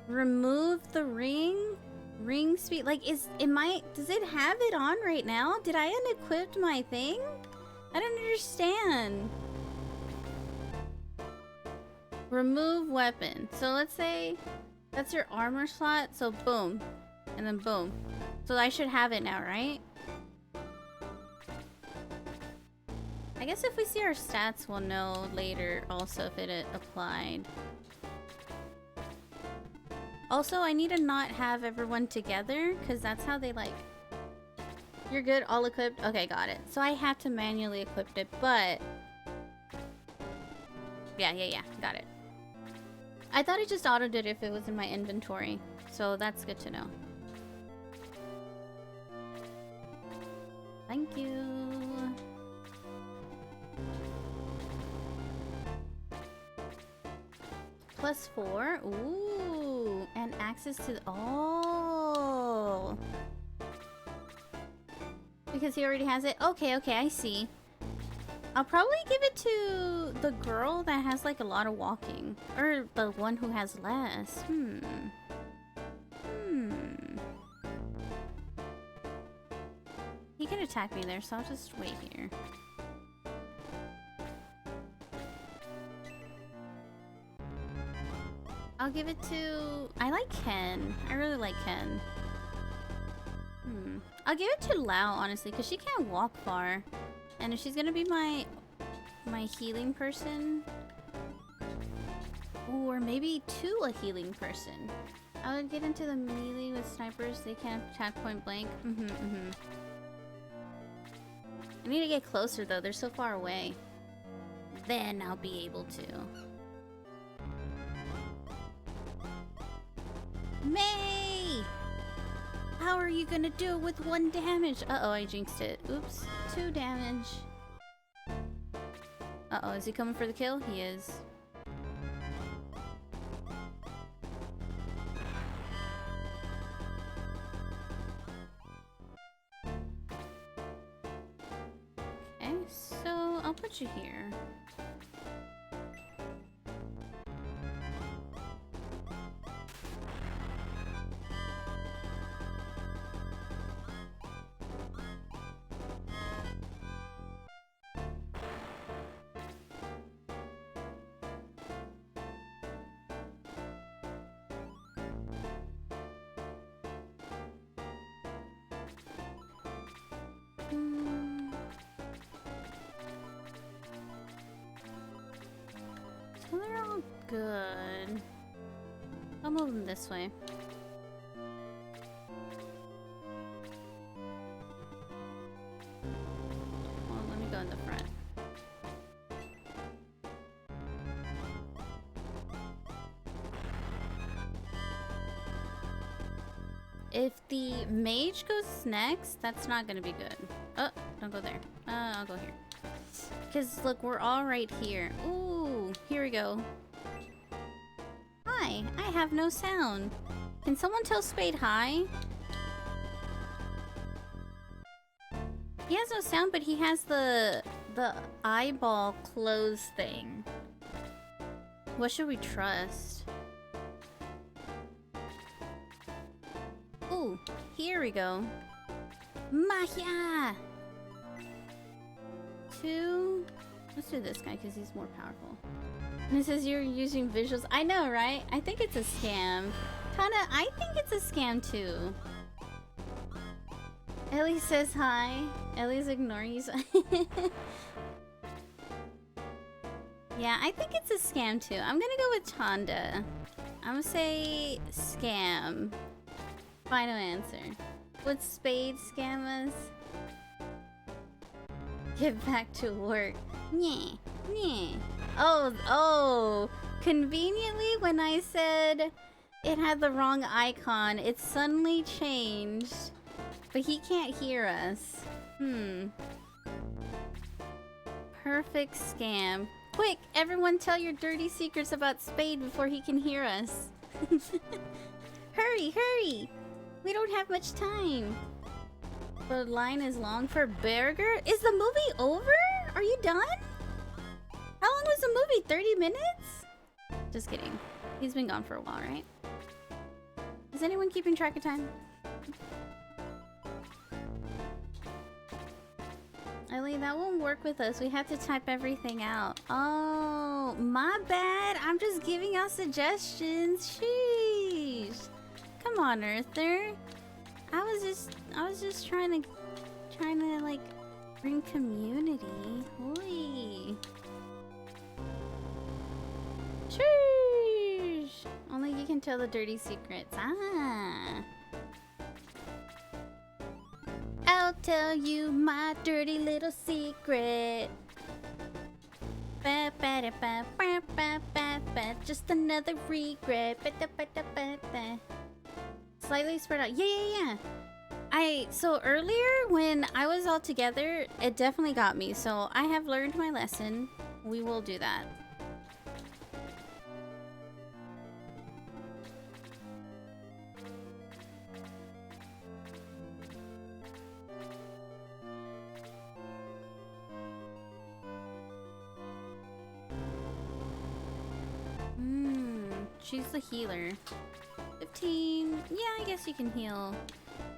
[SPEAKER 1] Remove the ring. Ring speed. Like, does it have it on right now? Did I unequip my thing? I don't understand. Remove weapon. So let's say that's your armor slot. So boom. And then boom. So I should have it now, right? I guess if we see our stats, we'll know later also if it applied. Also, I need to not have everyone together, because that's how they like... You're good, all equipped? Okay, got it. So I have to manually equip it, but... Yeah, got it. I thought it just auto-did if it was in my inventory, so that's good to know. Thank you. +4. Ooh, and access to oh, because he already has it. Okay, I see. I'll probably give it to the girl that has like a lot of walking, or the one who has less. He could attack me there, so I'll just wait here. I'll give it to... I like Ken. I really like Ken. I'll give it to Lao, honestly, because she can't walk far. And if she's gonna be my healing person... Or maybe to a healing person. I would get into the melee with snipers. They can't attack point blank. I need to get closer, though. They're so far away. Then I'll be able to. May! How are you gonna do it with 1 damage? Uh-oh, I jinxed it. Oops. 2 damage. Uh-oh, is he coming for the kill? He is. Okay, so I'll put you here. So they're all good. I'll move them this way. Well, let me go in the front. If the mage goes next, that's not gonna be good. Oh, don't go there. I'll go here. Because, look, we're all right here. Ooh, here we go. Hi, I have no sound. Can someone tell Spade hi? He has no sound, but he has the eyeball close thing. What should we trust? Ooh, here we go. Magia! 2. Let's do this guy because he's more powerful. And it says you're using visuals. I know, right? I think it's a scam. I think it's a scam too. Ellie says hi. Ellie's ignoring you. Yeah, I think it's a scam too. I'm gonna go with Chanda. I'm gonna say scam. Final answer. Would Spade scam us? Get back to work. Nyeh, nyeh. Oh. Conveniently, when I said it had the wrong icon, it suddenly changed. But he can't hear us. Perfect scam. Quick, everyone tell your dirty secrets about Spade before he can hear us. Hurry, hurry! We don't have much time. The line is long for burger. Is the movie over? Are you done? How long was the movie? 30 minutes? Just kidding. He's been gone for a while, right? Is anyone keeping track of time? Ellie, that won't work with us. We have to type everything out. Oh, my bad. I'm just giving out suggestions. Sheesh. Come on, Earther. I was just trying to like bring community. Oi. Sheesh. Only you can tell the dirty secrets. Ah. I'll tell you my dirty little secret. Ba, ba, da, ba, ba, ba, ba, ba. Just another regret. Ba, da, ba, da, ba, da. Slightly spread out. Yeah. So earlier when I was all together, it definitely got me. So I have learned my lesson. We will do that. She's the healer. 15. Yeah, I guess you can heal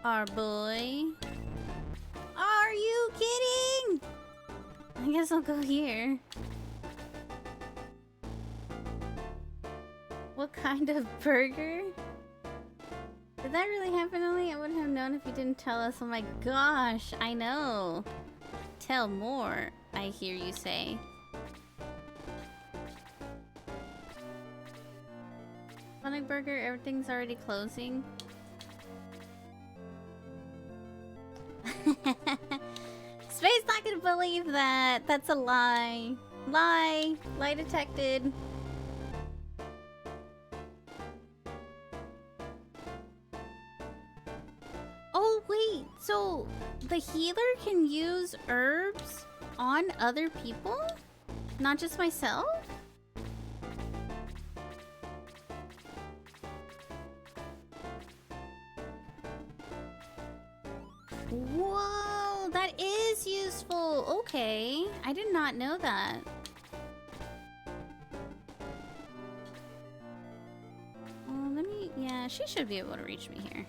[SPEAKER 1] our boy. Our you kidding? I guess I'll go here. What kind of burger? Did that really happen, Ellie? I wouldn't have known if you didn't tell us. Oh my gosh, I know. Tell more, I hear you say. Sonic Burger, everything's already closing. Space not gonna believe that. That's a lie. Lie. Lie detected. Oh wait, so the healer can use herbs on other people? Not just myself? Whoa, that is useful. Okay, I did not know that. Let me, yeah, she should be able to reach me here.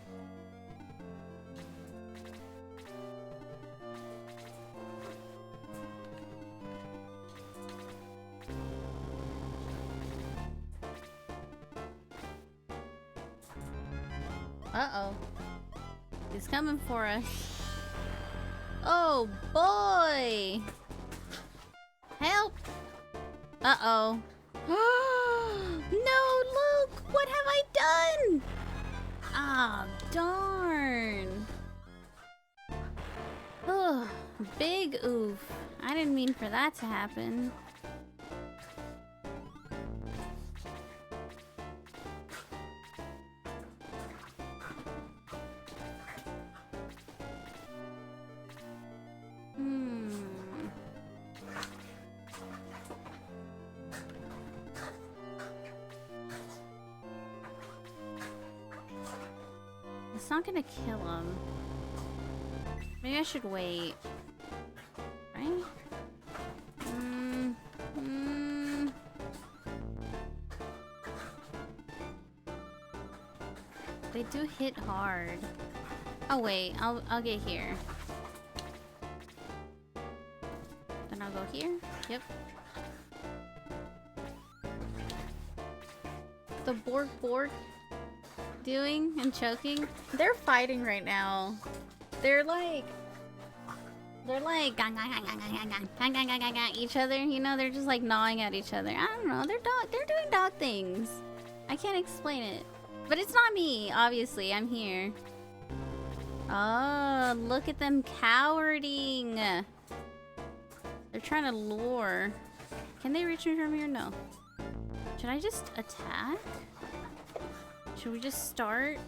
[SPEAKER 1] Uh-oh. He's coming for us. Oh, boy! Help! Uh-oh. No, Luke! What have I done? Ah, darn. Ugh, big oof. I didn't mean for that to happen. It's not gonna kill him. Maybe I should wait. Right? They do hit hard. Oh wait, I'll get here. Then I'll go here. Yep. The Borg doing and choking. They're fighting right now. They're like each other, you know, they're just like gnawing at each other. I don't know, they're doing dog things. I can't explain it. But it's not me, obviously. I'm here. Oh, look at them cowarding. They're trying to lure. Can they reach me from here? No. Should I just attack? Should we just start?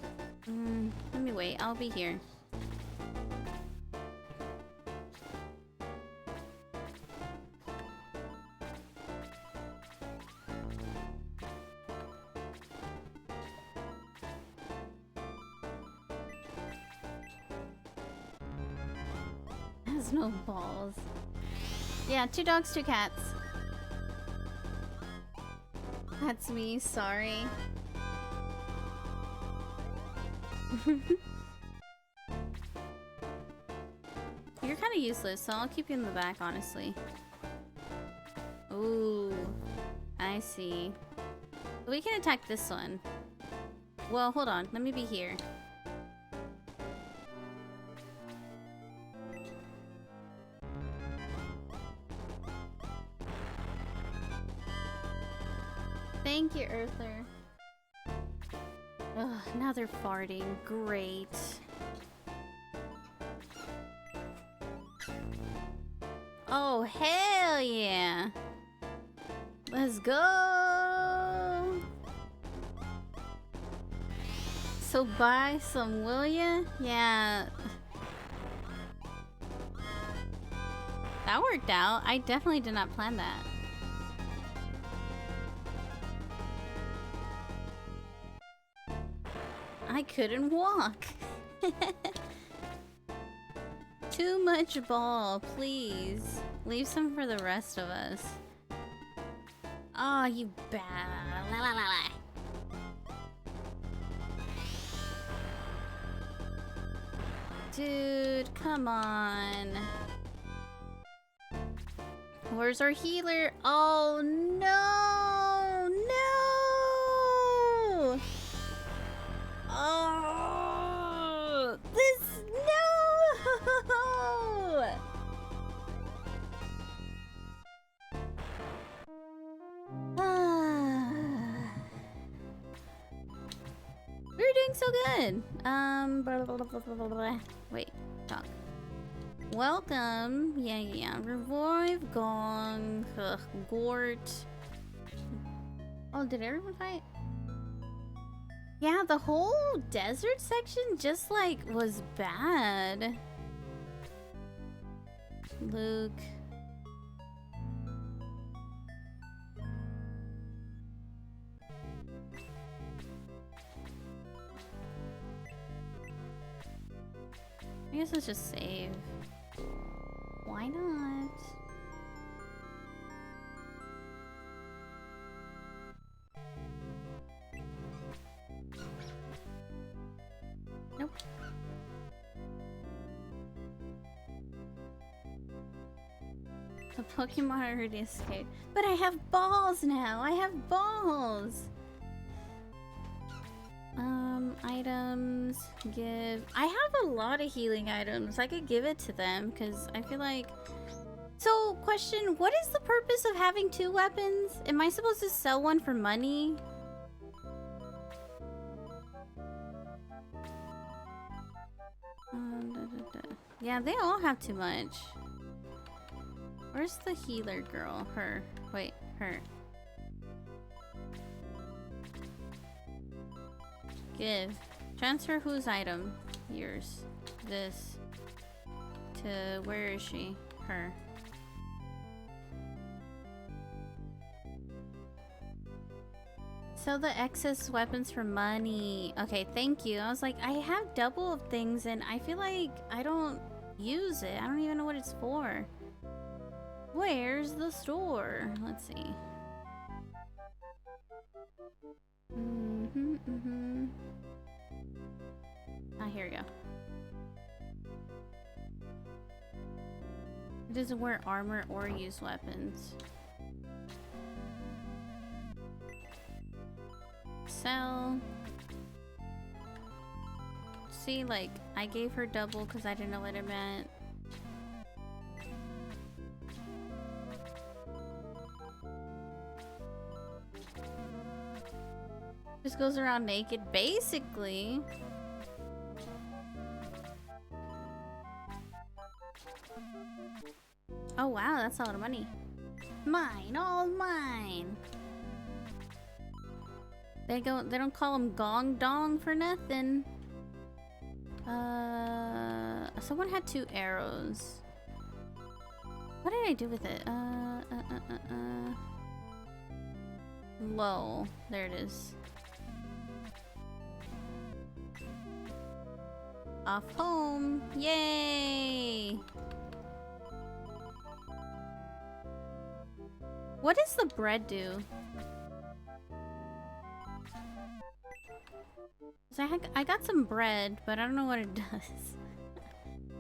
[SPEAKER 1] Let me wait. I'll be here. Has no balls. Yeah, 2 dogs, 2 cats. That's me, sorry. You're kind of useless, so I'll keep you in the back, honestly. Ooh, I see. We can attack this one. Well, hold on. Let me be here. Thank you, Earther. Ugh, now they're farting. Great. Oh, hell yeah! Let's go! So buy some, will ya? Yeah. That worked out. I definitely did not plan that. I couldn't walk. Too much ball, please. Leave some for the rest of us. Oh, you bad. La, la, la, la. dude, come on. Where's our healer? Oh no! No! Oh, this no! We're doing so good. Blah, blah, blah, blah, blah, blah. Wait, talk. Welcome. Yeah. Revive, Gong, Gort. Oh, did everyone fight? Yeah, the whole desert section just like was bad. Luke. I guess let's just save. Why not? Nope. The Pokemon already escaped. But I have balls now! I have balls! Items, give. I have a lot of healing items. I could give it to them because I feel like. So, question: what is the purpose of having 2 weapons? Am I supposed to sell one for money? Yeah, they all have too much. Where's the healer girl? Her. Wait, her. Give. Transfer whose item? Yours. This. To where is she? Her. Sell the excess weapons for money. Okay, thank you. I was like, I have double of things and I feel like I don't use it. I don't even know what it's for. Where's the store? Let's see. Ah, here we go. It doesn't wear armor or use weapons. Sell. See, like, I gave her double because I didn't know what it meant. Just goes around naked, basically. Oh wow, that's a lot of money. Mine, all mine. They don't call them gong dong for nothing. Someone had 2 arrows. What did I do with it? Low. There it is. Off home. Yay! What does the bread do? So I got some bread, but I don't know what it does.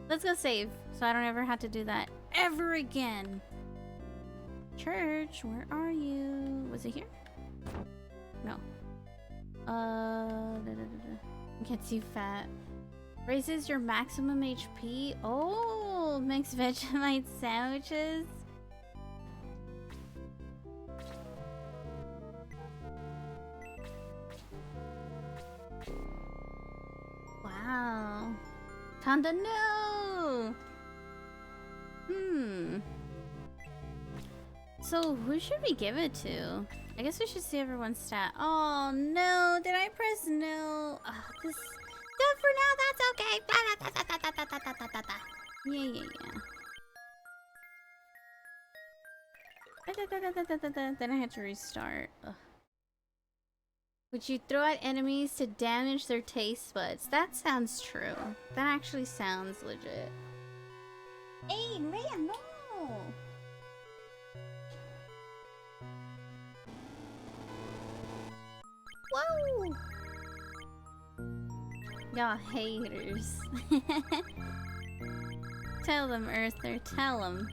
[SPEAKER 1] Let's go save, so I don't ever have to do that ever again. Church, where are you? Was it here? No. Gets you fat. Raises your maximum HP. Oh, makes Vegemite sandwiches. Wow. Tanda, no! So, who should we give it to? I guess we should see everyone's stat. Oh, no! Did I press no? Oh, this... Good for now, that's okay! Yeah. Then I had to restart. Ugh. Which you throw at enemies to damage their taste buds. That sounds true. That actually sounds legit. Hey, Rhea, no! Whoa! Y'all haters. Tell them, Earther, tell them.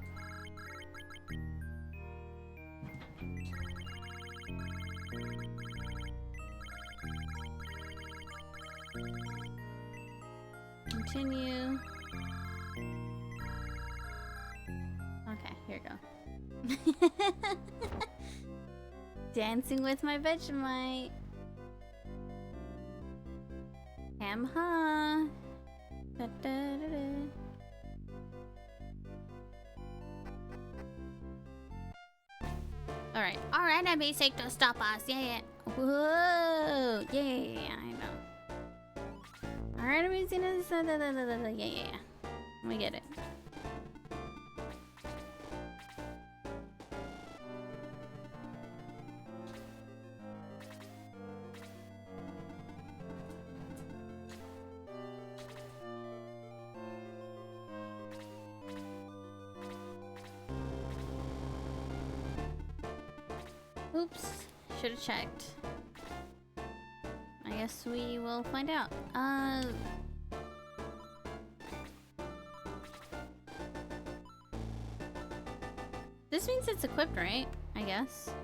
[SPEAKER 1] Continue. Okay, here we go. Dancing with my Vegemite. Ham-ha. Da-da-da-da. Alright, alright, I'm basic to stop us. Yeah. Whoa. Yeah, I know. Alright, I'm using this. Yeah. We get it. Oops, should have checked. I guess we will find out. This means it's equipped, right? I guess.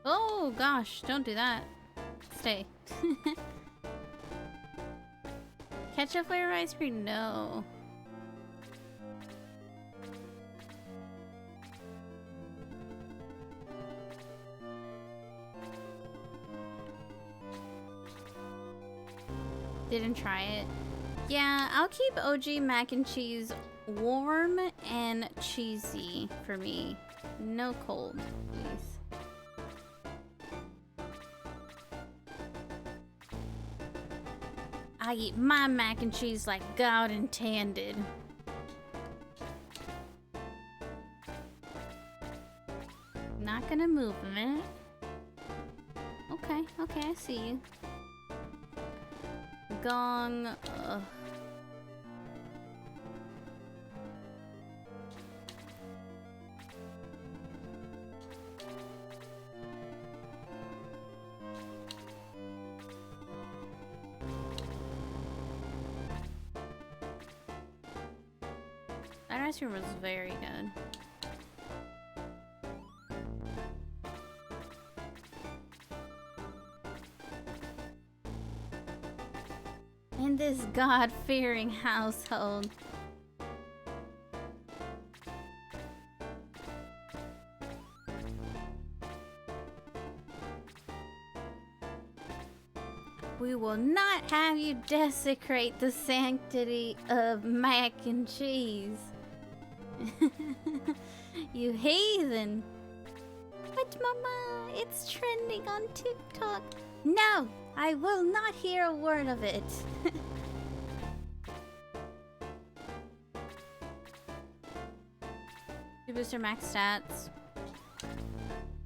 [SPEAKER 1] Oh gosh, don't do that. Stay. Ketchup flavored ice cream? No. Didn't try it. Yeah, I'll keep OG mac and cheese warm and cheesy for me. No cold, please. I eat my mac and cheese like God intended. Not gonna move a minute. Okay, I see you. Gong. That ice cream was very good. In this God-fearing household. We will not have you desecrate the sanctity of mac and cheese. You heathen. But mama, it's trending on TikTok. No, I will not hear a word of it. To boost her max stats.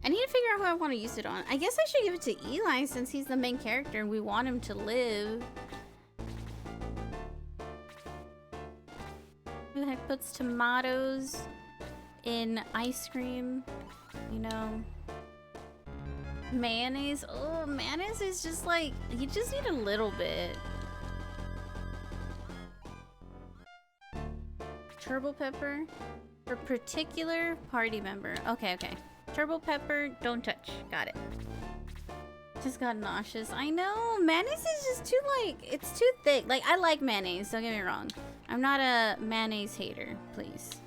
[SPEAKER 1] I need to figure out who I want to use it on. I guess I should give it to Eli since he's the main character and we want him to live. Who the heck puts tomatoes in ice cream? You know. Mayonnaise. Oh, mayonnaise is just like, you just need a little bit. Turbo pepper for particular party member. Okay. Turbo pepper, don't touch. Got it. Just got nauseous. I know. Mayonnaise is just too, like, it's too thick. Like, I like mayonnaise, don't get me wrong. I'm not a mayonnaise hater, please.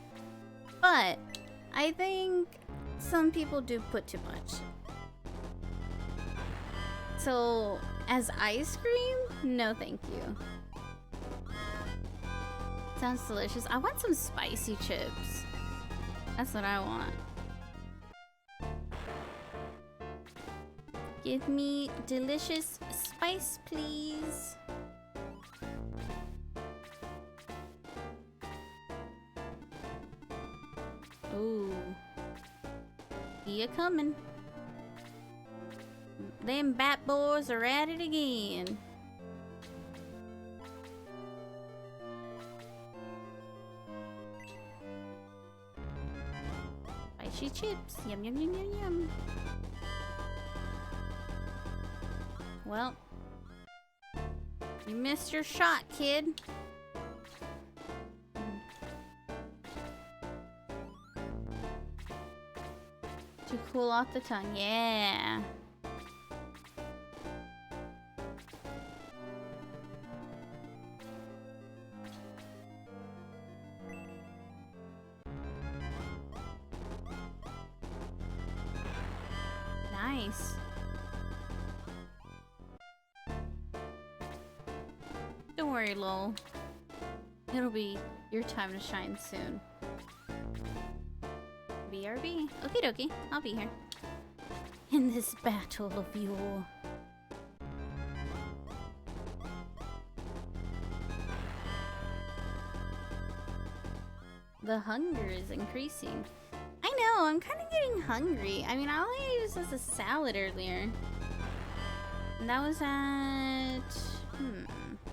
[SPEAKER 1] But I think some people do put too much. So, as ice cream? No, thank you. Sounds delicious. I want some spicy chips. That's what I want. Give me delicious spice, please. Ooh. Here coming. Them bat boys are at it again. Crunchy chips. Yum, yum, yum, yum, yum. Well, you missed your shot, kid. To cool off the tongue. Yeah. Nice. Don't worry, lol. It'll be your time to shine soon. BRB. Okie dokie. I'll be here. In this battle of you. The hunger is increasing. I know, I'm kind of getting hungry. I mean, I only used this as a salad earlier. And that was at...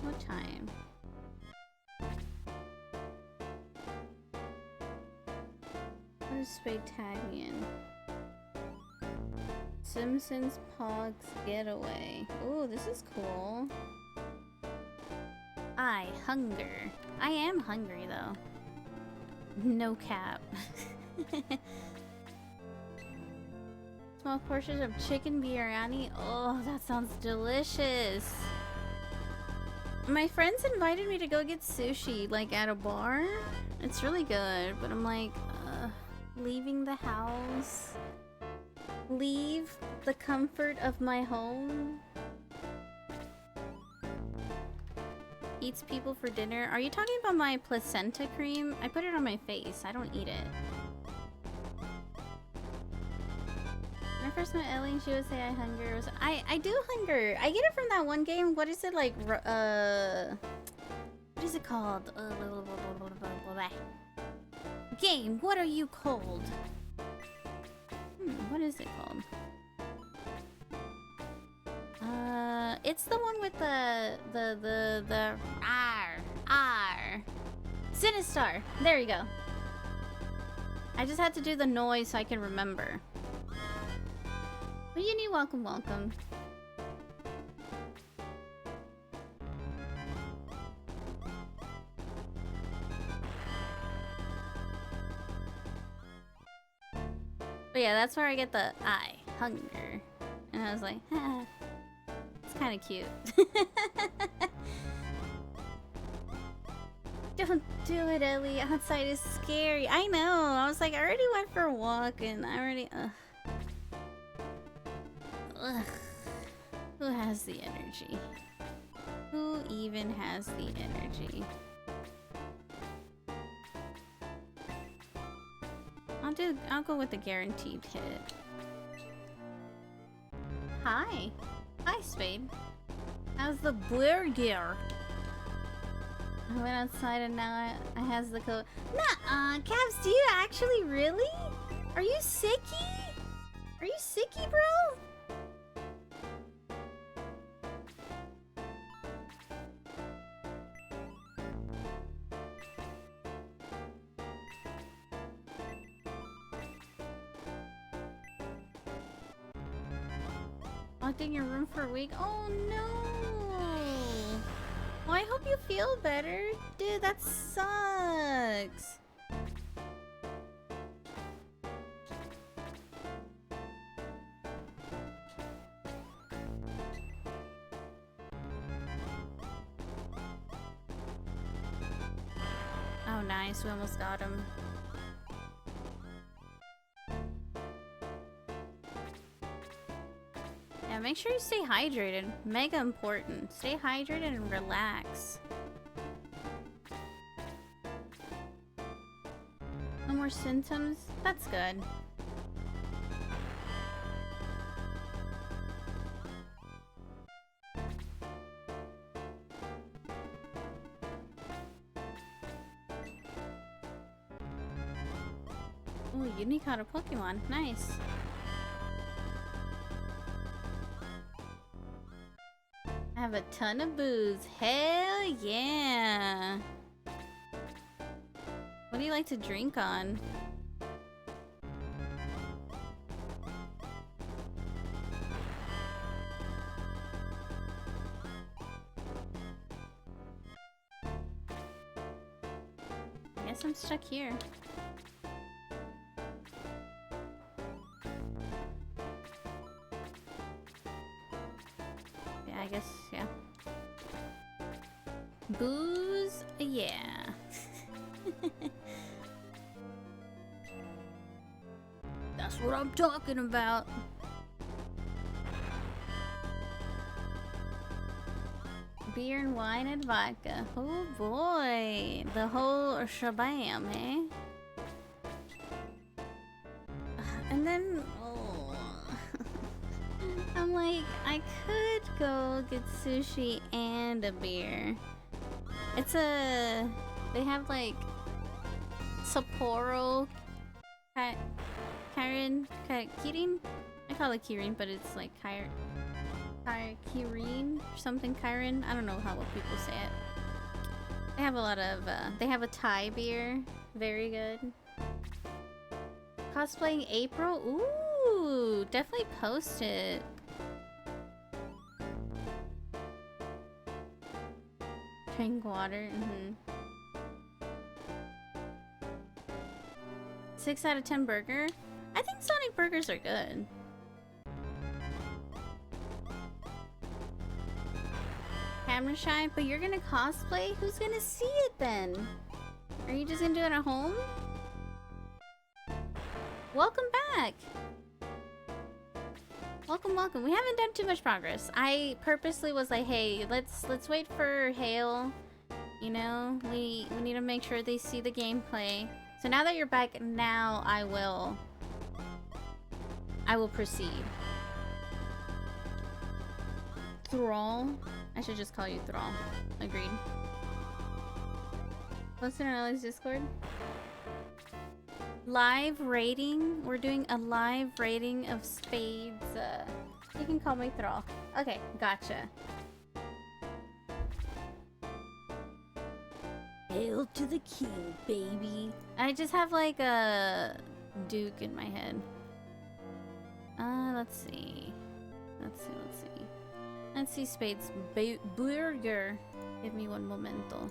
[SPEAKER 1] what time? What is Spectagian? Simpsons Pogs Getaway. Ooh, this is cool. I hunger. I am hungry though. No cap. Small portions of chicken biryani. Oh, that sounds delicious. My friends invited me to go get sushi, like at a bar. It's really good, but I'm like, leaving the house. Leave the comfort of my home. Eats people for dinner. Are you talking about my placenta cream? I put it on my face. I don't eat it. When I first met Ellie, she would say I hunger. I do hunger. I get it from that one game. What is it like? What is it called? Game. What are you called? What is it called? It's the one with the Sinistar. There you go. I just had to do the noise so I can remember. Well, you need welcome, welcome. But yeah, that's where I get the I hunger. And I was like, ah, it's kind of cute. Don't do it, Ellie. Outside is scary. I know. I was like, I already went for a walk and I already... Ugh. Who has the energy? Who even has the energy? I'll go with the guaranteed hit. Hi. Hi, Spade. How's the burger? I went outside and now I has the code. Nuh-uh, Cavs, do you actually really? Are you sicky? Are you sicky, bro? Locked in your room for a week? Oh no! Well, I hope you feel better. Dude, that sucks. Oh nice, we almost got him. Yeah, make sure you stay hydrated. Mega important. Stay hydrated and relax. No more symptoms? That's good. Ooh, unique caught a Pokemon. Nice. I have a ton of booze. Hell yeah. What do you like to drink on? guess I'm stuck here. Yeah, I guess, yeah. Booze? Yeah. That's what I'm talking about. Beer and wine and vodka. Oh boy. The whole shabam, eh? And then, oh. I'm like, I could go get sushi and a beer. It's a... They have like... Sapporo... Kirin? I call it Kirin, but it's like Kirin or something. Kirin? I don't know what people say it. They have a lot of... they have a Thai beer. Very good. Cosplaying April? Ooh! Definitely post it. Drink water. 6 out of 10 burger? I think Sonic burgers are good. Camera shy, but you're gonna cosplay? Who's gonna see it then? Are you just gonna do it at home? Welcome back! Welcome, welcome. We haven't done too much progress. I purposely was like, hey, let's wait for Hale. You know, we need to make sure they see the gameplay. So now that you're back, now I will proceed. Thrall. I should just call you Thrall. Agreed. Listen to Ellie's Discord. Live rating. We're doing a live rating of spades. You can call me Thrall. Okay, gotcha. Hail to the king, baby. I just have like a Duke in my head. Let's see. Let's see spades. Burger. Give me one momento.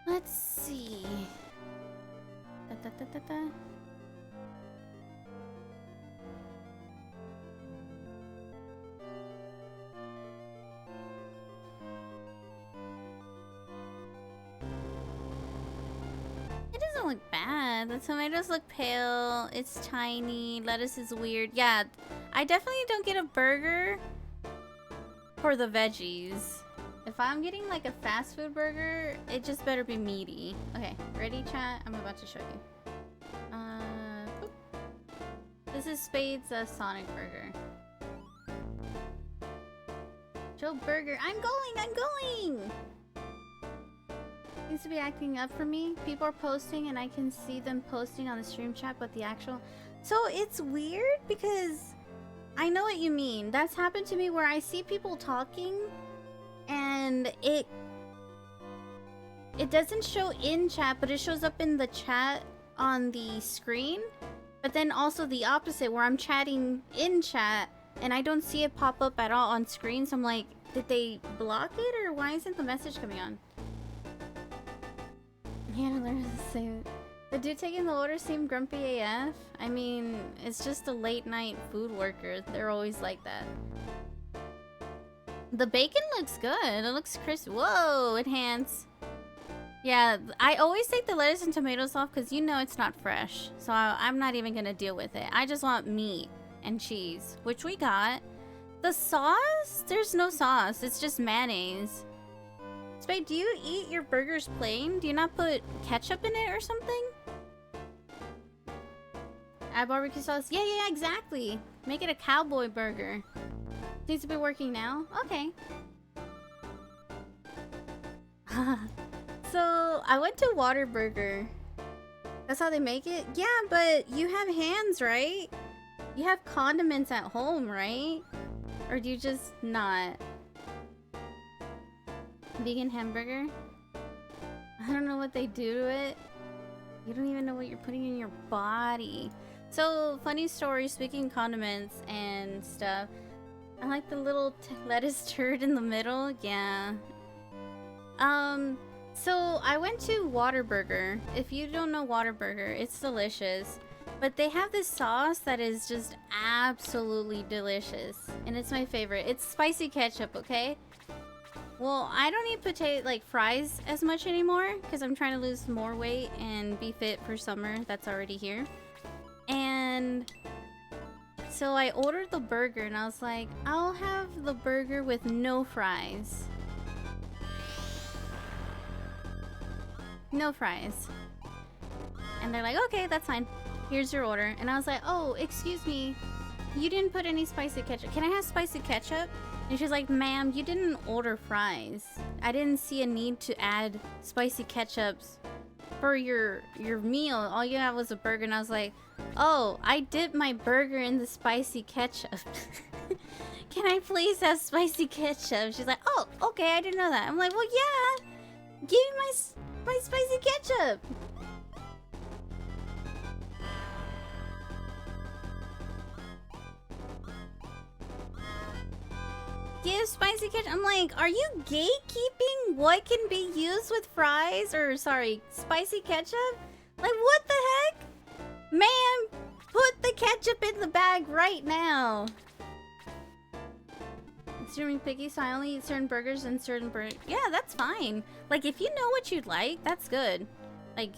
[SPEAKER 1] Let's see. It doesn't look bad. The tomatoes look pale. It's tiny. Lettuce is weird. Yeah, I definitely don't get a burger for the veggies. If I'm getting like a fast food burger, it just better be meaty. Okay, ready, chat? I'm about to show you. Boop. This is Spade's Sonic burger. Joe Burger, I'm going! Seems to be acting up for me. People are posting and I can see them posting on the stream chat, but the actual... So it's weird because I know what you mean. That's happened to me where I see people talking and it doesn't show in chat, but it shows up in the chat on the screen. But then also the opposite, where I'm chatting in chat and I don't see it pop up at all on screen. So I'm like, did they block it or why isn't the message coming on? Yeah, learn to say it. The dude taking the order seemed grumpy AF. I mean, it's just a late night food worker. They're always like that. The bacon looks good. It looks crisp. Whoa, enhance. Yeah, I always take the lettuce and tomatoes off because you know it's not fresh. So I'm not even going to deal with it. I just want meat and cheese, which we got. The sauce? There's no sauce. It's just mayonnaise. Spade, do you eat your burgers plain? Do you not put ketchup in it or something? Add barbecue sauce? Yeah, exactly. Make it a cowboy burger. Needs to be working now? Okay. So, I went to Whataburger That's how they make it? Yeah, but you have hands, right? You have condiments at home, right? Or do you just not? Vegan hamburger? I don't know what they do to it. You don't even know what you're putting in your body. So, funny story, speaking of condiments and stuff. I like the little lettuce turd in the middle. Yeah. So I went to Whataburger. If you don't know Whataburger, it's delicious. But they have this sauce that is just absolutely delicious. And it's my favorite. It's spicy ketchup, okay? Well, I don't eat fries as much anymore because I'm trying to lose more weight and be fit for summer that's already here. And so I ordered the burger and I was like, I'll have the burger with no fries. No fries. And they're like, okay, that's fine. Here's your order. And I was like, oh, excuse me. You didn't put any spicy ketchup. Can I have spicy ketchup? And she's like, ma'am, you didn't order fries. I didn't see a need to add spicy ketchups for your meal. All you had was a burger. And I was like, oh, I dipped my burger in the spicy ketchup. Can I please have spicy ketchup? She's like, oh, okay, I didn't know that. I'm like, well, yeah. Give me my spicy ketchup. Give spicy ketchup. I'm like, are you gatekeeping what can be used with fries? Or, sorry, spicy ketchup? Like, what the heck? Man, put the ketchup in the bag right now. Extremely picky, so I only eat certain burgers and certain yeah, that's fine. Like, if you know what you'd like, that's good. Like,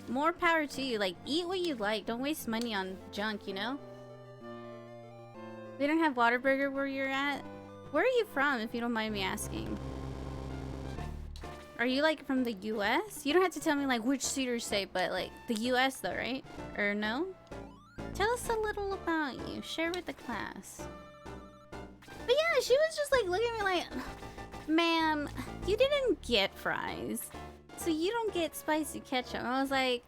[SPEAKER 1] more power to you. Like, eat what you like. Don't waste money on junk, you know? We don't have Whataburger where you're at. Where are you from, if you don't mind me asking? Are you, like, from the US? You don't have to tell me, like, which Cedar State, but, like, the US, though, right? Or no? Tell us a little about you. Share with the class. But yeah, she was just, like, looking at me like, ma'am, you didn't get fries, so you don't get spicy ketchup. I was like,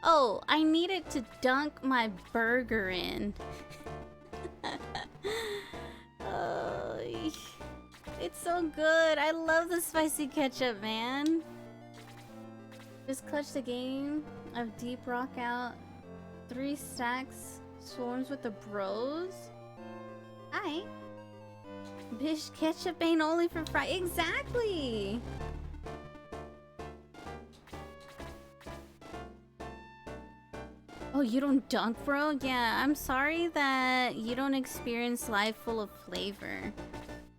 [SPEAKER 1] oh, I needed to dunk my burger in. Oh, it's so good. I love the spicy ketchup, man. Just clutch the game of Deep Rock out. 3 stacks swarms with the bros. Aight. Bish, ketchup ain't only for fry. Exactly. Oh, you don't dunk, bro? Yeah, I'm sorry that you don't experience life full of flavor.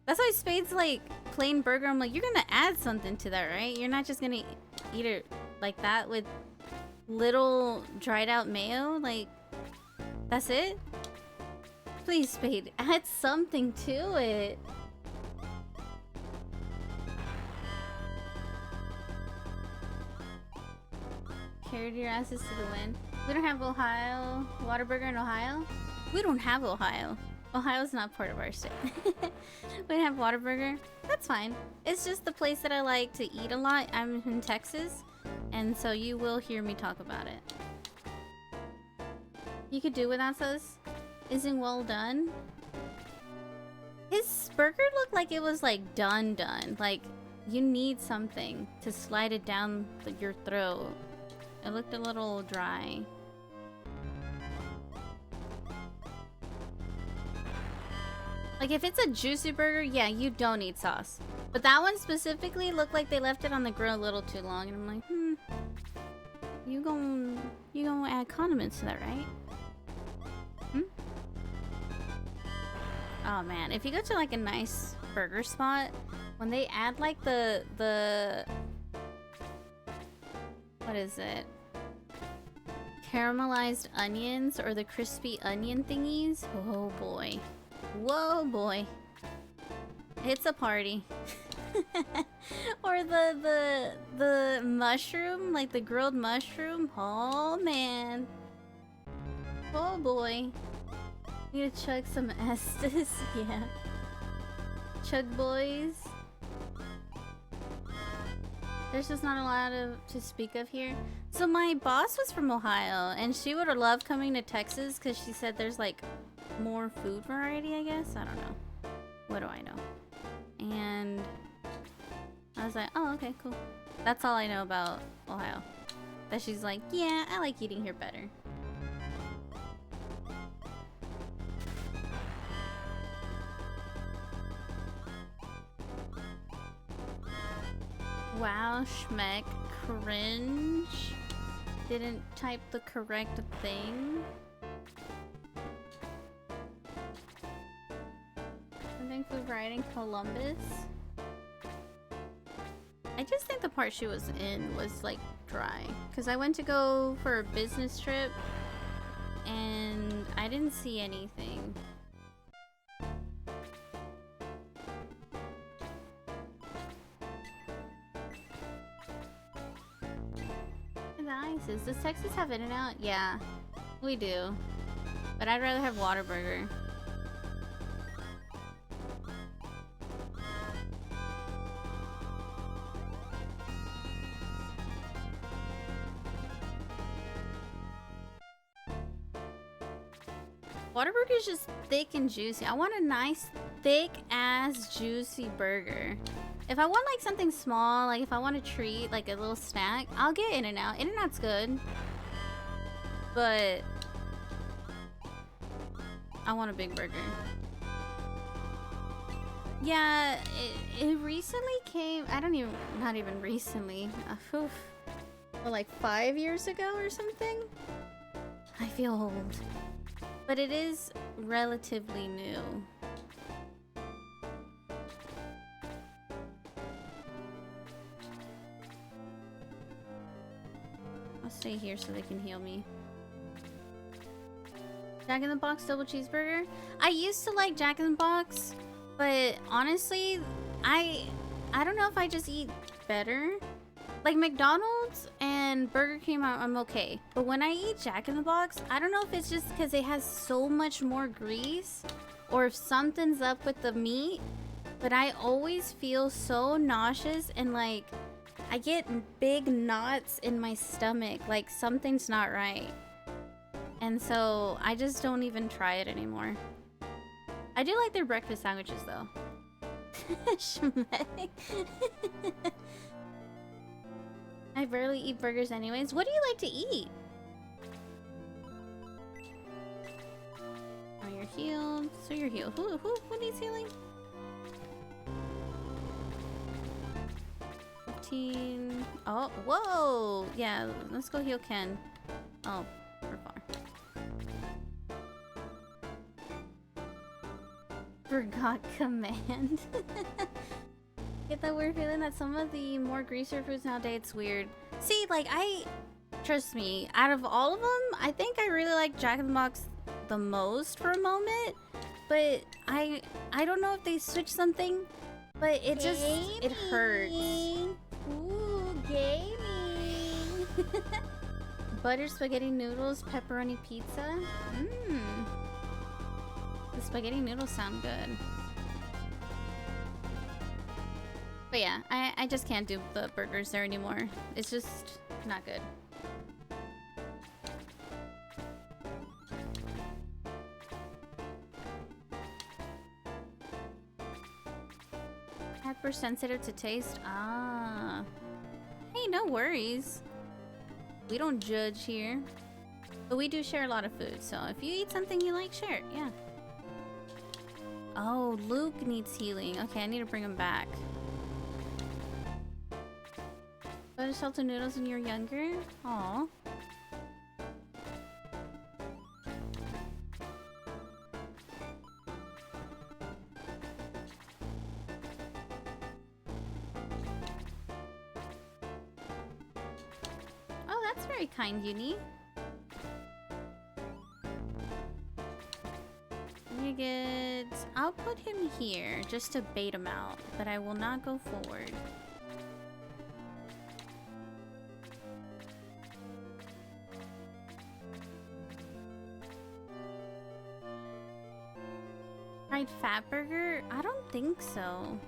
[SPEAKER 1] That's why Spade's like plain burger. I'm like, you're gonna add something to that, right? You're not just gonna eat it like that with little dried out mayo. Like, that's it? Please, Spade, add something to it. Carried your asses to the wind. We don't have Ohio. Whataburger in Ohio? We don't have Ohio. Ohio's not part of our state. We don't have Whataburger. That's fine. It's just the place that I like to eat a lot. I'm in Texas, and so you will hear me talk about it. You could do without those. Isn't well done. His burger looked like it was like done. Like, you need something to slide it down your throat. It looked a little dry. Like, if it's a juicy burger, yeah, you don't need sauce. But that one specifically looked like they left it on the grill a little too long. And I'm like, you gonna add condiments to that, right? Oh man, if you go to like a nice burger spot, when they add like the what is it? Caramelized onions or the crispy onion thingies? Oh boy. Whoa boy. It's a party. Or the mushroom, like the grilled mushroom. Oh man. Oh boy. Need to chug some Estes, yeah. Chug boys. There's just not a lot to speak of here. So my boss was from Ohio, and she would have loved coming to Texas because she said there's like more food variety, I guess. I don't know. What do I know? And I was like, oh, okay, cool. That's all I know about Ohio. That she's like, yeah, I like eating here better. Wow, Schmeck, cringe. Didn't type the correct thing. Something food variety in Columbus. I just think the part she was in was like dry. Because I went to go for a business trip and I didn't see anything. Does Texas have In-N-Out? Yeah, we do. But I'd rather have Whataburger. Whataburger is just thick and juicy. I want a nice, thick-ass, juicy burger. If I want like something small, like if I want a treat, like a little snack, I'll get In-N-Out. In-N-Out's good. But I want a big burger. Yeah, it recently came, not even recently. Well, like 5 years ago or something? I feel old. But it is relatively new. I'll stay here so they can heal me. Jack in the Box double cheeseburger? I used to like Jack in the Box, but honestly, I don't know if I just eat better. Like McDonald's and Burger King, I'm okay. But when I eat Jack in the Box, I don't know if it's just because it has so much more grease or if something's up with the meat, but I always feel so nauseous and like I get big knots in my stomach, like something's not right. And so I just don't even try it anymore. I do like their breakfast sandwiches though. Schmeck. I barely eat burgers anyways. What do you like to eat? Oh, you're healed. So you're healed. Who needs healing? 15. Oh, whoa! Yeah, let's go heal Ken. Oh, we're far. Forgot command. Get that weird feeling that some of the more greasier foods nowadays, it's weird. See, like, trust me, out of all of them, I think I really like Jack in the Box the most for a moment. But I don't know if they switched something, but it just, it hurts. Ooh, gaming. Butter spaghetti noodles, pepperoni pizza. Mmm. The spaghetti noodles sound good. But yeah, I just can't do the burgers there anymore. It's just not good. Hypersensitive to taste? Ah. Hey, no worries. We don't judge here. But we do share a lot of food, so if you eat something you like, share it, yeah. Oh, Luke needs healing. Okay, I need to bring him back. Butter salted noodles when you're younger? Aww. Oh, that's very kind, Uni. I'll put him here just to bait him out, but I will not go forward. Fried fat burger? I don't think so.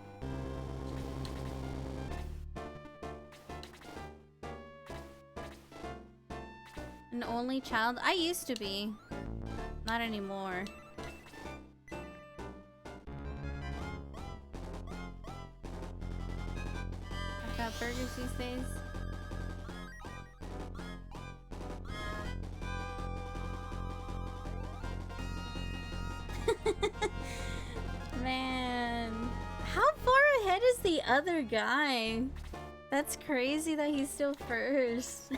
[SPEAKER 1] only child? I used to be. Not anymore. I've got burgers these days. Man, how far ahead is the other guy? That's crazy that he's still first.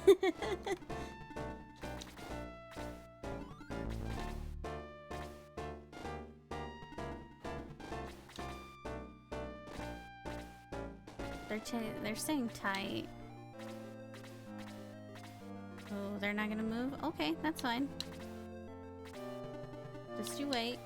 [SPEAKER 1] They're staying tight. Oh, they're not gonna move? Okay, that's fine. Just you wait.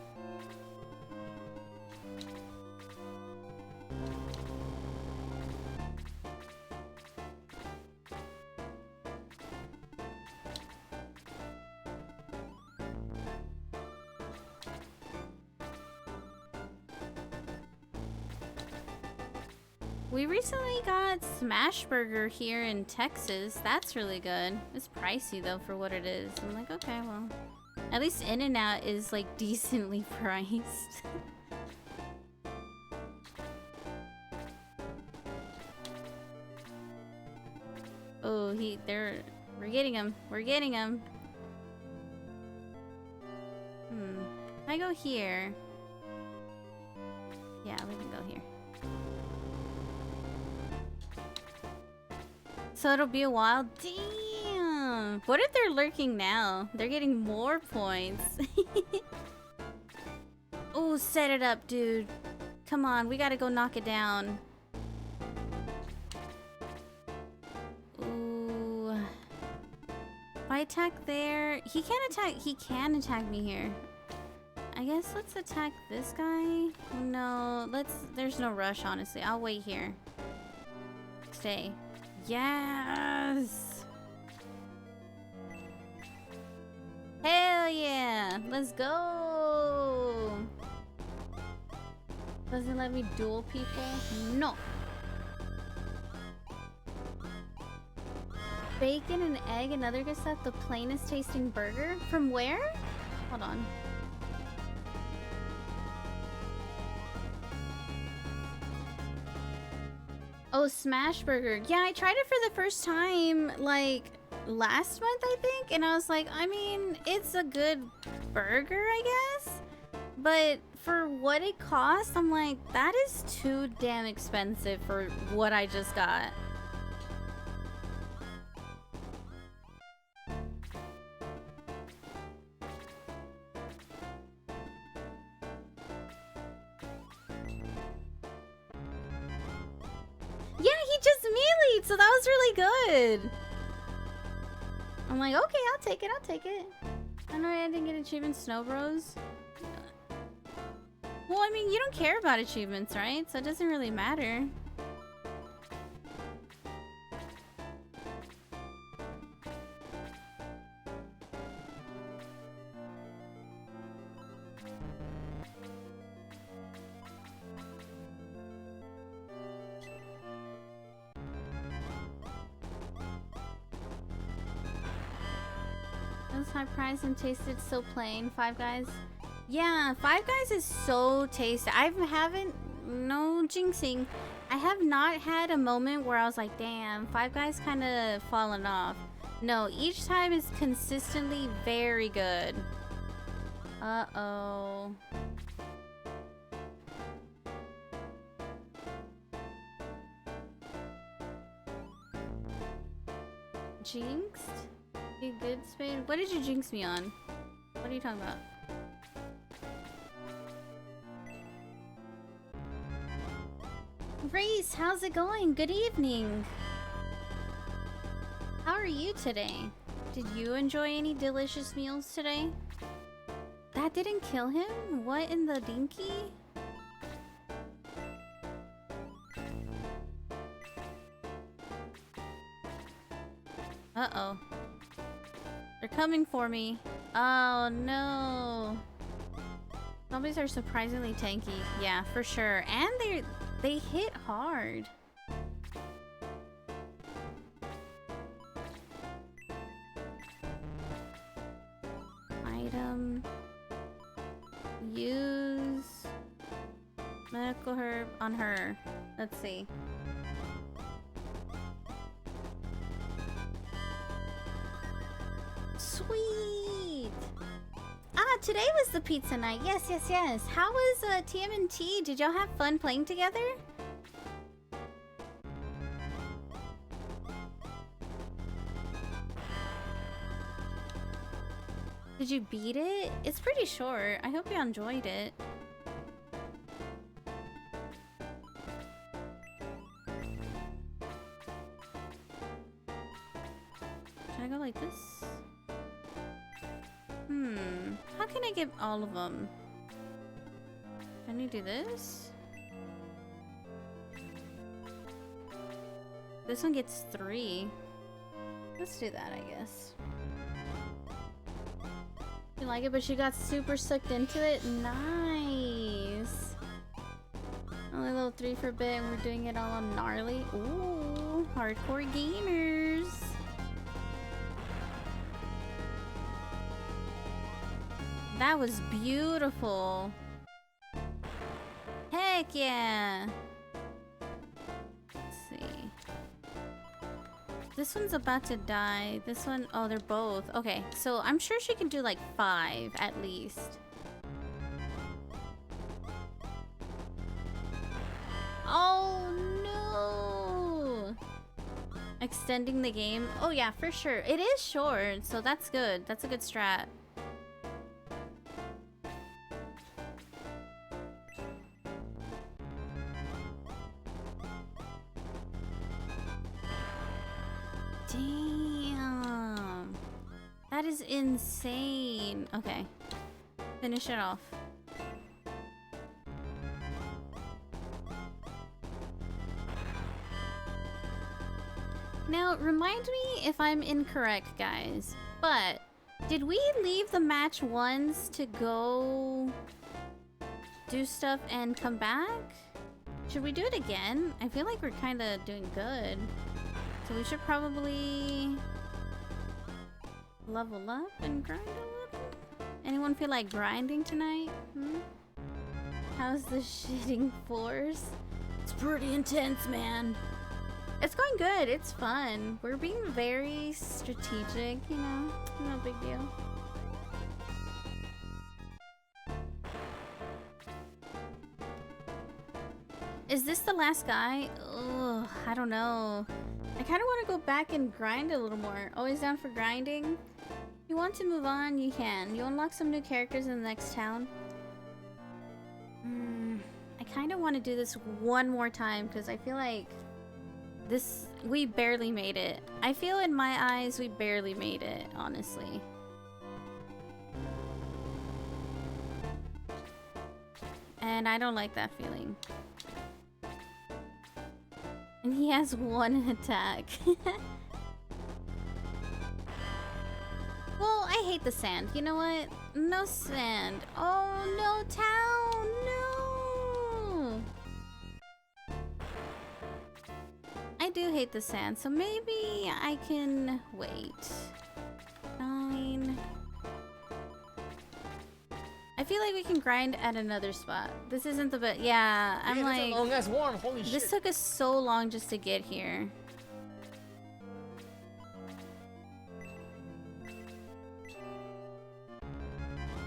[SPEAKER 1] We recently got Smash Burger here in Texas. That's really good. It's pricey though for what it is. I'm like, okay, well, at least In-N-Out is like decently priced. Oh, we're getting him. We're getting him. I go here. Yeah, we can go here. So it'll be a while. Damn. What if they're lurking now? They're getting more points. Oh, set it up, dude. Come on, we gotta go knock it down. Ooh. If I attack there, he can attack me here. I guess let's attack this guy. No, there's no rush, honestly. I'll wait here. Stay. Yes! Hell yeah! Let's go! Doesn't let me duel people? No! Bacon and egg and other good stuff. The plainest tasting burger? From where? Hold on. Oh, Smash Burger. Yeah, I tried it for the first time, like, last month, I think. And I was like, I mean, it's a good burger, I guess. But for what it costs, I'm like, that is too damn expensive for what I just got. So that was really good. I'm like, okay, I'll take it. I'll take it. I know I didn't get achievement Snow Bros. Well, I mean, you don't care about achievements, right? So it doesn't really matter. High price and tasted so plain. Five Guys. Yeah, Five Guys is so tasty. No jinxing. I have not had a moment where I was like, damn, Five Guys kind of fallen off. No, each time is consistently very good. Uh-oh. Jinxed? You good, Spade? What did you jinx me on? What are you talking about? Reese, how's it going? Good evening. How are you today? Did you enjoy any delicious meals today? That didn't kill him? What in the dinky? Uh-oh. They're coming for me. Oh no. Zombies are surprisingly tanky. Yeah, for sure. And they hit hard. Use medical herb on her. Let's see. Sweet! Ah, today was the pizza night. Yes, yes, yes. How was TMNT? Did y'all have fun playing together? Did you beat it? It's pretty short. I hope you enjoyed it. Should I go like this? How can I get all of them? Can you do this? This one gets 3. Let's do that, I guess. You like it, but she got super sucked into it. Nice. Only a little 3 for a bit, and we're doing it all on gnarly. Ooh, hardcore gamers. That was beautiful. Heck yeah. Let's see. This one's about to die. This one, oh, they're both. Okay, so I'm sure she can do like 5 at least. Oh no! Extending the game. Oh yeah, for sure. It is short, so that's good. That's a good strat. Damn. That is insane. Okay. Finish it off. Now, remind me if I'm incorrect, guys, but did we leave the match once to go do stuff and come back? Should we do it again? I feel like we're kind of doing good. So we should probably level up and grind a little. Anyone feel like grinding tonight? How's the shitting force? It's pretty intense, man. It's going good. It's fun. We're being very strategic, you know? No big deal. Is this the last guy? Ugh, I don't know. I kind of want to go back and grind a little more. Always down for grinding. If you want to move on, you can. You unlock some new characters in the next town. I kind of want to do this one more time because I feel like we barely made it. I feel in my eyes we barely made it, honestly. And I don't like that feeling. And he has 1 attack. Well, I hate the sand. You know what? No sand. Oh, no town. No. I do hate the sand, so maybe I can wait. 9. I feel like we can grind at another spot. This isn't the best. Yeah, I'm like,
[SPEAKER 2] that's a long ass one. Holy shit.
[SPEAKER 1] this took us so long just to get here.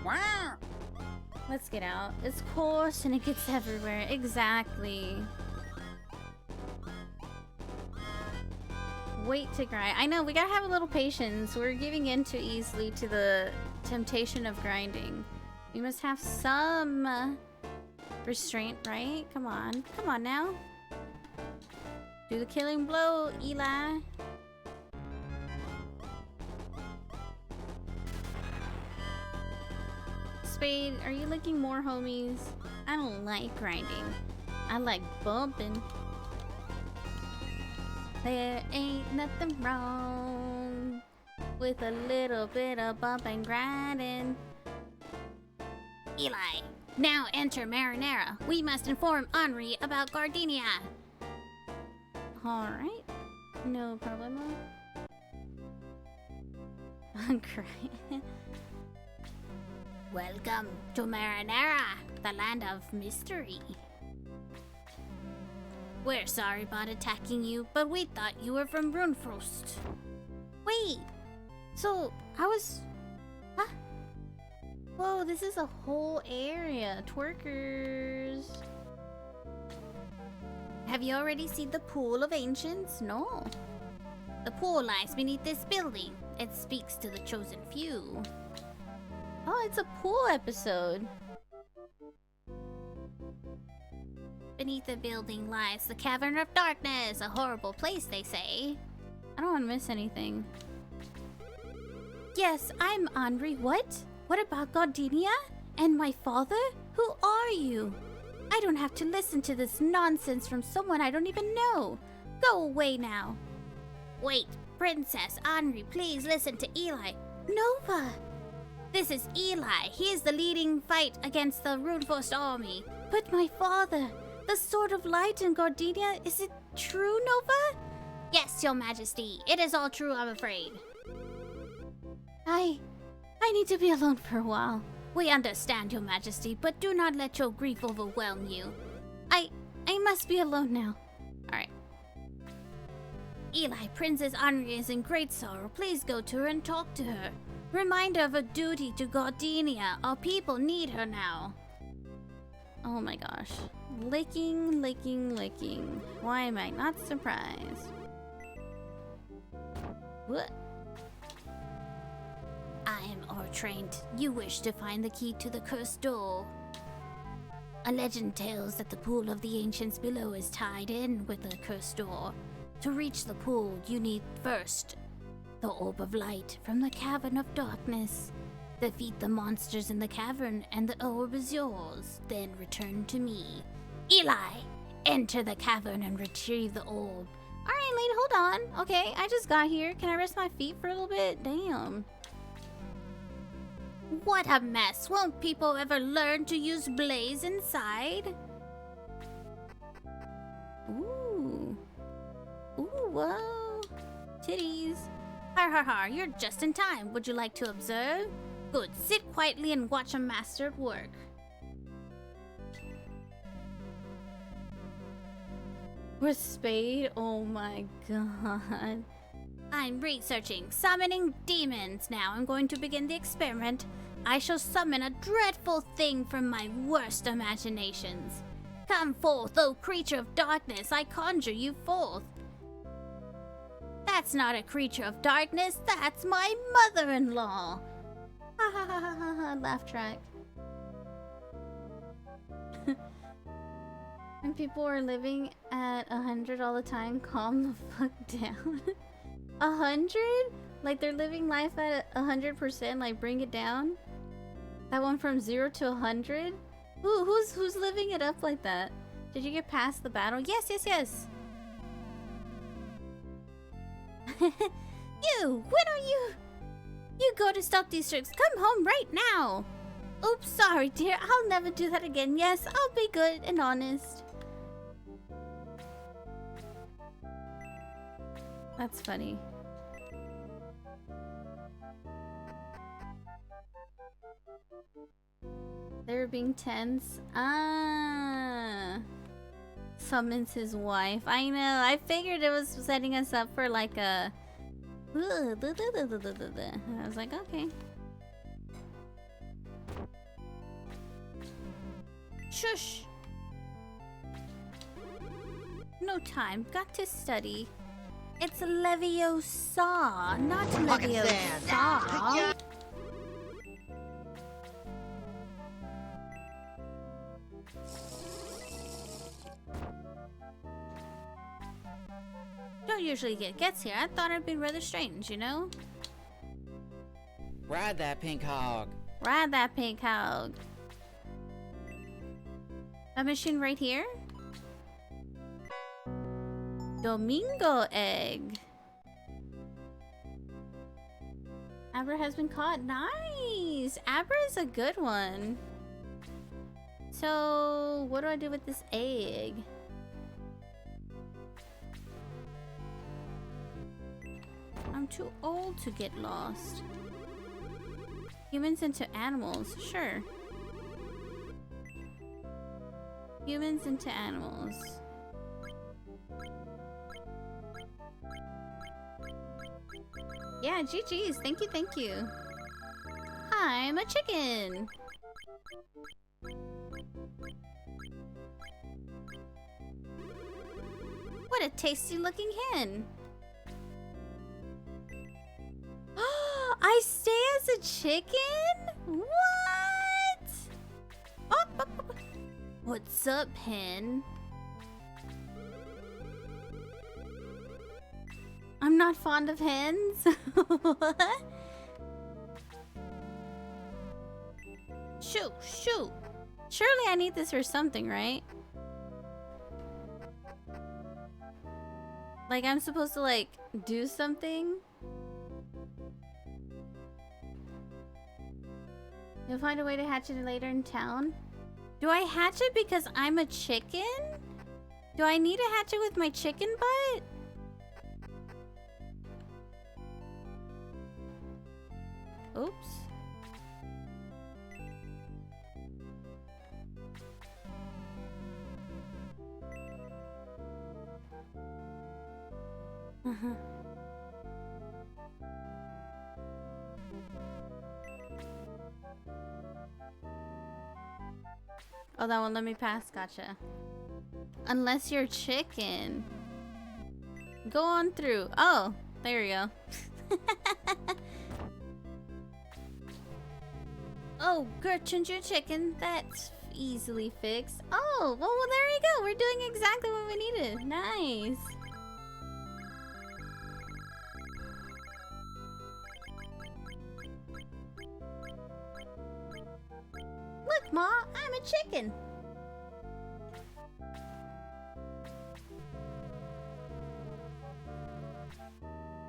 [SPEAKER 1] Wow. Let's get out. It's coarse and it gets everywhere. Exactly. Wait to grind. I know, we gotta have a little patience. We're giving in too easily to the temptation of grinding. We must have some restraint, right? Come on. Come on now. Do the killing blow, Eli. Spade, are you looking more, homies? I don't like grinding. I like bumping. There ain't nothing wrong with a little bit of bump and grinding. Eli, now enter Marinara. We must inform Henri about Gardenia. Alright. No problemo. I'm crying. Welcome to Marinara, the land of mystery. We're sorry about attacking you, but we thought you were from Runefrost. Wait, so I was... Huh? Whoa, this is a whole area. Twerkers. Have you already seen the Pool of Ancients? No. The pool lies beneath this building. It speaks to the chosen few. Oh, it's a pool episode. Beneath the building lies the Cavern of Darkness, a horrible place, they say. I don't want to miss anything. Yes, I'm Henri. What? What about Gardenia? And my father? Who are you? I don't have to listen to this nonsense from someone I don't even know. Go away now. Wait, Princess Henri, please listen to Eli. Nova! This is Eli. He is the leading fight against the Runefrost army. But my father, the Sword of Light in Gardenia, is it true, Nova? Yes, Your Majesty. It is all true, I'm afraid. I need to be alone for a while. We understand, Your Majesty, but do not let your grief overwhelm you. I must be alone now. Alright. Eli, Princess Henri is in great sorrow. Please go to her and talk to her. Remind her of her duty to Gardenia. Our people need her now. Oh my gosh. Licking, licking, licking. Why am I not surprised? What? I am Ortraint. You wish to find the key to the cursed door. A legend tells that the pool of the ancients below is tied in with the cursed door. To reach the pool, you need first the orb of light from the Cavern of Darkness. Defeat the monsters in the cavern and the orb is yours. Then return to me. Eli, enter the cavern and retrieve the orb. Alright, lady, hold on. Okay, I just got here. Can I rest my feet for a little bit? Damn. What a mess. Won't people ever learn to use blaze inside? Ooh. Ooh, whoa. Titties. Har har har, you're just in time. Would you like to observe? Good. Sit quietly and watch a master at work. With spade? Oh my god. I'm researching, summoning demons. Now I'm going to begin the experiment. I shall summon a dreadful thing from my worst imaginations. Come forth, O creature of darkness, I conjure you forth. That's not a creature of darkness, that's my mother-in-law. Ha ha ha ha ha ha, laugh track. When people are living at 100 all the time, calm the fuck down. 100? Like they're living life at 100%, like bring it down? That one from 0 to 100? Who's living it up like that? Did you get past the battle? Yes, yes, yes! You! When are you? You go to stop these tricks. Come home right now! Oops, sorry dear. I'll never do that again. Yes, I'll be good and honest. That's funny. They were being tense. Ah. Summons his wife. I know. I figured it was setting us up for like a... I was like, okay. Shush! No time. Got to study. It's Leviosa, not Leviosa. Don't usually get gets here. I thought it'd be rather strange, you know?
[SPEAKER 6] Ride that pink hog.
[SPEAKER 1] Ride that pink hog. A mission right here? Domingo egg. Abra has been caught. Nice! Abra is a good one. So, what do I do with this egg? I'm too old to get lost. Humans into animals, sure. Humans into animals. Yeah, GG's. Thank you, thank you. I'm a chicken. What a tasty looking hen. I stay as a chicken? What? Oh. What's up, hen? I'm not fond of hens. What? Shoot. Surely I need this for something, right? Like I'm supposed to like do something? You'll find a way to hatch it later in town? Do I hatch it because I'm a chicken? Do I need to hatch it with my chicken butt? Oops. Oh, that won't let me pass. Gotcha. Unless you're chicken. Go on through. Oh, there you go. Oh, Gertrude, you're chicken. That's easily fixed. Oh, well, there you go. We're doing exactly what we needed. Nice. Look, Ma, I'm a chicken.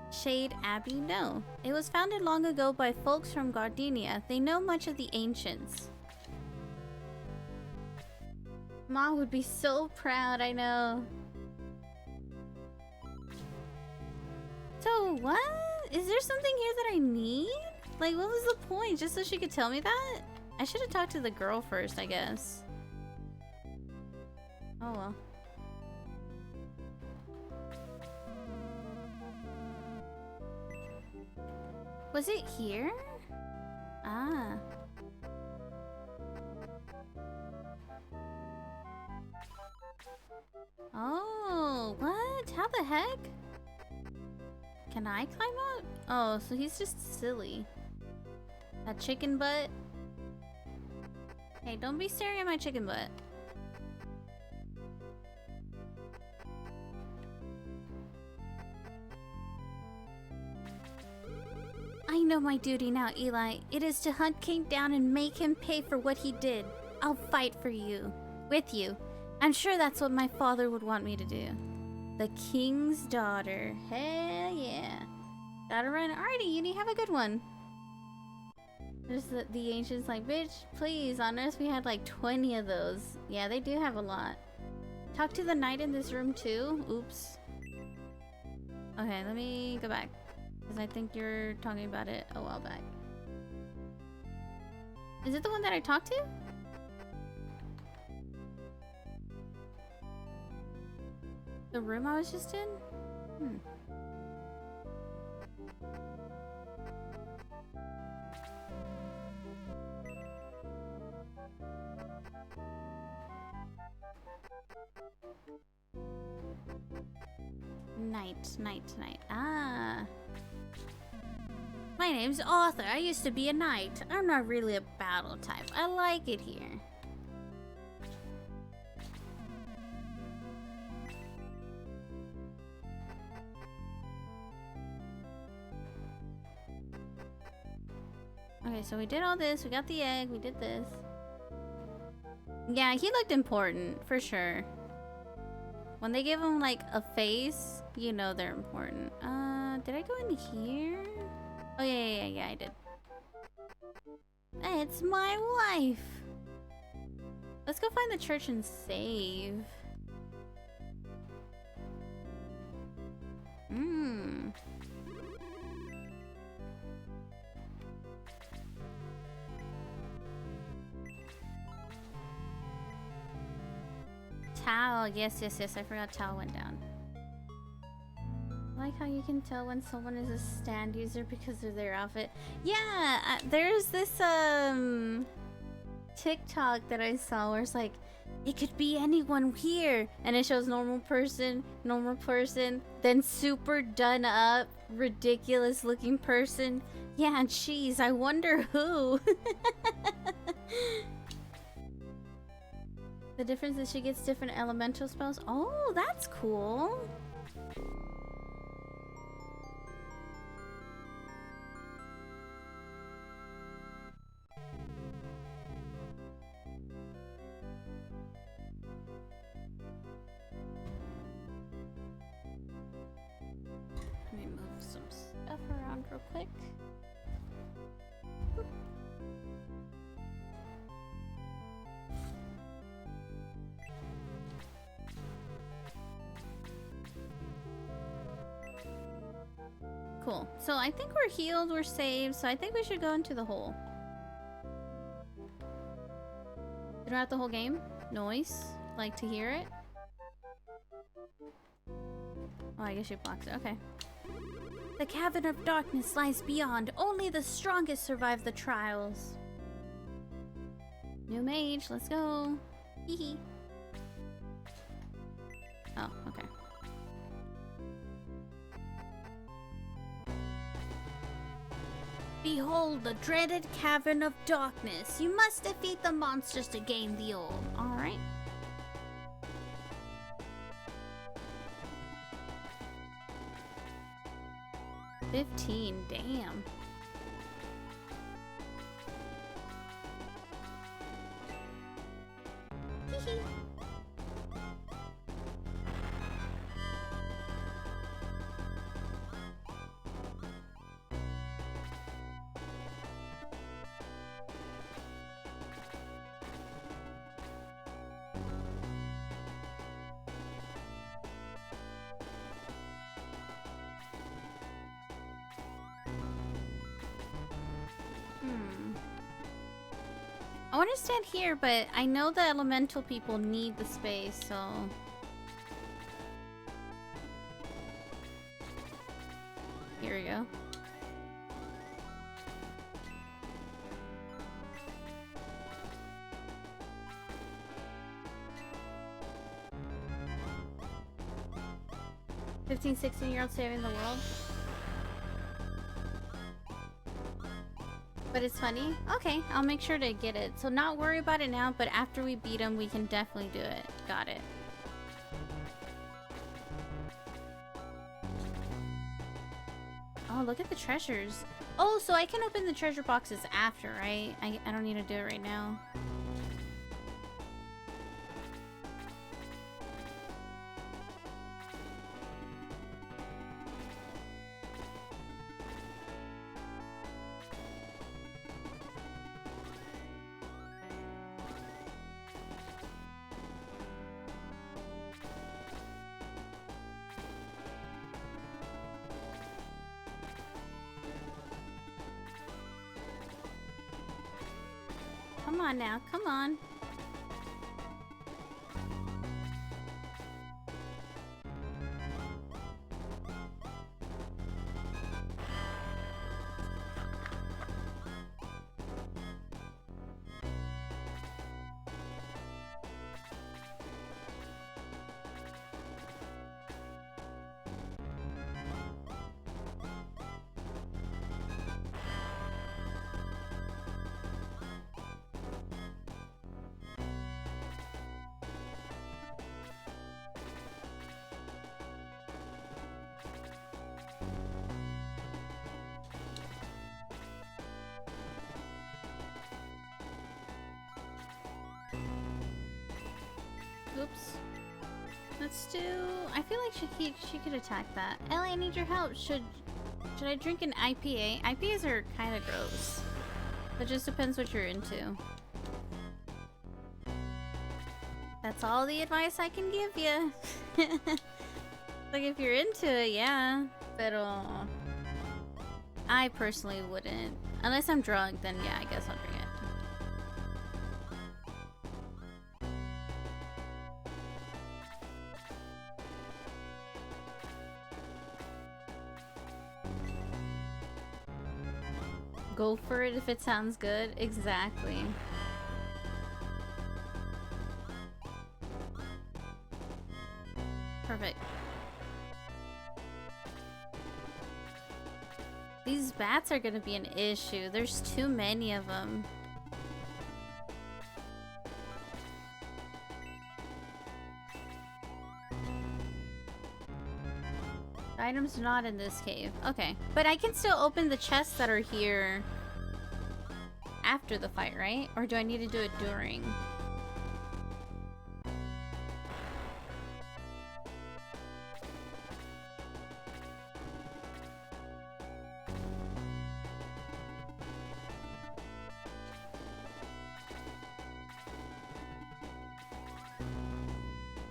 [SPEAKER 1] Shade Abbey? No. It was founded long ago by folks from Gardenia. They know much of the ancients. Ma would be so proud, I know. So, what? Is there something here that I need? Like, what was the point? Just so she could tell me that? I should have talked to the girl first, I guess. Oh well. Was it here? Ah. Oh, what? How the heck? Can I climb up? Oh, so he's just silly. That chicken butt. Hey, don't be staring at my chicken butt. I know my duty now, Eli. It is to hunt King down and make him pay for what he did. I'll fight for you. With you. I'm sure that's what my father would want me to do. The king's daughter. Hell yeah. Gotta run. Alrighty, Uni, have a good one. There's the ancients like, bitch, please. On Earth we had like 20 of those. Yeah, they do have a lot. Talk to the knight in this room too. Oops. Okay, let me go back. Because I think you're talking about it a while back. Is it the one that I talked to? The room I was just in? Hmm. Knight. Ah. My name's Arthur. I used to be a knight. I'm not really a battle type. I like it here. Okay, so we did all this. We got the egg. We did this. Yeah, he looked important, for sure. When they give him, like, a face, you know they're important. Did I go in here? Oh, yeah, I did. It's my wife! Let's go find the church and save. Tao. Yes, yes, yes. I forgot Tao went down. I like how you can tell when someone is a stand user because of their outfit. Yeah, there's this TikTok that I saw where it's like, it could be anyone here, and it shows normal person, then super done up, ridiculous looking person. Yeah, and jeez, I wonder who. The difference is she gets different elemental spells. Oh, that's cool. Let me move some stuff around real quick. Boop. Cool. So I think we're healed, we're saved, so I think we should go into the hole. Throughout the whole game? Noise? Like to hear it? Oh, I guess you blocked it. Okay. The cavern of darkness lies beyond. Only the strongest survive the trials. New mage, let's go. Hee hee. Oh, okay. Behold the dreaded cavern of darkness. You must defeat the monsters to gain the orb. Alright. $15, damn. Hee hee. I want to stand here, but I know the elemental people need the space, so... Here we go. "15, 16-year-old saving the world." But it's funny? Okay, I'll make sure to get it. So not worry about it now, but after we beat him, we can definitely do it. Got it. Oh, look at the treasures. Oh, so I can open the treasure boxes after, right? I don't need to do it right now. Come on now, come on. Oops. Let's do... I feel like she could attack that. Ellie, I need your help. Should I drink an IPA? IPAs are kind of gross. It just depends what you're into. That's all the advice I can give you. Like, if you're into it, yeah. But I personally wouldn't. Unless I'm drunk, then yeah, I guess I'll drink it. go for it if it sounds good. Exactly. Perfect. These bats are gonna be an issue. There's too many of them. The item's not in this cave. Okay. But I can still open the chests that are here after the fight, right? Or do I need to do it during?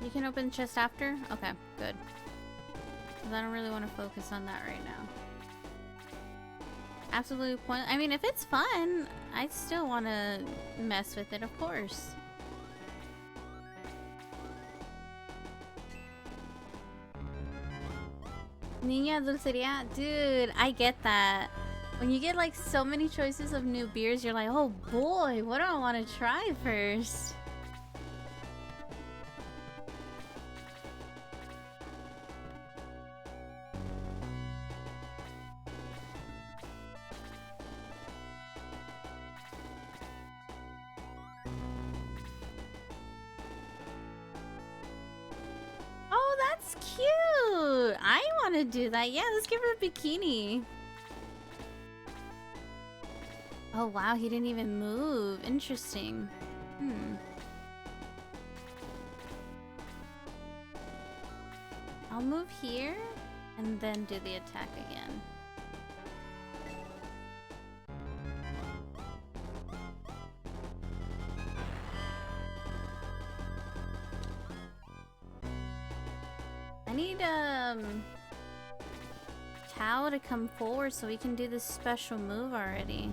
[SPEAKER 1] You can open the chest after? Okay, good. 'Cause I don't really want to focus on that right now. Absolutely point. I mean, if it's fun, I still want to mess with it, of course. Niña Dulceria? Dude, I get that. When you get like so many choices of new beers, you're like, oh boy, what do I want to try first? Oh, that's cute! I want to do that. Yeah, let's give her a bikini. Oh wow, he didn't even move. Interesting. I'll move here and then do the attack again. I need Tao to come forward so we can do this special move already.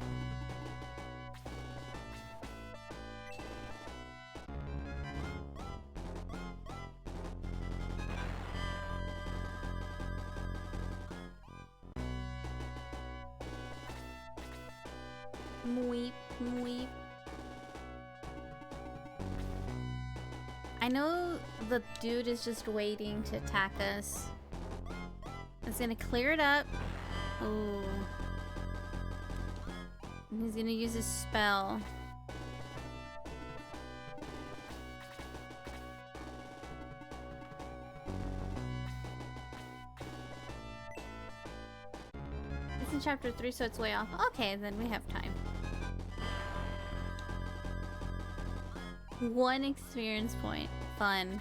[SPEAKER 1] Mweep, mweep. I know the dude is just waiting to attack us. It's gonna clear it up. Oh. And he's gonna use his spell. It's in chapter 3, so it's way off. Okay, then we have time. 1 experience point. Fun.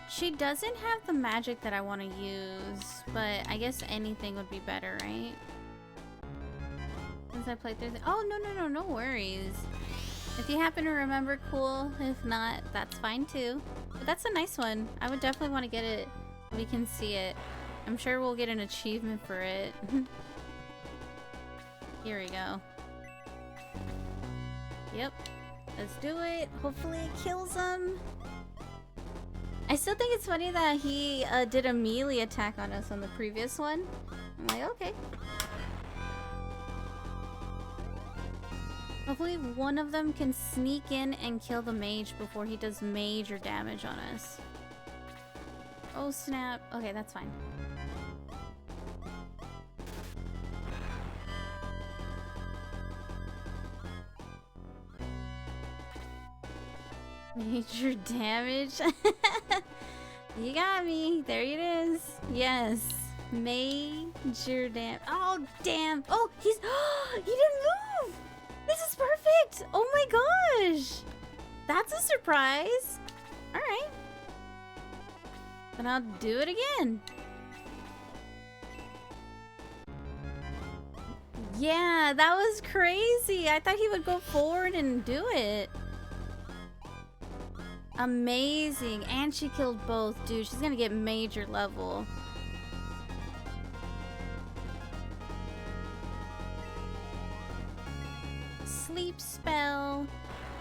[SPEAKER 1] She doesn't have the magic that I want to use, but I guess anything would be better, right? Since I played through the— oh, no worries. If you happen to remember, cool. If not, that's fine too. But that's a nice one. I would definitely want to get it. We can see it. I'm sure we'll get an achievement for it. Here we go. Yep. Let's do it. Hopefully it kills him. I still think it's funny that he did a melee attack on us on the previous one. I'm like, okay. Hopefully one of them can sneak in and kill the mage before he does major damage on us. Oh snap. Okay, that's fine. Major damage? You got me. There it is. Yes. Major damage. Oh, damn. Oh, he's... he didn't move! This is perfect! Oh my gosh! That's a surprise. Alright. Then I'll do it again. Yeah, that was crazy. I thought he would go forward and do it. Amazing. And she killed both. Dude, she's gonna get major level. Sleep spell.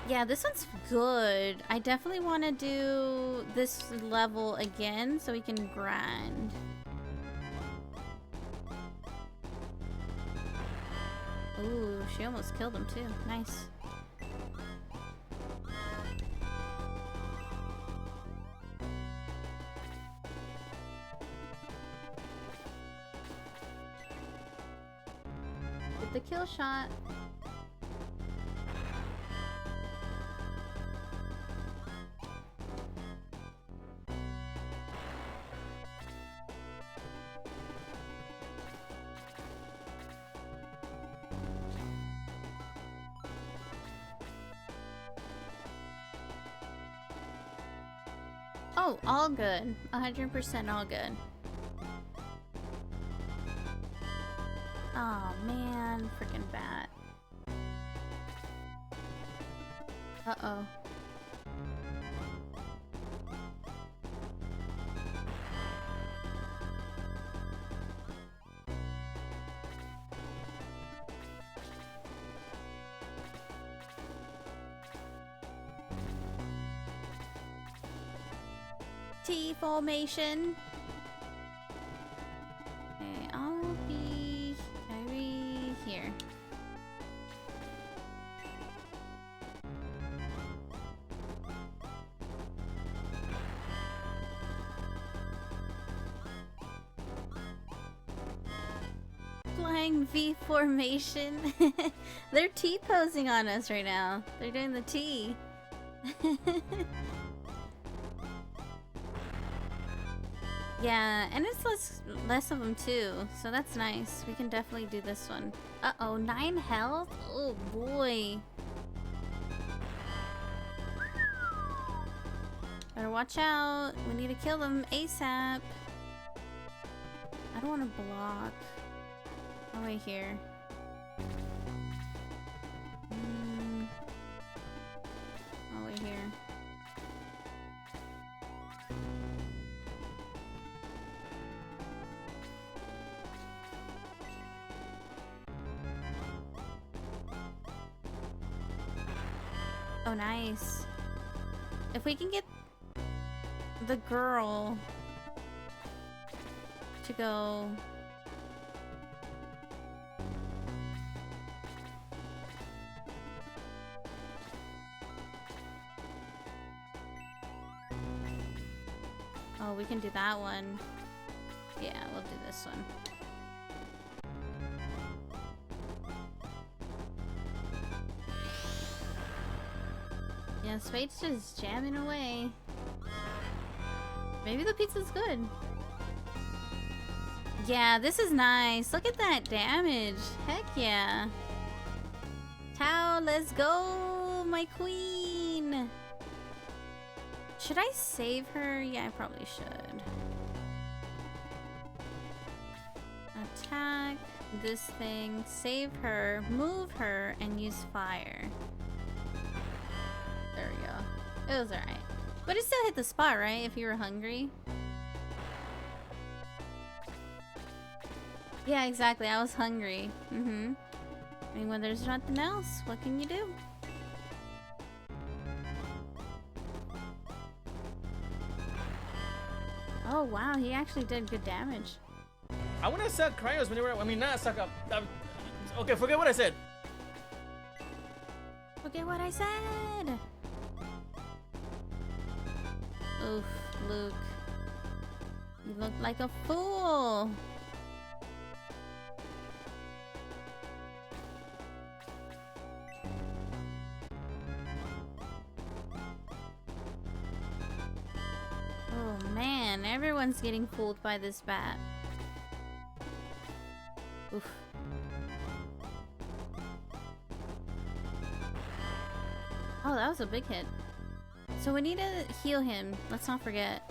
[SPEAKER 1] Yeah, this one's good. I definitely want to do this level again so we can grind. Ooh, she almost killed him too. Nice. Get the kill shot. Oh, all good. 100% all good. Oh man, freaking bat. Uh-oh. T formation. Okay, I'll be here. Flying V formation. They're T-posing on us right now. They're doing the T. Yeah, and it's less of them too, so that's nice. We can definitely do this one. Uh-oh, 9 health? Oh boy. Better watch out. We need to kill them ASAP. I don't want to block. Oh, wait here. Oh, wait here. Oh, nice. If we can get the girl to go... Oh, we can do that one. Yeah, we'll do this one. Yeah, Spade's just jamming away. Maybe the pizza's good. Yeah, this is nice. Look at that damage. Heck yeah. Tao, let's go, my queen. Should I save her? Yeah, I probably should. Attack this thing, save her, move her, and use fire. There we go. It was alright. But it still hit the spot, right? If you were hungry. Yeah, exactly. I was hungry. I mean, when there's nothing else, what can you do? Oh, wow. He actually did good damage.
[SPEAKER 2] I want to suck cryos whenever. I mean, not suck up. Okay, forget what I said.
[SPEAKER 1] Forget what I said. Oof, Luke. You look like a fool. Oh man, everyone's getting fooled by this bat. Oof. Oh, that was a big hit. So we need to heal him. Let's not forget.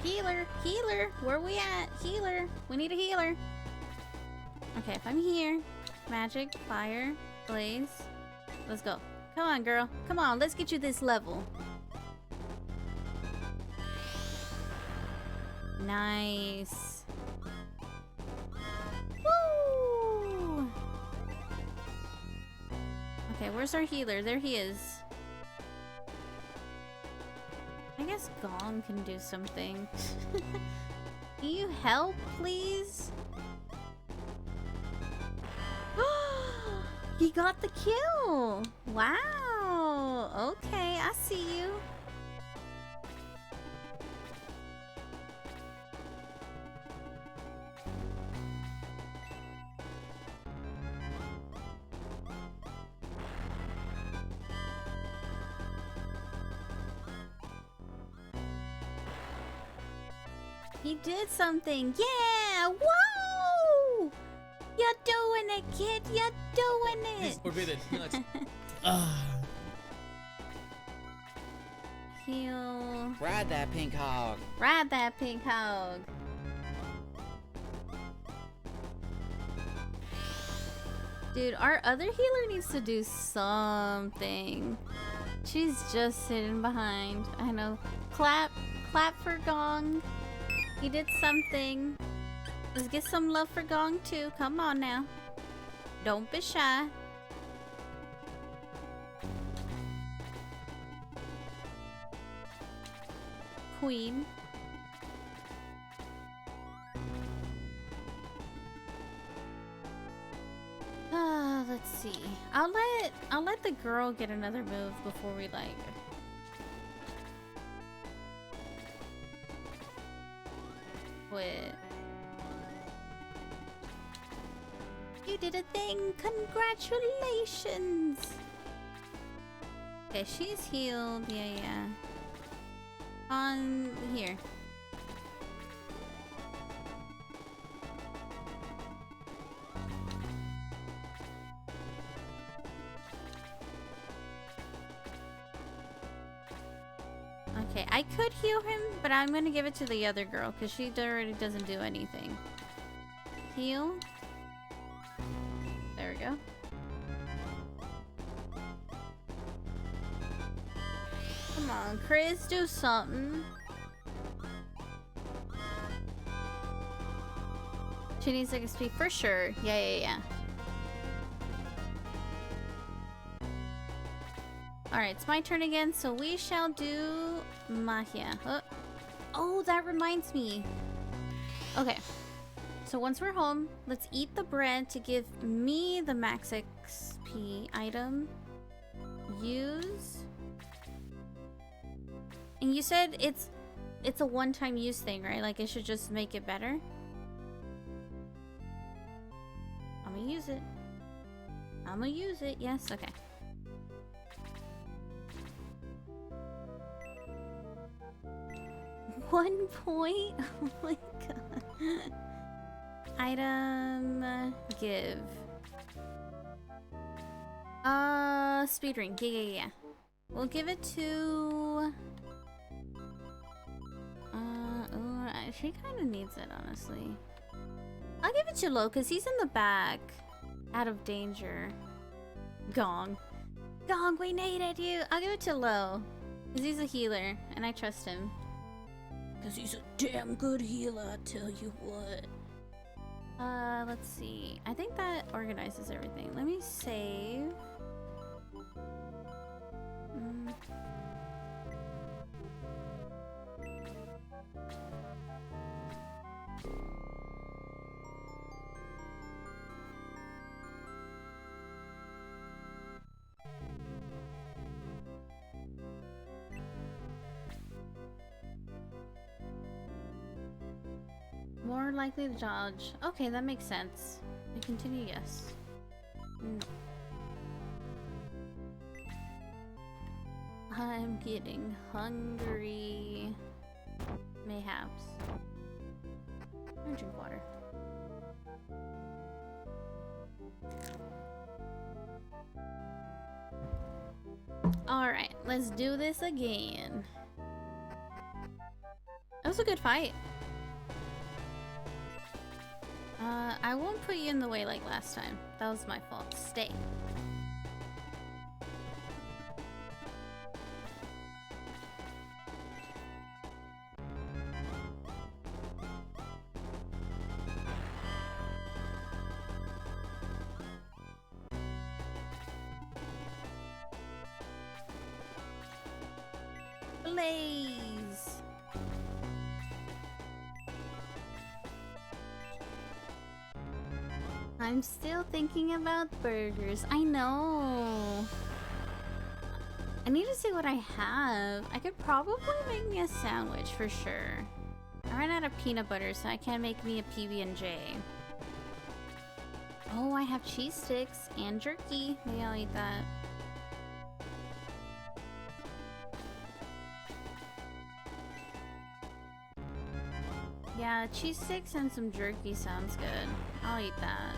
[SPEAKER 1] Healer! Healer! Where we at? Healer! We need a healer! Okay, if I'm here. Magic, fire, blaze. Let's go. Come on, girl. Come on, let's get you this level. Nice. Woo! Okay, where's our healer? There he is. I guess Gong can do something. Can you help, please? He got the kill! Wow! Okay, I see you. He did something. Yeah! Whoa! You're doing it, kid. You're doing it.
[SPEAKER 2] He's forbidden.
[SPEAKER 1] Heal.
[SPEAKER 6] Ride that pink hog.
[SPEAKER 1] Ride that pink hog. Dude, our other healer needs to do something. She's just sitting behind. I know. Clap. Clap for Gong. He did something. Let's get some love for Gong too. Come on now. Don't be shy. Queen. Let's see. I'll let the girl get another move before we like quit. You did a thing! Congratulations! Okay, she's healed. Yeah. On here. Okay, I could heal him, but I'm gonna give it to the other girl because she already doesn't do anything. Heal. There we go. Come on, Chris, do something. She needs XP for sure. Yeah. Alright, it's my turn again, so we shall do Magia. Oh, that reminds me. Okay. So once we're home, let's eat the bread to give me the max XP item. Use. And you said it's a one-time use thing, right? Like it should just make it better. I'm gonna use it. Yes, okay. One point? Oh my god. Item give. Speed ring. Yeah. We'll give it to she kind of needs it, honestly. I'll give it to Lo because he's in the back. Out of danger. Gong, we needed you. I'll give it to Lo because he's a healer and I trust him. Because he's a damn good healer, I tell you what. Let's see. I think that organizes everything. Let me save. More likely to dodge. Okay, that makes sense. I continue, yes. No. I'm getting hungry. Mayhaps. I'm gonna drink water. Alright, let's do this again. That was a good fight. I won't put you in the way like last time. That was my fault. Stay. Blaze. I'm still thinking about burgers. I know. I need to see what I have. I could probably make me a sandwich for sure. I ran out of peanut butter, so I can't make me a PB&J. Oh, I have cheese sticks and jerky. Maybe I'll eat that. Yeah, cheese sticks and some jerky sounds good. I'll eat that.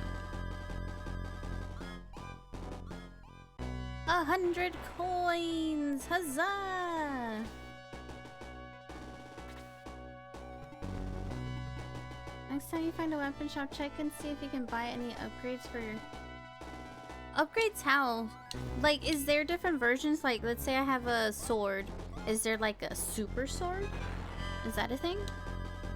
[SPEAKER 1] 100 coins! Huzzah! Next time you find a weapon shop, check and see if you can buy any upgrades for your... Upgrades how? Like, is there different versions? Like, let's say I have a sword. Is there like a super sword? Is that a thing?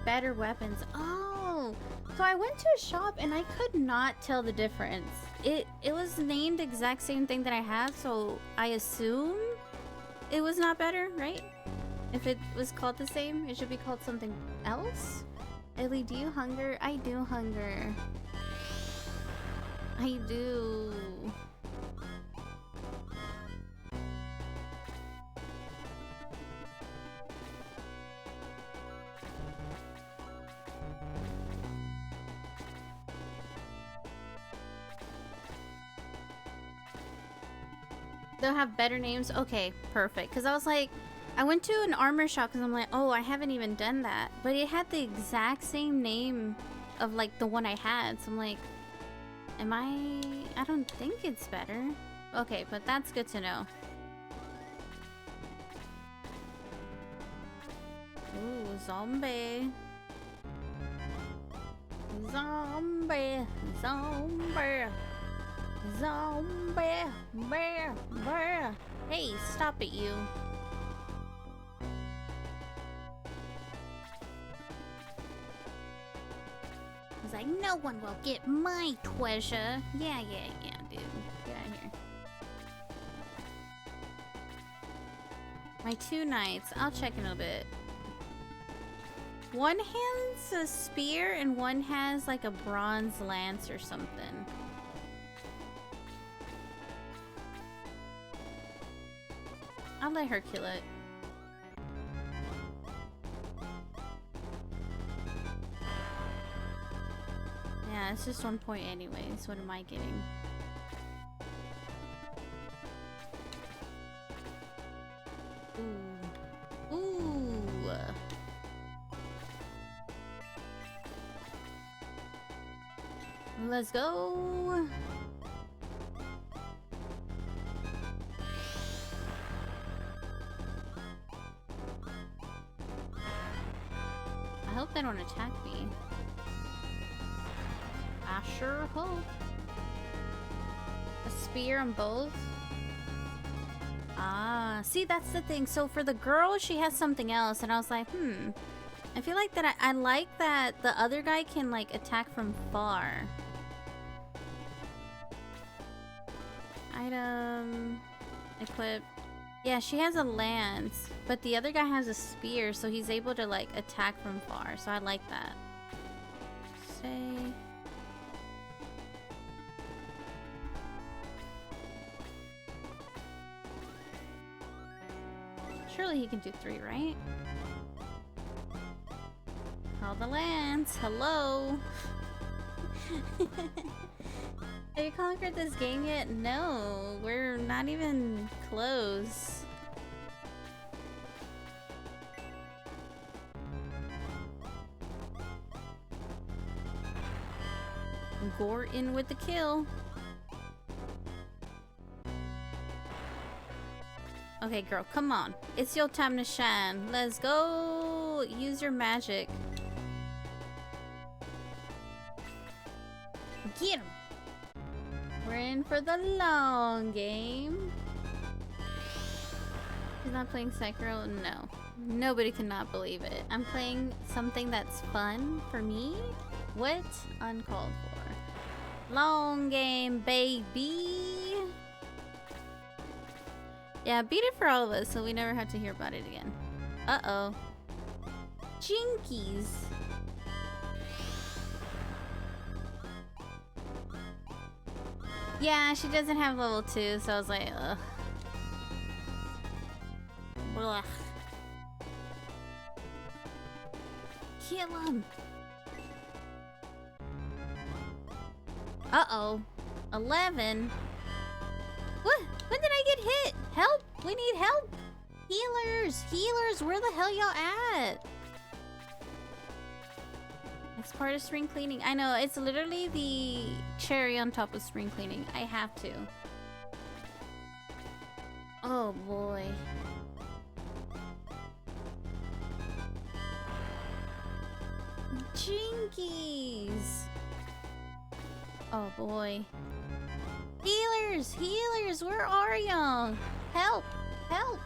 [SPEAKER 1] Better weapons. Oh! So I went to a shop and I could not tell the difference. It was named the exact same thing that I have, so I assume it was not better, right? If it was called the same, it should be called something else? Ellie, do you hunger? I do hunger. I do. They'll have better names? Okay, perfect. Because I was like, I went to an armor shop because I'm like, oh, I haven't even done that. But it had the exact same name of like the one I had. So I'm like, I don't think it's better. Okay, but that's good to know. Ooh, zombie. Zombie. Zombie. Zombie. Bear. Bear. Hey, stop it, you. He's like, no one will get my treasure. Yeah, dude. Get out of here. My 2 knights. I'll check in a bit. One has a spear and one has like a bronze lance or something. I'll let her kill it. Yeah, it's just 1 point anyways. What am I getting? Ooh. Ooh. Let's go. I hope they don't attack me. I sure hope. A spear on both? Ah, see, that's the thing. So for the girl, she has something else, and I was like, I feel like that I like that the other guy can like attack from far. Item, equip. Yeah, she has a lance, but the other guy has a spear, so he's able to like attack from far. So I like that. Say. Surely he can do 3, right? Call the lance. Hello. Have you conquered this game yet? No, we're not even close. Gore in with the kill. Okay, girl, come on. It's your time to shine. Let's go. Use your magic. Get him. We're in for the long game. He's not playing Sekiro? No. Nobody cannot believe it. I'm playing something that's fun for me? What? Uncalled for. Long game, baby. Yeah, beat it for all of us so we never have to hear about it again. Uh-oh. Jinkies. Yeah, she doesn't have level 2, so I was like, ugh. Blah. Kill him. Uh-oh. 11. What? When did I get hit? Help! We need help! Healers! Healers! Where the hell y'all at? It's part of spring cleaning. I know, it's literally the cherry on top of spring cleaning. I have to. Oh boy. Jinkies! Oh boy. Healers! Healers! Where are y'all? Help! Help!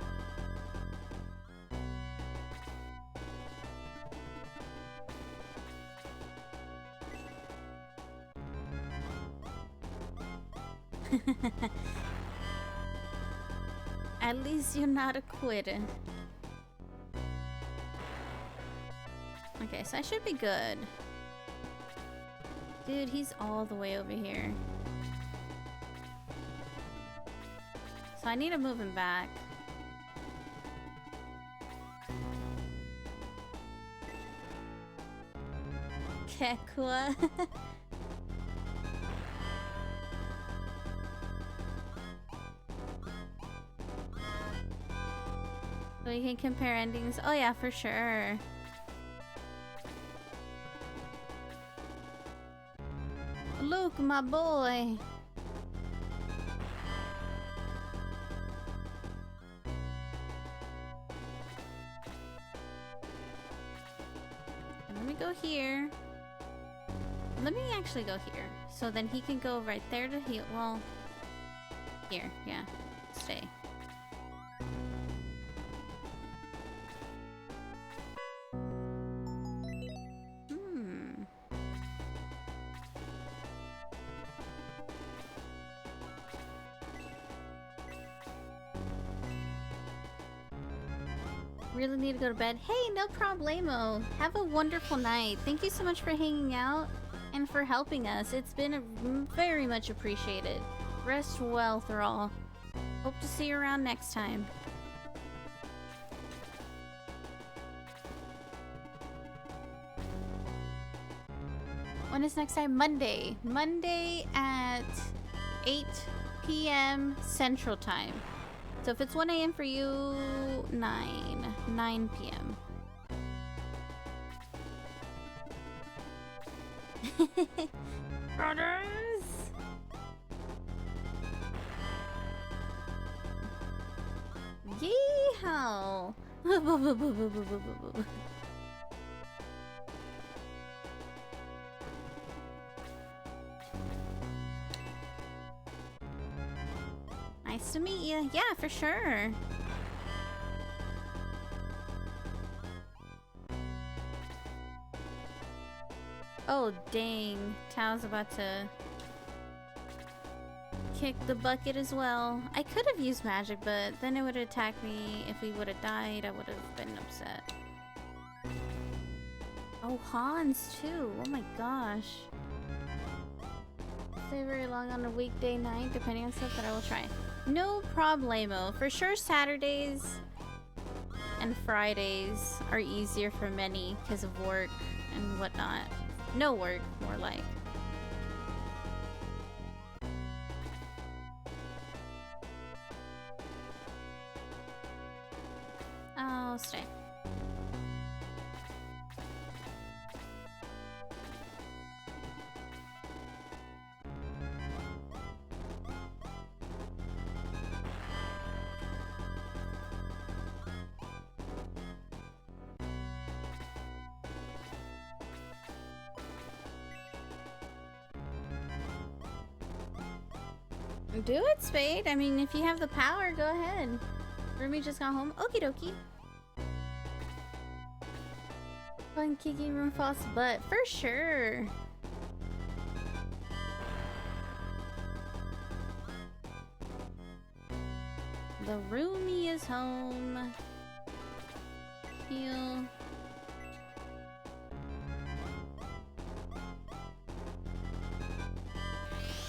[SPEAKER 1] At least you're not a quitter. Okay, so I should be good. Dude, he's all the way over here. So I need to move him back. Kekwa. We can compare endings. Oh yeah, for sure. Luke, my boy. Let me go here. Let me actually go here. So then he can go right there to heal. Well, here, yeah. Stay. Really need to go to bed. Hey, no problemo. Have a wonderful night. Thank you so much for hanging out and for helping us. It's been very much appreciated. Rest well, Thrall. Hope to see you around next time. When is next time? Monday. Monday at 8 p.m. Central Time. So if it's 1 a.m. for you, 9 p.m. Brothers! Yeehaw! Nice to meet you. Yeah, for sure. Oh, dang. Tao's about to kick the bucket as well. I could have used magic, but then it would have attacked me. If we would have died, I would have been upset. Oh, Hans, too. Oh my gosh. Stay very long on a weekday night, depending on stuff, but I will try. No problemo. For sure, Saturdays and Fridays are easier for many because of work and whatnot. No work, more like. I'll stay. Do it, Spade. I mean, if you have the power, go ahead. Rumi just got home. Okie dokie. Fun kicking room false butt. For sure. The Rumi is home. Heal.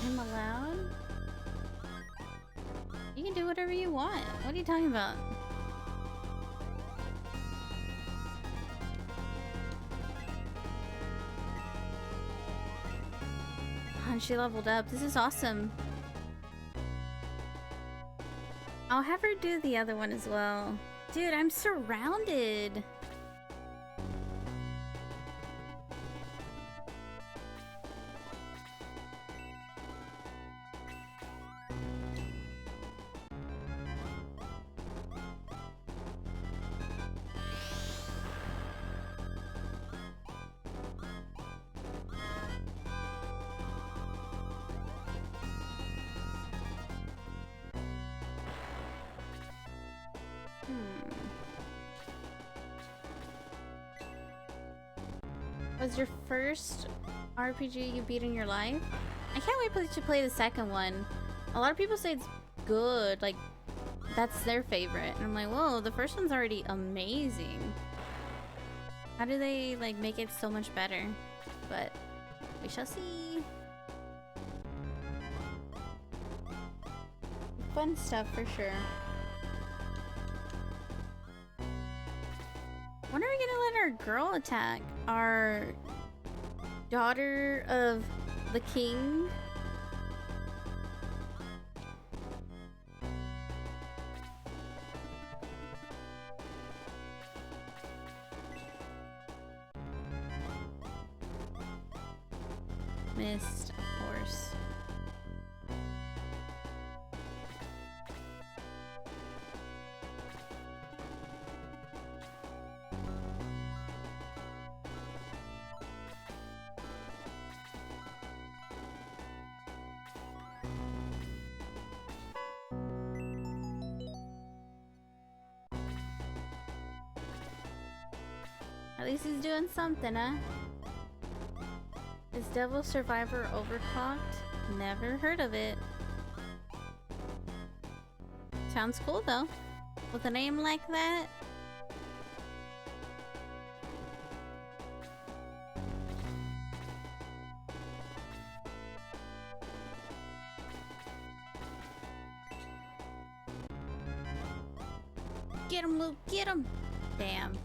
[SPEAKER 1] I'm allowed? You can do whatever you want. What are you talking about? And she leveled up. This is awesome. I'll have her do the other one as well. Dude, I'm surrounded. Was your first RPG you beat in your life? I can't wait to play the second one. A lot of people say it's good, like that's their favorite. And I'm like, whoa, the first one's already amazing. How do they like make it so much better? But we shall see. Fun stuff for sure. When are we gonna let our girl attack? Our daughter of the king? Missed, of course. At least he's doing something, huh? Is Devil Survivor overclocked? Never heard of it. Sounds cool though. With a name like that. Get him, Luke, get him! Damn.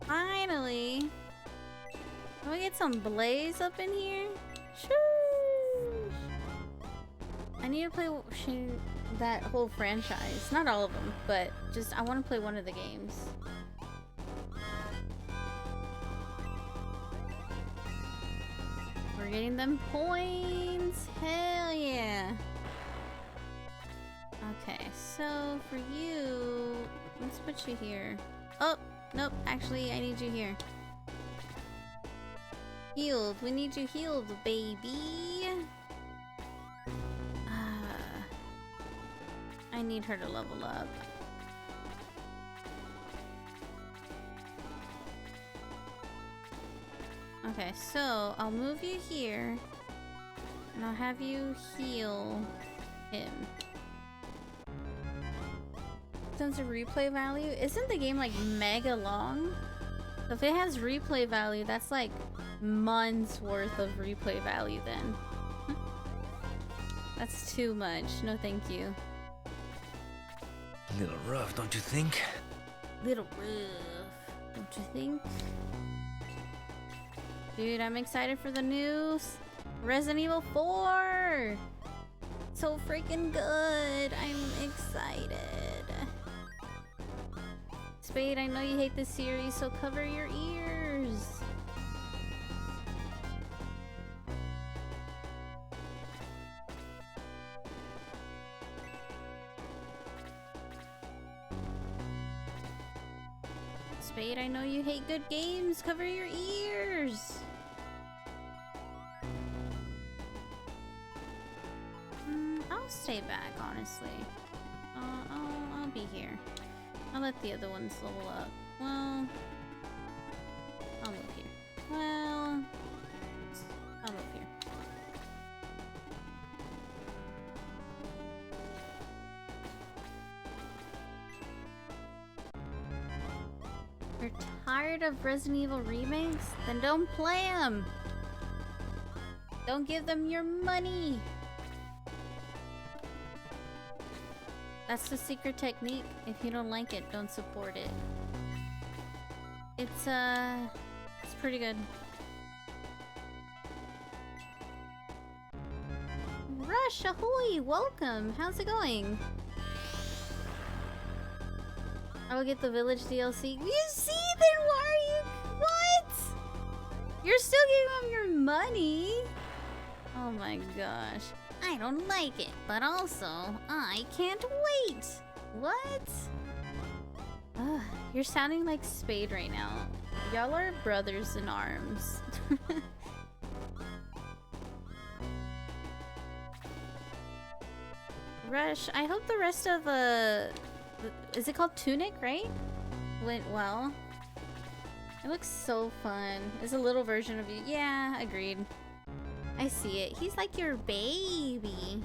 [SPEAKER 1] Finally! Can we get some blaze up in here? Shoosh! I need to play that whole franchise. Not all of them, but just I want to play one of the games. We're getting them points! Hell yeah! Okay, so for you, let's put you here. Oh! Nope, actually, I need you here. Healed. We need you healed, baby. I need her to level up. Okay, so I'll move you here. And I'll have you heal him. Sense of replay value? Isn't the game like mega long? So if it has replay value, that's like months worth of replay value then. That's too much. No thank you.
[SPEAKER 7] Little rough, don't you think?
[SPEAKER 1] Little rough, don't you think? Dude, I'm excited for the new Resident Evil 4! So freaking good! I'm excited. Spade, I know you hate this series, so cover your ears. Spade, I know you hate good games, cover your ears. I'll stay back, honestly. I'll be here. I'll let the other ones level up. Well, I'll move here. Well, I'll move here. You're tired of Resident Evil remakes? Then don't play them! Don't give them your money! That's the secret technique. If you don't like it, don't support it. It's pretty good. Rush, ahoy! Welcome! How's it going? I will get the village DLC. You see, then why are you... What? You're still giving them your money? Oh my gosh. I don't like it, but also, I can't wait! What? Ugh, you're sounding like Spade right now. Y'all are brothers in arms. Rush, I hope the rest of is it called Tunic, right? Went well. It looks so fun. It's a little version of you. Yeah, agreed. I see it. He's like your baby.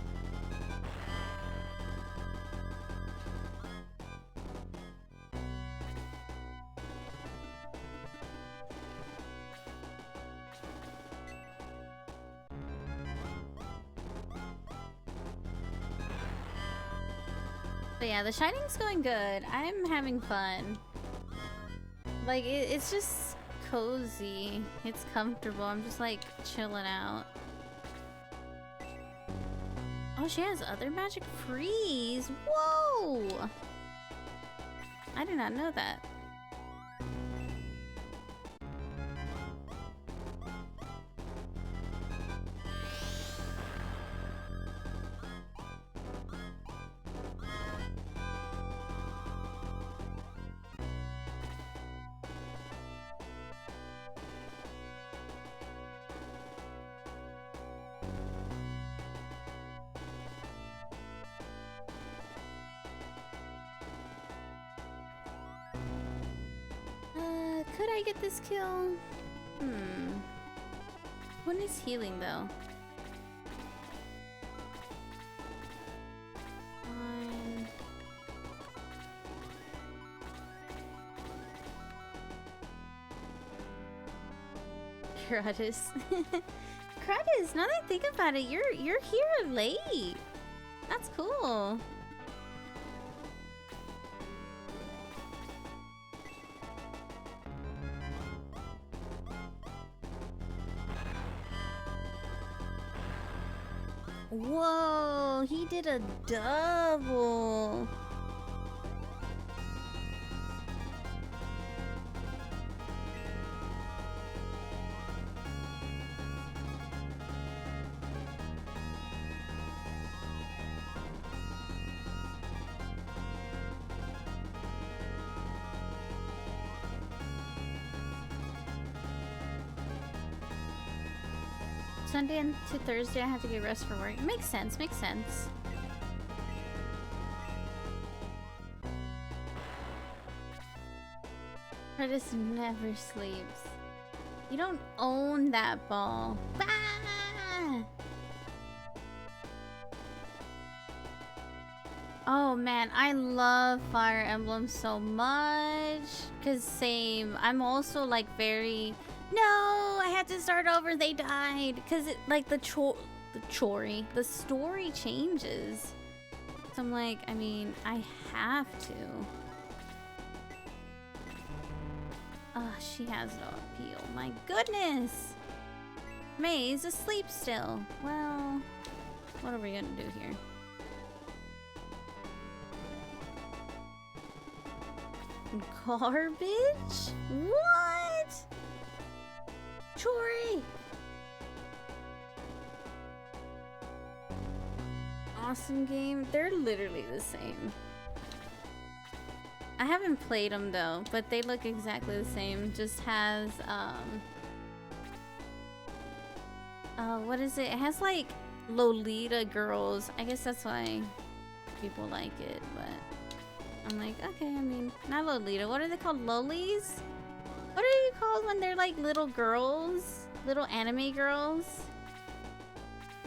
[SPEAKER 1] But yeah, the Shining's going good. I'm having fun. Like, it's just cozy. It's comfortable. I'm just like chilling out. Oh, she has other magic freeze. Whoa! I did not know that. Could I get this kill? When is healing though? Kratos. Kratos, now that I think about it, you're here late. That's cool. Whoa, he did a double. Sunday into Thursday, I have to get rest for work. Makes sense, makes sense. Curtis never sleeps. You don't own that ball. Ah! Oh man, I love Fire Emblem so much. Cause same, I'm also like very... No, I had to start over. They died because it like the story changes. So I'm like, I mean, I have to. Oh, she has no appeal. My goodness. May's asleep still. Well, what are we gonna do here? Garbage? What? Chori! Awesome game. They're literally the same. I haven't played them though, but they look exactly the same. Just has what is it? It has like Lolita girls. I guess that's why people like it, but I'm like, okay, I mean, not Lolita. What are they called? Lolies? What are you called when they're like little girls? Little anime girls?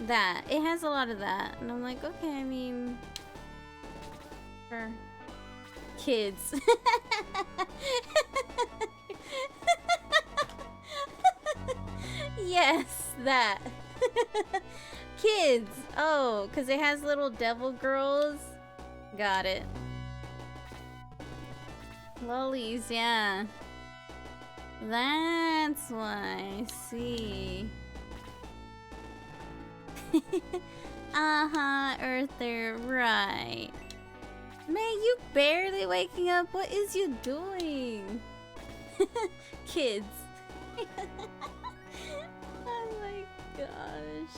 [SPEAKER 1] That. It has a lot of that. And I'm like, okay, I mean... Sure. Kids. Yes, that. Kids. Oh, because it has little devil girls. Got it. Lollies, yeah. That's why. I see. Uh-huh, Earther, right. Man, you barely waking up. What is you doing? Kids. Oh my gosh.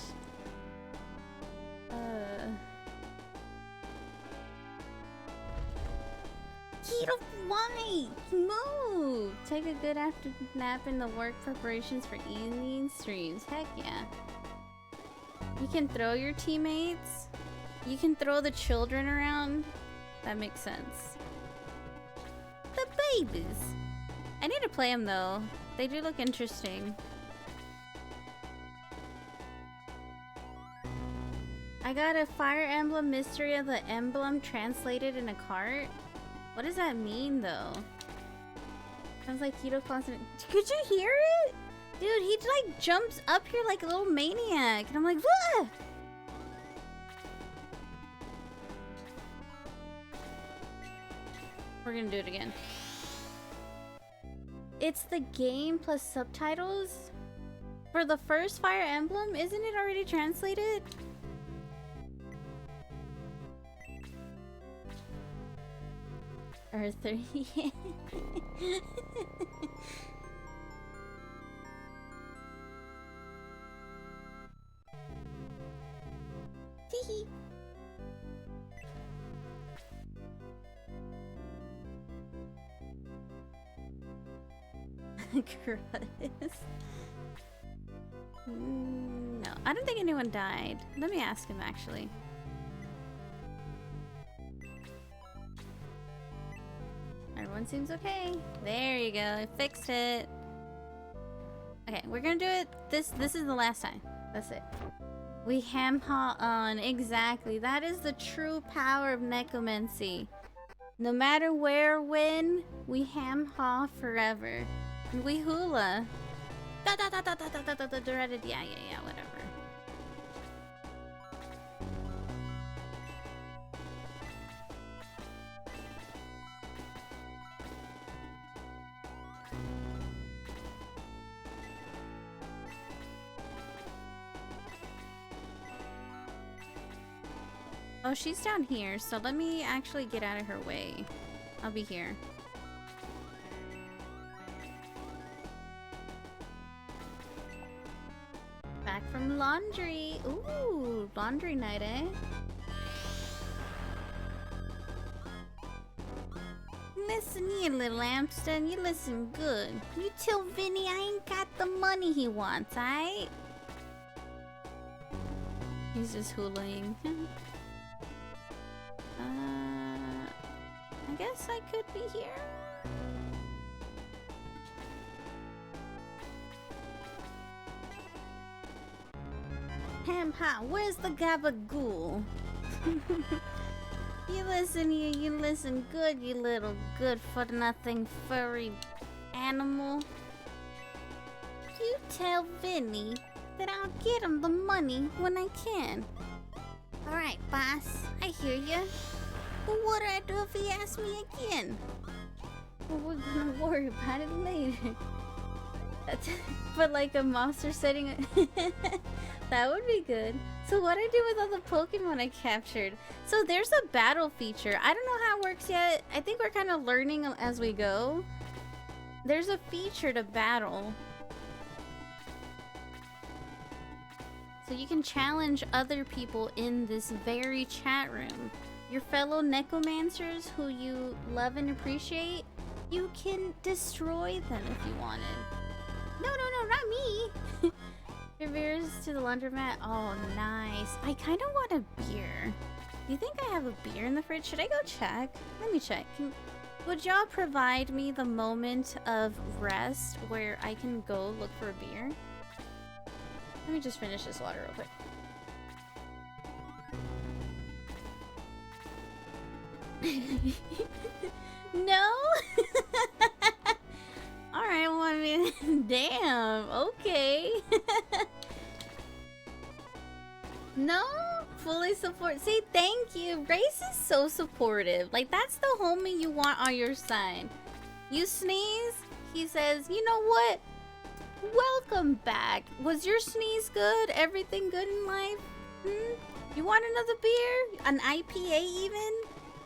[SPEAKER 1] Keto, why? Move! Take a good after nap in the work preparations for evening streams. Heck yeah. You can throw your teammates. You can throw the children around. That makes sense. The babies. I need to play them though. They do look interesting. I got a Fire Emblem Mystery of the Emblem translated in a cart. What does that mean though? Sounds like keto constant. Could you hear it? Dude, he like jumps up here like a little maniac. And I'm like, what? We're gonna do it again. It's the game plus subtitles? For the first Fire Emblem, isn't it already translated? Arthur, yeah. Teehee. Gross. No, I don't think anyone died. Let me ask him actually. Everyone seems okay. There you go. I fixed it. Okay, we're gonna do it. This is the last time. That's it. We ham-haw on. Exactly. That is the true power of necromancy. No matter where or when, we ham-haw forever. And we hula. Da da da da da da da da da da. Yeah, whatever. Oh, she's down here, so let me actually get out of her way. I'll be here. Back from laundry. Ooh, laundry night, eh? Listen here, little Amston. You listen good. You tell Vinny I ain't got the money he wants, aight? He's just hulaing. I guess I could be here. Ham-ha, where's the gabagool? You listen here, you listen good, you little good-for-nothing furry animal. You tell Vinny that I'll get him the money when I can. Alright, boss, I hear ya. But what do I do if he asks me again? Well, we're gonna worry about it later. But like a monster setting that would be good. So what I do with all the Pokemon I captured? So there's a battle feature. I don't know how it works yet. I think we're kind of learning as we go. There's a feature to battle. So you can challenge other people in this very chat room. Your fellow necromancers who you love and appreciate, you can destroy them if you wanted. No, not me. Rivers to the laundromat. Oh, nice. I kind of want a beer. Do you think I have a beer in the fridge? Should I go check? Let me check. Would y'all provide me the moment of rest where I can go look for a beer? Let me just finish this water real quick. No? Alright, well, I mean, damn, okay. No? Fully support. See, thank you. Grace is so supportive. Like, that's the homie you want on your side. You sneeze, he says, you know what? Welcome back. Was your sneeze good? Everything good in life? You want another beer? An IPA even?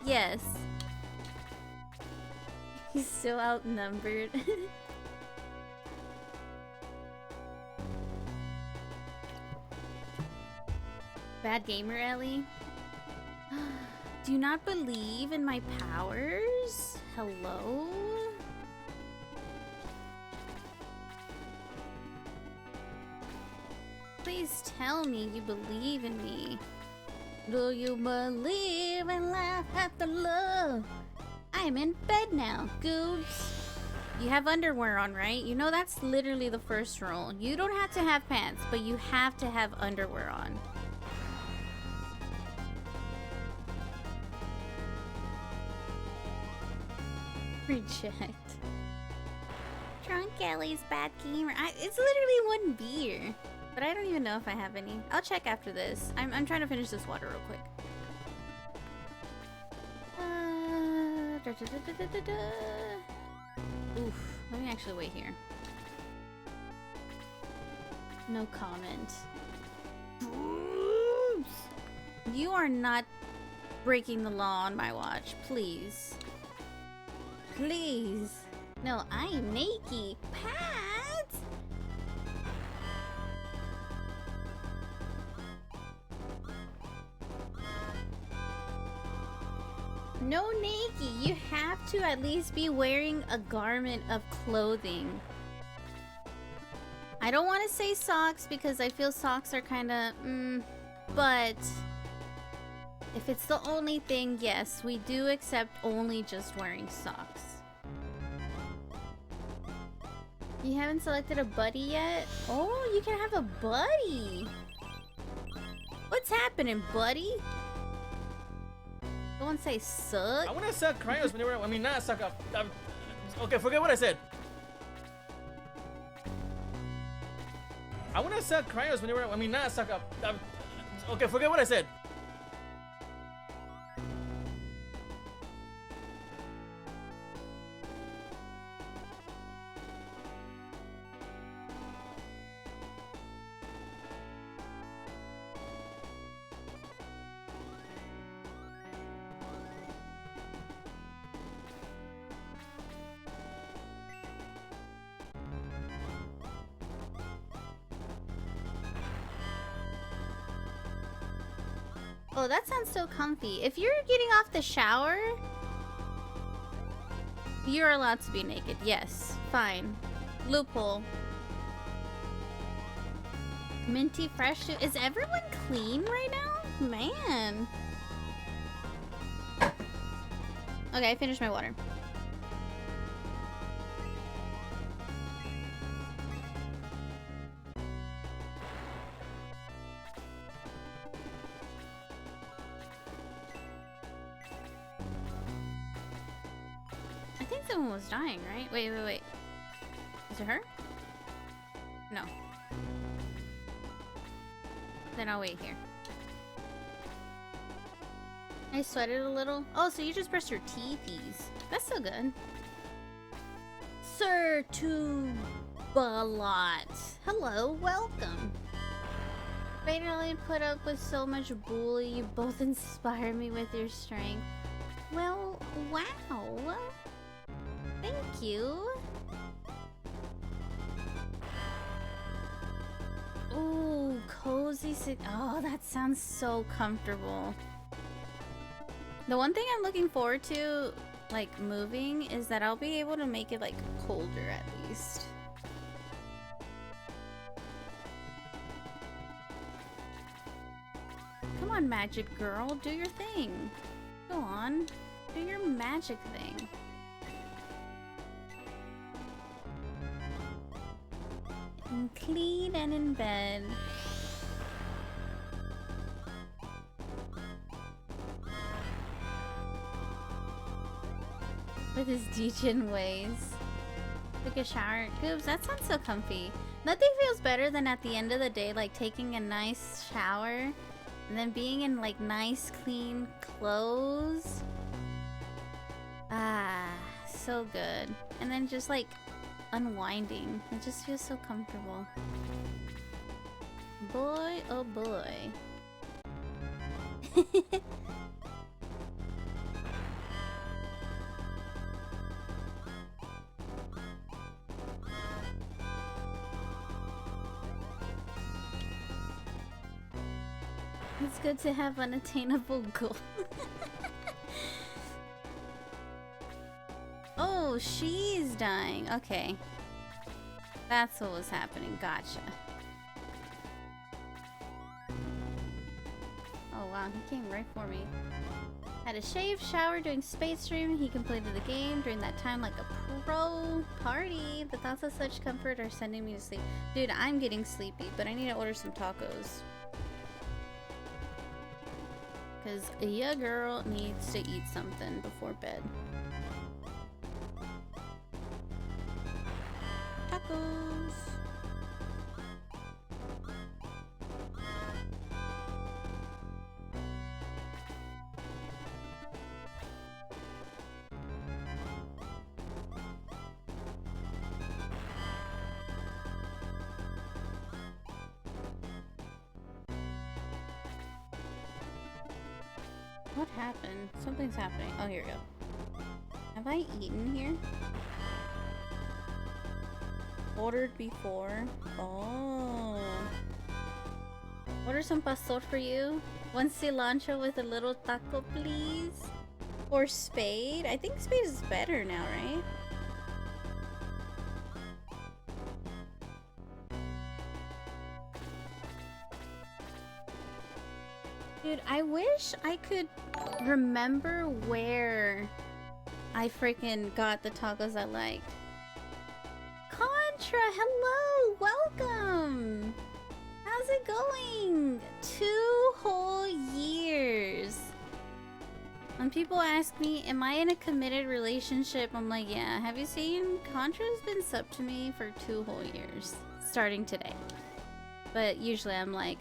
[SPEAKER 1] Yes. He's still outnumbered. Bad gamer, Ellie. Do you not believe in my powers? Hello? Please tell me you believe in me. Do you believe in life after love? I'm in bed now, goobs. You have underwear on, right? You know that's literally the first rule. You don't have to have pants, but you have to have underwear on. Reject. Drunk Ellie's bad gamer. It's literally one beer. But I don't even know if I have any. I'll check after this. I'm trying to finish this water real quick. Oof. Let me actually wait here. No comment. Oops. You are not breaking the law on my watch. Please. Please. No, I'm naked. Pat! No, naked. You have to at least be wearing a garment of clothing. I don't want to say socks because I feel socks are kind of, but if it's the only thing, yes, we do accept only just wearing socks. You haven't selected a buddy yet? Oh, you can have a buddy. What's happening, buddy? Don't say suck.
[SPEAKER 2] I want to suck cryos whenever. I mean, not suck up. Okay, forget what I said. I want to suck cryos whenever. I mean, not suck up. Okay, forget what I said.
[SPEAKER 1] Oh, that sounds so comfy. If you're getting off the shower, you're allowed to be naked. Yes, fine. Loophole. Minty fresh. Is everyone clean right now? Man. Okay, I finished my water. I think someone was dying, right? Wait. Is it her? No. Then I'll wait here. I sweated a little. Oh, so you just brushed your teethies. That's so good. Sir to Balot. Hello, welcome. Fatally put up with so much bully. You both inspire me with your strength. Well, wow. Thank you. Ooh, cozy sit. Oh, that sounds so comfortable. The one thing I'm looking forward to, like, moving, is that I'll be able to make it, like, colder at least. Come on, magic girl, do your thing. Go on, do your magic thing. I'm clean and in bed. With his degen ways. Took a shower. Goobs, that sounds so comfy. Nothing feels better than at the end of the day, like taking a nice shower and then being in like nice clean clothes. Ah, so good. And then just like unwinding. It just feels so comfortable. Boy, oh boy. It's good to have unattainable goals. Oh, she's dying. Okay. That's what was happening. Gotcha. Oh wow, he came right for me. Had a shave, shower, doing space stream. He completed the game during that time like a pro. Party. The thoughts of such comfort are sending me to sleep. Dude, I'm getting sleepy, but I need to order some tacos. Because your girl needs to eat something before bed. Tacos! What happened? Something's happening. Oh, here we go. Have I eaten here? Ordered before? Oh. Order some pastor for you. One cilantro with a little taco, please. Or spade. I think spade is better now, right? Dude, I wish I could remember where I freaking got the tacos I liked. Contra, hello! Welcome! How's it going? 2 whole years. When people ask me, am I in a committed relationship? I'm like, yeah. Have you seen? Contra's been sub to me for 2 whole years. Starting today. But usually I'm like,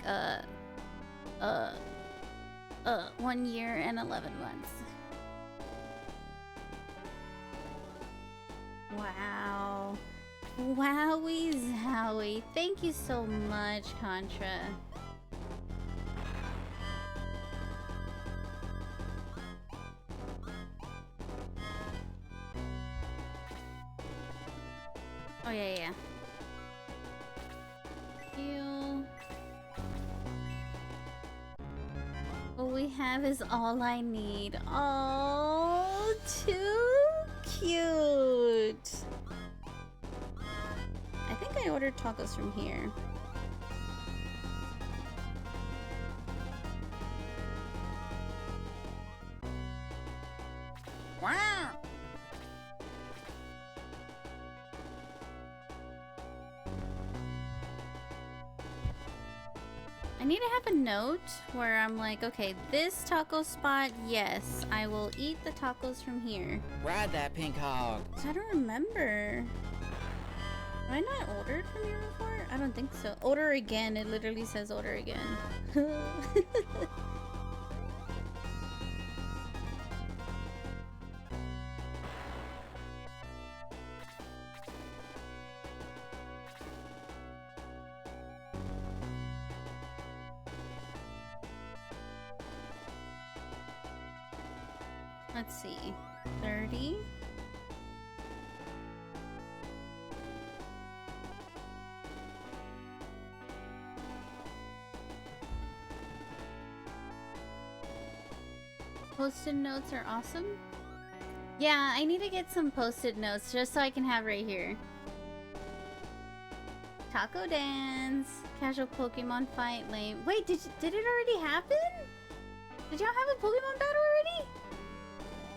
[SPEAKER 1] 1 year and 11 months. Wow. Wowie zowie. Thank you so much, Contra. Oh, yeah. Heal. What we have is all I need. Oh, too cute. I think I ordered tacos from here. Wow. I need to have a note where I'm like, okay, this taco spot, yes, I will eat the tacos from here.
[SPEAKER 6] Ride that pink hog.
[SPEAKER 1] I don't remember. Have I not ordered from here before? I don't think so. Order again. It literally says order again. Let's see. 30. Post-it notes are awesome. Yeah, I need to get some post-it notes just so I can have right here. Taco dance. Casual Pokemon fight. Lame. Wait, did it already happen? Did y'all have a Pokemon battle already?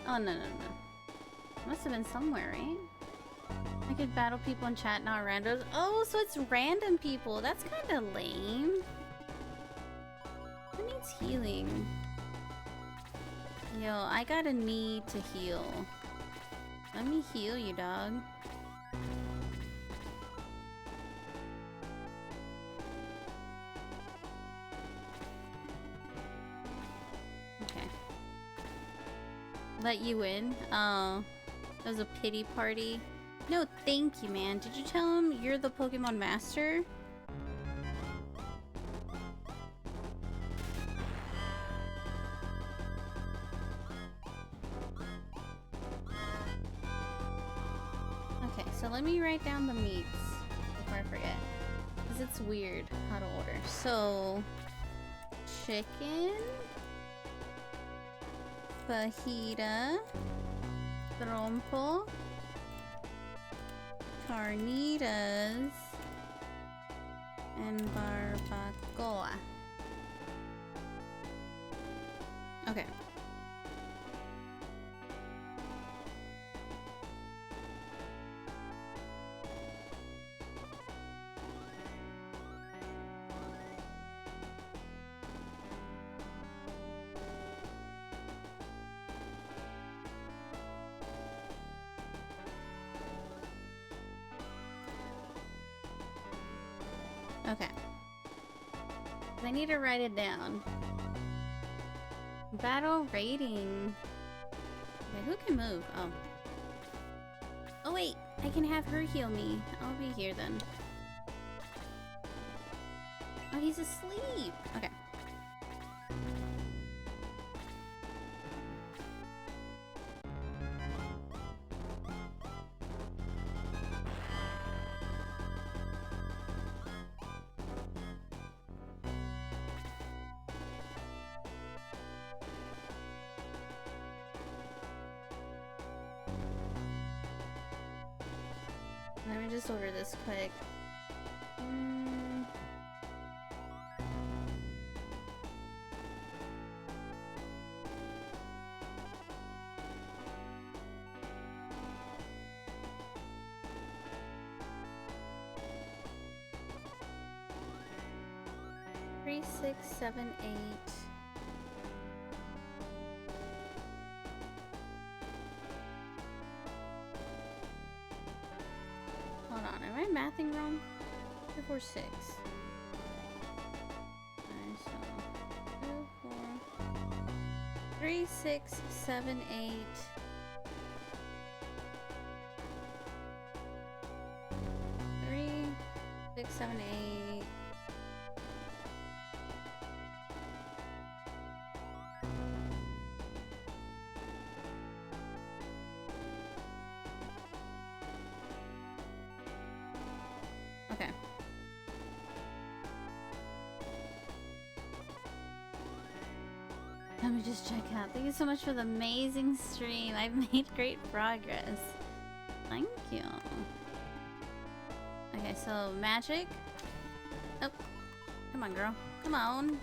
[SPEAKER 1] Oh, no. Must have been somewhere, right? I could battle people in chat, not randos. Oh, so it's random people. That's kind of lame. Who needs healing? Yo, I got a need to heal. Let me heal you, dog. Okay. Let you in? Oh. That was a pity party. No, thank you, man. Did you tell him you're the Pokemon Master? Okay, so let me write down the meats before I forget. Because it's weird how to order. So, chicken, fajita, trompo, carnitas, and barbacoa. Okay. Okay. I need to write it down. Battle rating. Okay, who can move? Oh. Oh wait, I can have her heal me. I'll be here then. Oh, he's asleep. Okay. Let me just order this quick. Three, 6, 7, 8. Hold on, am I mathing wrong? 2, 4, 6. Alright, so 2, 4, 3, 6, 7, 8. 3, 6, 7, 8. Okay. Let me just check out. Thank you so much for the amazing stream. I've made great progress. Thank you. Okay, so magic. Oh, come on, girl. Come on.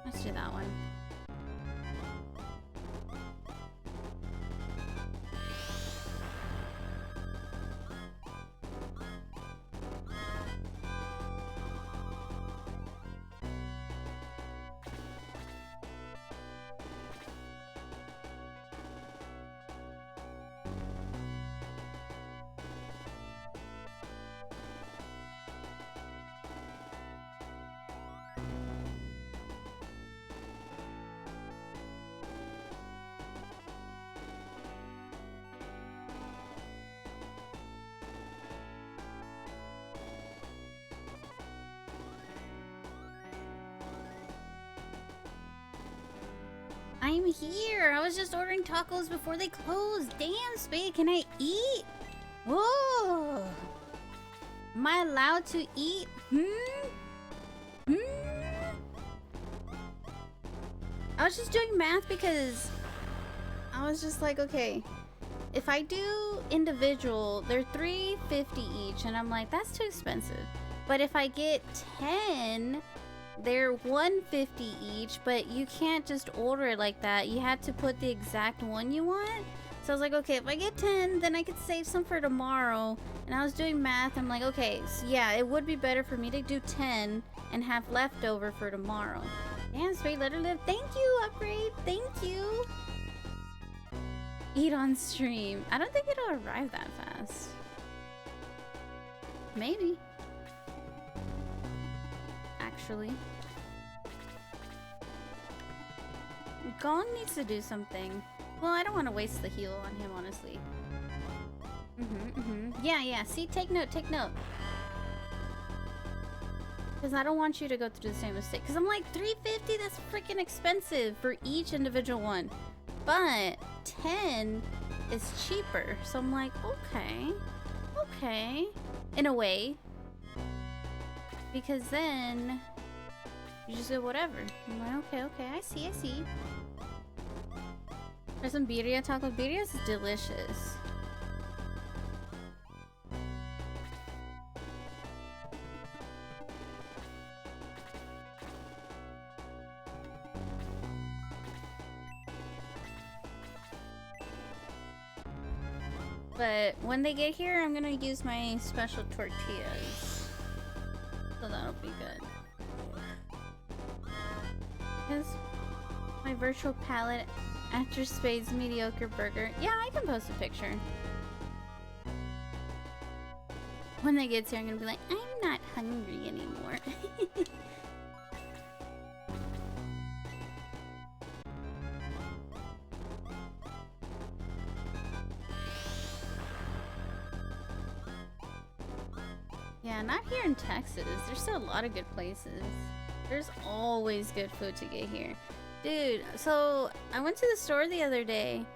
[SPEAKER 1] Let's do that one. I'm here. I was just ordering tacos before they closed. Damn, Spade, can I eat? Whoa. Am I allowed to eat? I was just doing math because I was just like, okay, if I do individual, they're $3.50 each, and I'm like, that's too expensive. But if I get 10, they're $1.50 each, but you can't just order it like that. You have to put the exact one you want. So So I was like, okay, if I get 10, then I could save some for tomorrow. And I was doing math. I'm like, okay, so yeah, it would be better for me to do 10 and have leftover for tomorrow. Damn, sweet, let her live. Thank you, Upgrade. Thank you. Eat on stream. I don't think it'll arrive that fast. Maybe. Actually. Gong needs to do something. Well, I don't want to waste the heal on him, honestly. Yeah. See, take note, take note. Because I don't want you to go through the same mistake. Because I'm like, 350, that's freaking expensive for each individual one. But 10 is cheaper. So I'm like, okay. In a way. Because then you just do whatever. I'm like, okay, I see. There's some birria taco. Birria is delicious. But when they get here, I'm gonna use my special tortillas. So that'll be good. Because my virtual palette after Spade's mediocre burger. Yeah, I can post a picture. When they get here, I'm gonna be like, I'm not hungry anymore. Yeah, not here in Texas. There's still a lot of good places. There's always good food to get here. Dude, so I went to the store the other day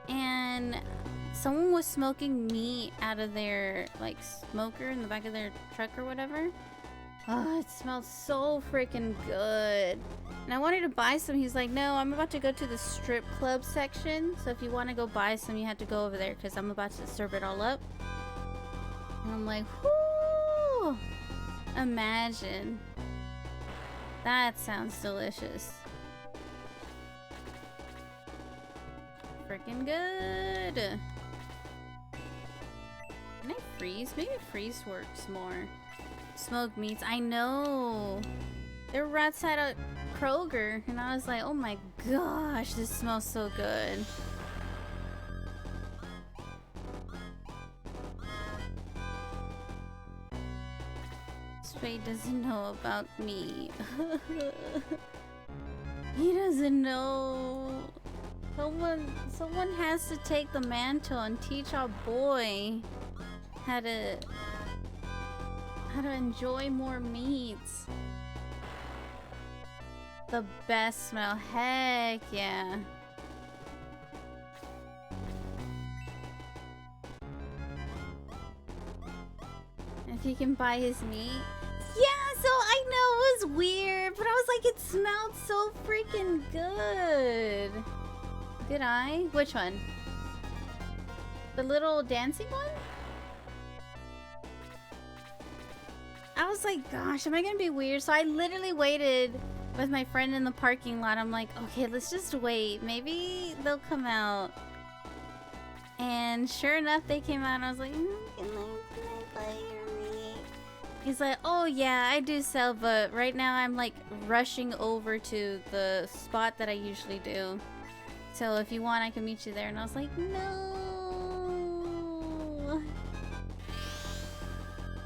[SPEAKER 1] and someone was smoking meat out of their like smoker in the back of their truck or whatever. Oh, it smells so freaking good. And I wanted to buy some. He's like, no, I'm about to go to the strip club section. So if you want to go buy some, you have to go over there because I'm about to serve it all up. And I'm like, whoo! Imagine. That sounds delicious. Freaking good. Can I freeze? Maybe freeze works more. Smoked meats. I know. They're right outside of Kroger. And I was like, oh my gosh, this smells so good. Spade doesn't know about me. He doesn't know. Someone has to take the mantle and teach our boy how to enjoy more meats. The best smell. Heck yeah. If he can buy his meat. Yeah, so I know it was weird, but I was like, it smelled so freaking good. Did I? Which one? The little dancing one? I was like, gosh, am I gonna be weird? So I literally waited with my friend in the parking lot. I'm like, okay, let's just wait. Maybe they'll come out. And sure enough, they came out and I was like, can I buy your meat? He's like, oh yeah, I do sell, but right now I'm like rushing over to the spot that I usually do. So if you want, I can meet you there. And I was like, no.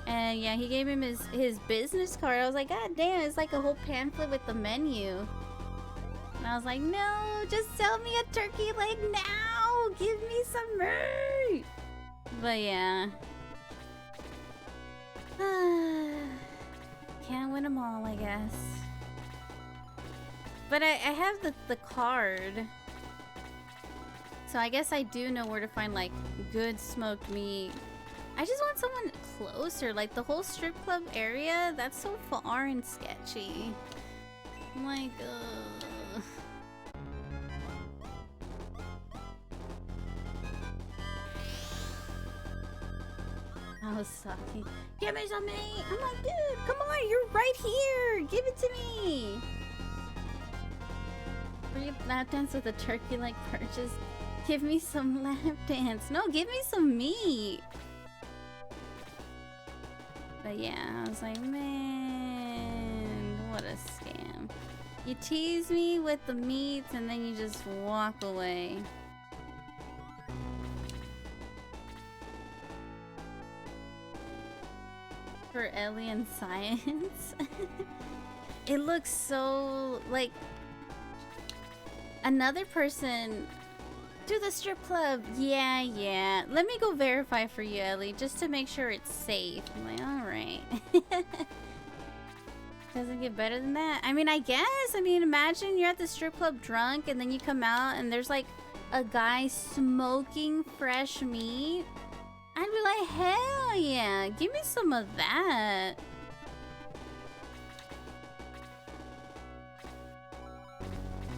[SPEAKER 1] And yeah, he gave him his business card. I was like, god damn, it's like a whole pamphlet with the menu. And I was like, no, just sell me a turkey leg now. Give me some meat. But yeah. Can't win them all, I guess. But I have the card. So I guess I do know where to find like good smoked meat. I just want someone closer. Like the whole strip club area, that's so far and sketchy. I'm like, ugh. I was sucking. Give me some meat! I'm like, dude, come on, you're right here! Give it to me! Free lap dance with a turkey like purchase. Give me some lap dance. No, give me some meat. But yeah, I was like, man, what a scam. You tease me with the meats and then you just walk away. For alien science. It looks so like another person to the strip club. Yeah. Let me go verify for you, Ellie, just to make sure it's safe. I'm like, alright. Doesn't get better than that. I mean, I guess. I mean, imagine you're at the strip club drunk and then you come out and there's like a guy smoking fresh meat. I'd be like, hell yeah, give me some of that.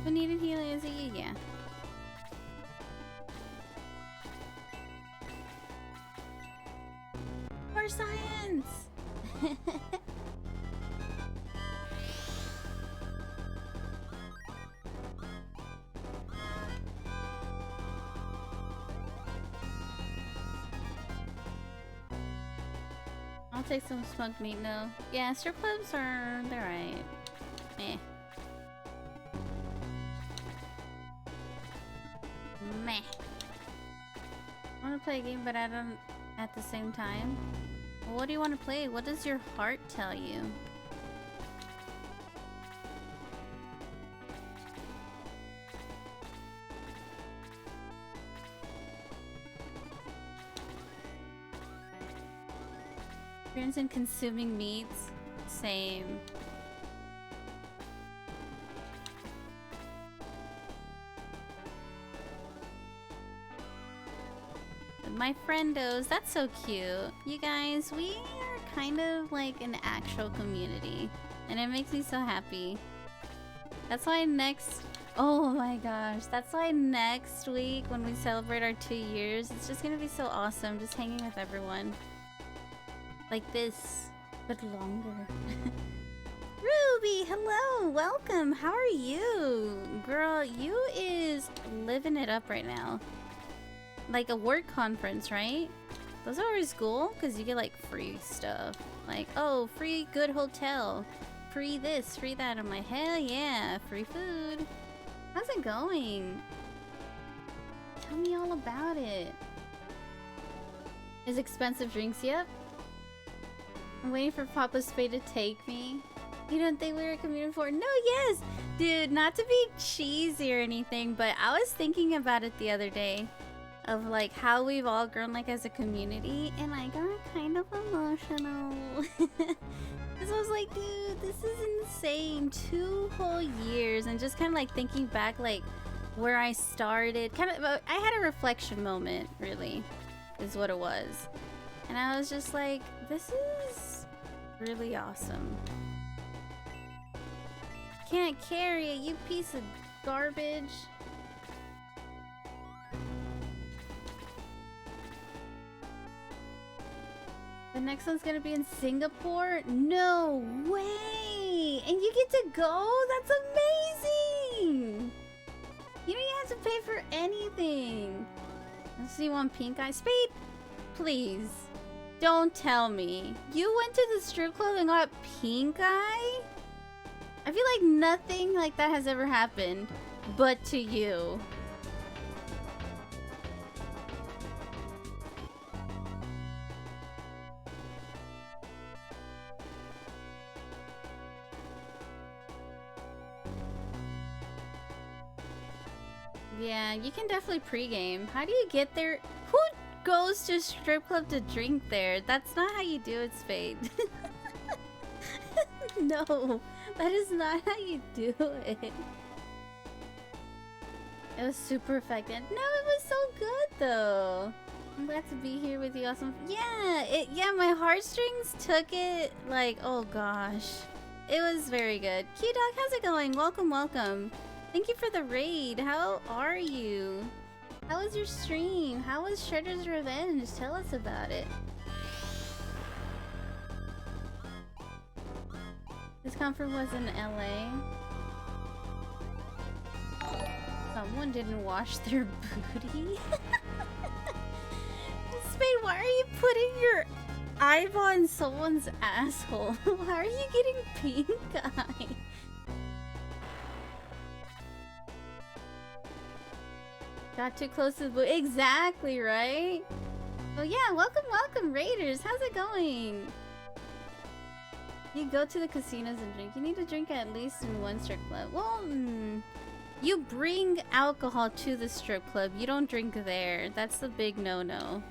[SPEAKER 1] Who needed healing? Is it you? Yeah. For science! I'll take some smoked meat, no. Yeah, strip clubs are... they're right. Meh. Meh. I want to play a game, but I don't at the same time. Well, what do you want to play? What does your heart tell you? Experience in consuming meats? Same. My friendos, that's so cute. You guys, we are kind of like an actual community, and it makes me so happy. That's why oh my gosh, that's why next week when we celebrate our 2 years, it's just gonna be so awesome just hanging with everyone. Like this, but longer. Ruby, hello, welcome, how are you? Girl, you is living it up right now. Like a work conference, right? Those are always cool because you get like free stuff. Like, oh, free good hotel, free this, free that. I'm like, hell yeah, free food. How's it going? Tell me all about it. Is expensive drinks? Yep. I'm waiting for Papa Spade to take me. You don't think we were a community before? No, yes! Dude, not to be cheesy or anything, but I was thinking about it the other day. Of like how we've all grown like as a community, and I got kind of emotional. Because I was like, dude, this is insane. 2 whole years, and just kind of like thinking back like where I started. Kind of, I had a reflection moment, really, is what it was. And I was just like, this is really awesome. Can't carry it, you piece of garbage. The next one's gonna be in Singapore? No way! And you get to go? That's amazing! You don't even have to pay for anything. So you want pink eye? Spade, please. Don't tell me. You went to the strip club and got pink eye? I feel like nothing like that has ever happened, but to you. Yeah, you can definitely pregame. How do you get there? Who goes to a strip club to drink there? That's not how you do it, Spade. No, that is not how you do it. It was super effective. No, it was so good though. I'm glad to be here with you. Awesome. Yeah, my heartstrings took it like, oh gosh. It was very good. Q-Dog, how's it going? Welcome, welcome. Thank you for the raid. How are you? How was your stream? How was Shredder's Revenge? Tell us about it. This conference was in LA. Someone didn't wash their booty? Spade, why are you putting your eyeball in someone's asshole? Why are you getting pink eye? Got too close to the boot. Exactly, right? Oh yeah, welcome Raiders. How's it going? You go to the casinos and drink. You need to drink at least in one strip club. Well, you bring alcohol to the strip club. You don't drink there. That's the big no-no.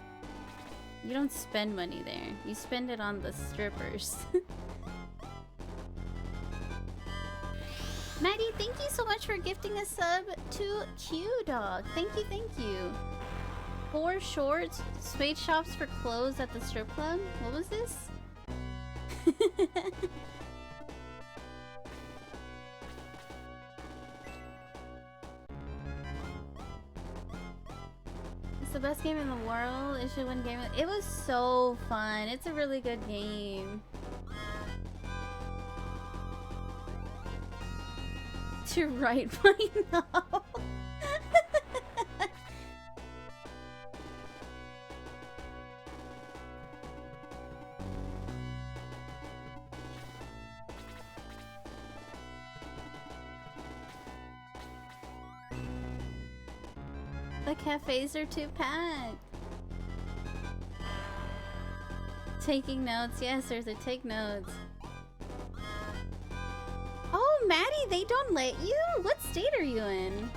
[SPEAKER 1] You don't spend money there. You spend it on the strippers. Maddie, thank you so much for gifting a sub to Q-Dog. Thank you, thank you. 4 shorts, spade shops for clothes at the strip club. What was this? It's the best game in the world. It should win game. It was so fun. It's a really good game. To write my novel. The cafes are too packed. Taking notes. Yes, Arthur, take notes. Oh, Maddie, they don't let you? What state are you in?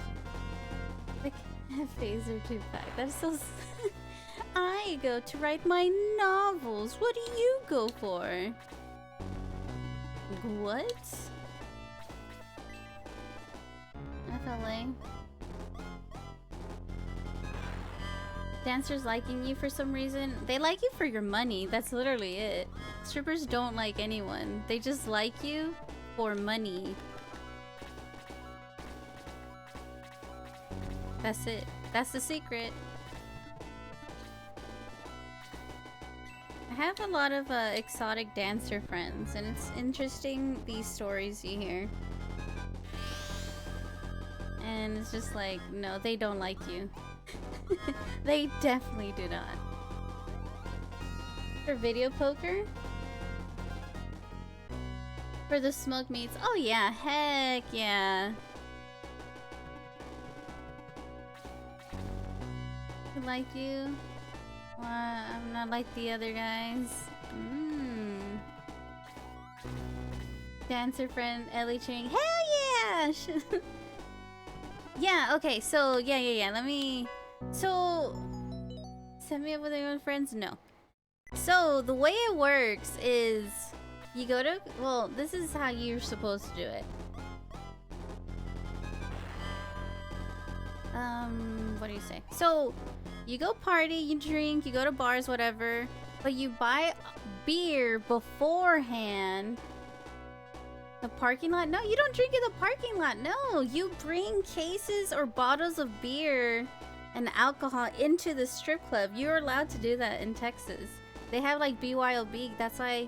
[SPEAKER 1] The cafes are too packed. That's so... I go to write my novels. What do you go for? What? FLA. Dancers liking you for some reason. They like you for your money. That's literally it. Strippers don't like anyone. They just like you for money. That's it. That's the secret. I have a lot of exotic dancer friends, and it's interesting these stories you hear. And it's just like, no, they don't like you. They definitely do not. For video poker? For the smoked meats? Oh yeah, heck yeah. I like you. I'm not like the other guys. Dancer friend Ellie cheering. Hell yeah! Yeah, okay, so yeah. Let me... So... Send me up with your friends? No. So, the way it works is... You go to... Well, this is how you're supposed to do it. What do you say? So, you go party, you drink, you go to bars, whatever. But you buy beer beforehand. The parking lot? No, you don't drink in the parking lot. No, you bring cases or bottles of beer and alcohol into the strip club. You're allowed to do that in Texas. They have like BYOB. That's why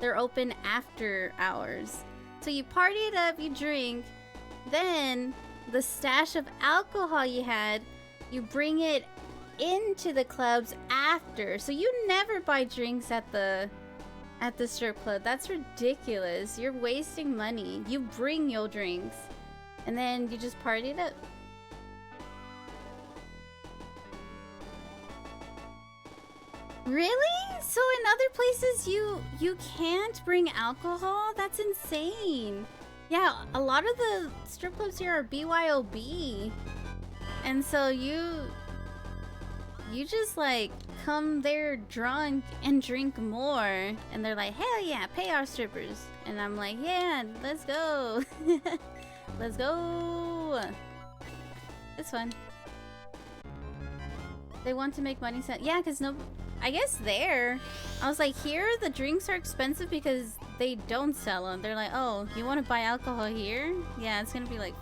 [SPEAKER 1] they're open after hours. So you party it up, you drink. Then the stash of alcohol you had, you bring it into the clubs after. So you never buy drinks at the strip club. That's ridiculous. You're wasting money. You bring your drinks and then you just party it up. Really? So in other places you can't bring alcohol? That's insane. Yeah, a lot of the strip clubs here are BYOB. And so you just like come there drunk and drink more, and they're like, hell yeah, pay our strippers. And I'm like, yeah, let's go. Let's go. It's fun. They want to make money. Yeah, because no, I guess there. I was like, here the drinks are expensive because they don't sell them. They're like, oh, you want to buy alcohol here? Yeah, it's gonna be like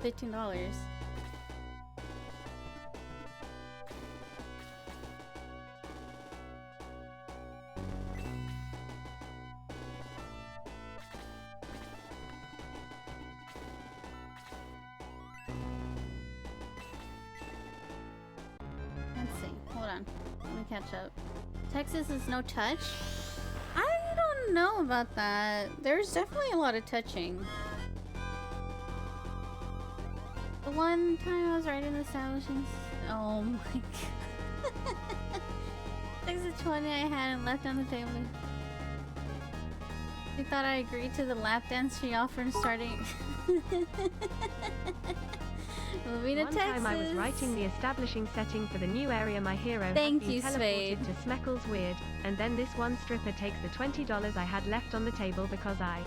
[SPEAKER 1] $15. on. Let me catch up. Texas is no touch? I don't know about that. There's definitely a lot of touching. The one time I was riding the establishing... Oh my god. Texas 20 I had and left on the table. She thought I agreed to the lap dance she offered starting... Moving to
[SPEAKER 5] One
[SPEAKER 1] Texas.
[SPEAKER 5] time I was writing the establishing setting for the new area my hero had
[SPEAKER 1] Thank
[SPEAKER 5] been
[SPEAKER 1] you,
[SPEAKER 5] teleported
[SPEAKER 1] Spade.
[SPEAKER 5] to Smeckle's Weird, and then this one stripper takes the $20 I had left on the table because I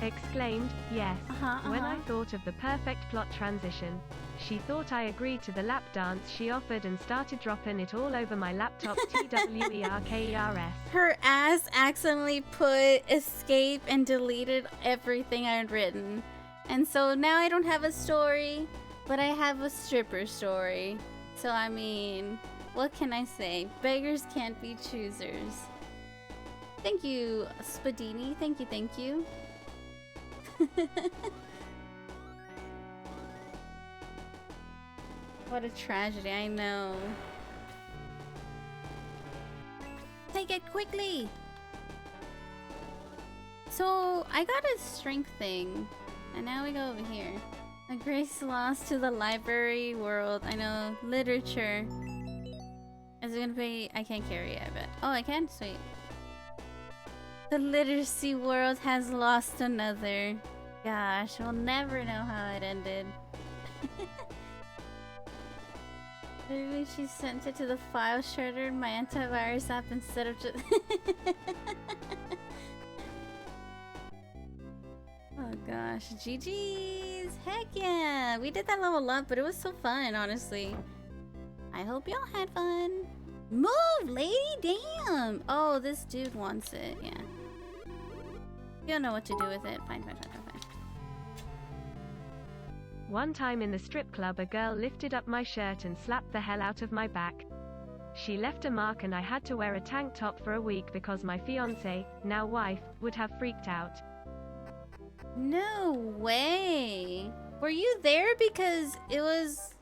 [SPEAKER 5] exclaimed, yes, when I thought of the perfect plot transition. She thought I agreed to the lap dance she offered and started dropping it all over my laptop TWERKERS.
[SPEAKER 1] Her ass accidentally put escape and deleted everything I had written. And so now I don't have a story, but I have a stripper story. So I mean, what can I say? Beggars can't be choosers. Thank you, Spadini. Thank you, thank you. What a tragedy, I know. Take it quickly! So, I got a strength thing. And now we go over here. A grace lost to the library world. I know, literature. Is it gonna be... I can't carry it, I bet. Oh, I can? Sweet. The literacy world has lost another. Gosh, we'll never know how it ended. Literally, she sent it to the file shredder in my antivirus app instead of just... Oh gosh, GG's! Heck yeah! We did that level up, but it was so fun, honestly. I hope y'all had fun. Move, lady! Damn! Oh, this dude wants it, yeah. You don't know what to do with it. Fine, fine, fine, fine, fine.
[SPEAKER 5] One time in the strip club a girl lifted up my shirt and slapped the hell out of my back. She left a mark and I had to wear a tank top for a week because my fiancé, now wife, would have freaked out.
[SPEAKER 1] No way! Were you there because it was...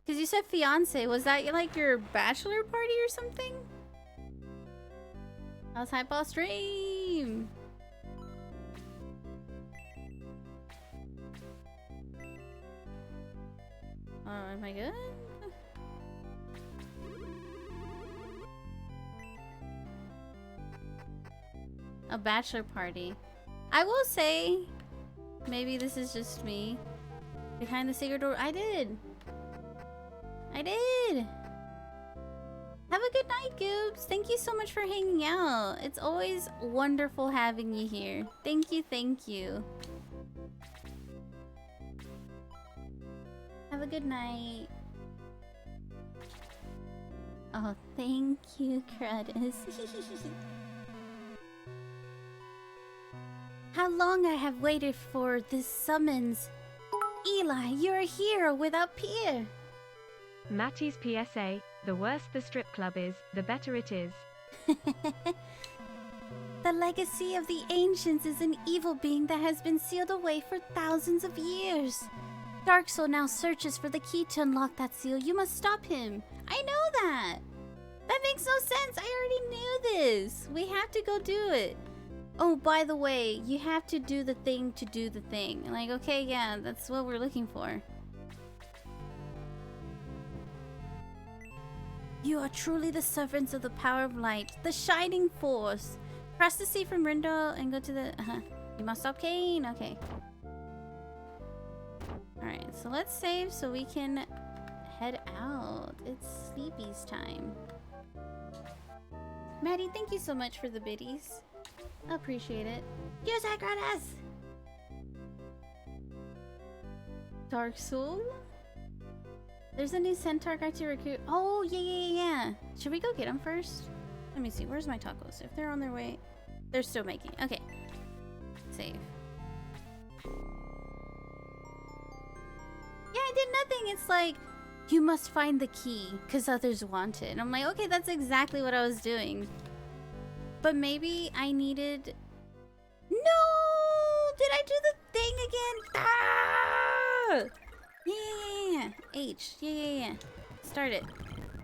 [SPEAKER 1] Because you said fiance. Was that like your bachelor party or something? How's Hypeball stream? Oh, am I good? A bachelor party. I will say, maybe this is just me. Behind the secret door. I did. Have a good night, Goobs. Thank you so much for hanging out. It's always wonderful having you here. Thank you, thank you. Have a good night. Oh, thank you, Kratos. How long I have waited for this summons. Eli, you're a hero without peer.
[SPEAKER 5] Matty's PSA, the worse the strip club is, the better it is.
[SPEAKER 1] The legacy of the ancients is an evil being that has been sealed away for thousands of years. Dark Soul now searches for the key to unlock that seal. You must stop him. I know that. That makes no sense. I already knew this. We have to go do it. Oh, by the way, you have to do the thing to do the thing. Like, okay, yeah, that's what we're looking for. You are truly the servants of the power of light, the shining force. Press the C from window and go to the... You must stop Kane. Okay. Alright, so let's save so we can head out. It's sleepy's time. Maddie, thank you so much for the biddies. Appreciate it. Use Agradas! Dark Soul? There's a new centaur guy to recruit. Oh, yeah. Should we go get him first? Let me see. Where's my tacos? If they're on their way... They're still making. Okay. Save. Yeah, I did nothing. It's like, you must find the key because others want it. And I'm like, okay, that's exactly what I was doing. But maybe I needed... No! Did I do the thing again? Ah! Yeah. H. Yeah. Start it.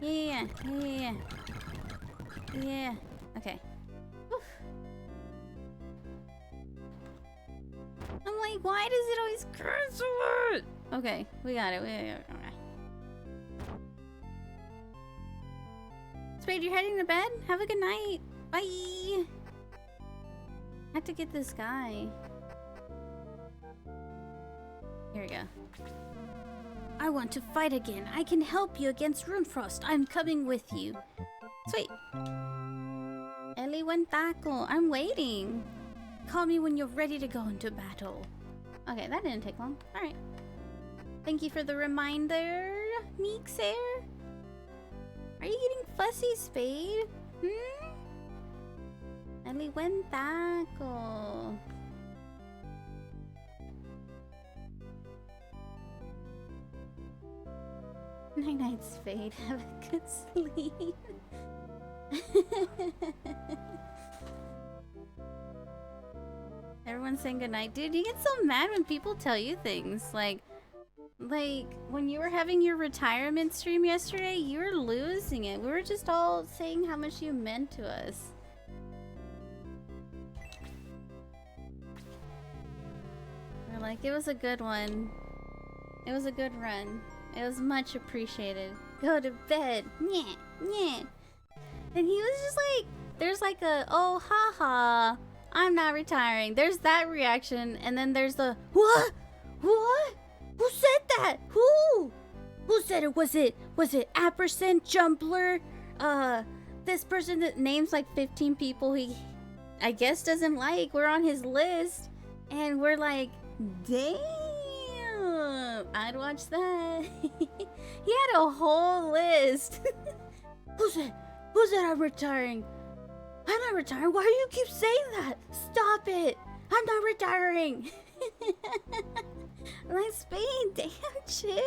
[SPEAKER 1] Yeah. Yeah. Okay. Oof. I'm like, why does it always curse a word? Okay, we got it. Okay. Spade, you're heading to bed? Have a good night. Bye. I have to get this guy. Here we go. I want to fight again. I can help you against Runefrost. I'm coming with you. Sweet. Ellie went taco. I'm waiting. Call me when you're ready to go into battle. Okay, that didn't take long. Alright. Thank you for the reminder, Meeksair. Are you getting fussy, Spade? Ellie went taco. Night night, Spade. Have a good sleep. Everyone's saying goodnight. Dude, you get so mad when people tell you things. Like when you were having your retirement stream yesterday, you were losing it. We were just all saying how much you meant to us. We're like, it was a good one. It was a good run. It was much appreciated. Go to bed. Yeah. And he was just like, there's like a, oh, haha, I'm not retiring. There's that reaction. And then there's the, what? What? Who said that? Who? Who said it? Was it Apperson, Jumbler? This person that names like 15 people he, I guess, doesn't like. We're on his list. And we're like, damn. I'd watch that. He had a whole list. Who said I'm retiring? I'm not retiring. Why do you keep saying that? Stop it. I'm not retiring. Like, Spain, damn, chill.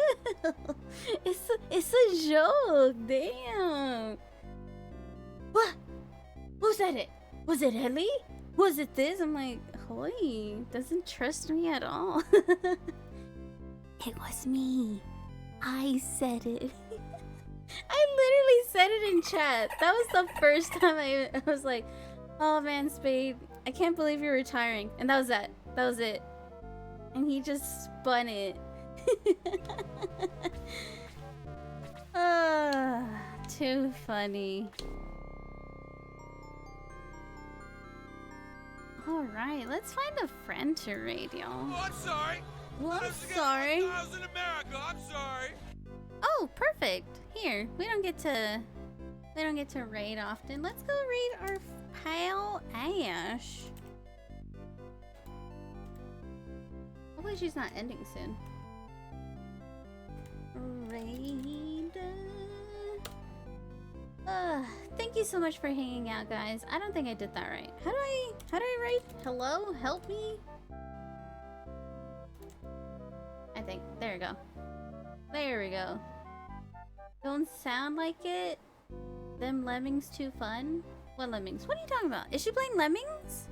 [SPEAKER 1] It's a joke, damn. What? Who said it? Was it Ellie? Was it this? I'm like, holy, doesn't trust me at all. It was me. I said it. I literally said it in chat. That was the first time I was like, oh man, Spade, I can't believe you're retiring. And that was that. That was it. And he just spun it. Too funny. Alright, let's find a friend to raid, y'all.
[SPEAKER 3] Oh, I'm sorry.
[SPEAKER 1] Well, I'm sorry.
[SPEAKER 3] I was in America. I'm sorry.
[SPEAKER 1] Oh, perfect. Here, we don't get to raid often. Let's go raid our pal Ash. Hopefully she's not ending soon. Raid. Thank you so much for hanging out, guys. I don't think I did that right. How do I raid? Hello? Help me? I think. There we go. There we go. Don't sound like it. Them lemmings too fun. What lemmings? What are you talking about? Is she playing lemmings?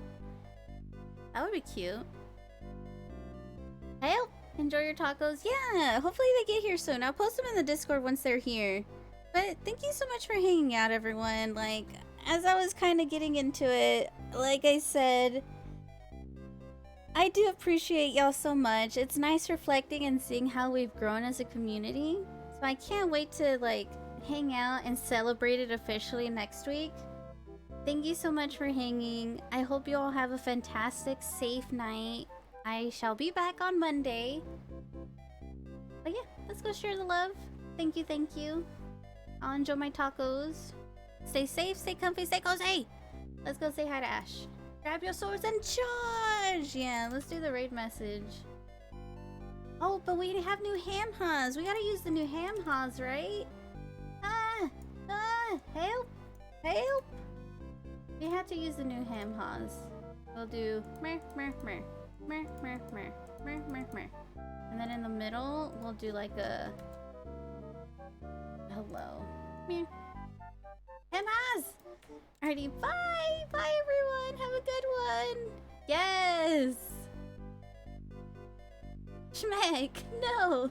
[SPEAKER 1] That would be cute. Help! Enjoy your tacos. Yeah, hopefully they get here soon. I'll post them in the Discord once they're here. But thank you so much for hanging out, everyone. Like, as I was kind of getting into it, like I said, I do appreciate y'all so much. It's nice reflecting and seeing how we've grown as a community. So I can't wait to, like, hang out and celebrate it officially next week. Thank you so much for hanging. I hope you all have a fantastic, safe night. I shall be back on Monday. But yeah, let's go share the love. Thank you, thank you. I'll enjoy my tacos. Stay safe, stay comfy, stay cozy. Let's go say hi to Ash. Grab your swords and charge! Yeah, let's do the raid message. Oh, but we have new ham-has. We gotta use the new ham-has, right? Help! Help! We have to use the new ham-has. We'll do mer, mer, mer. Mer, mer, mer. Mer, mer, mer. And then in the middle, we'll do like a hello. Meh. Ham-has! Alrighty, bye! Bye, everyone! Have a good one! Yes! Schmeck! No!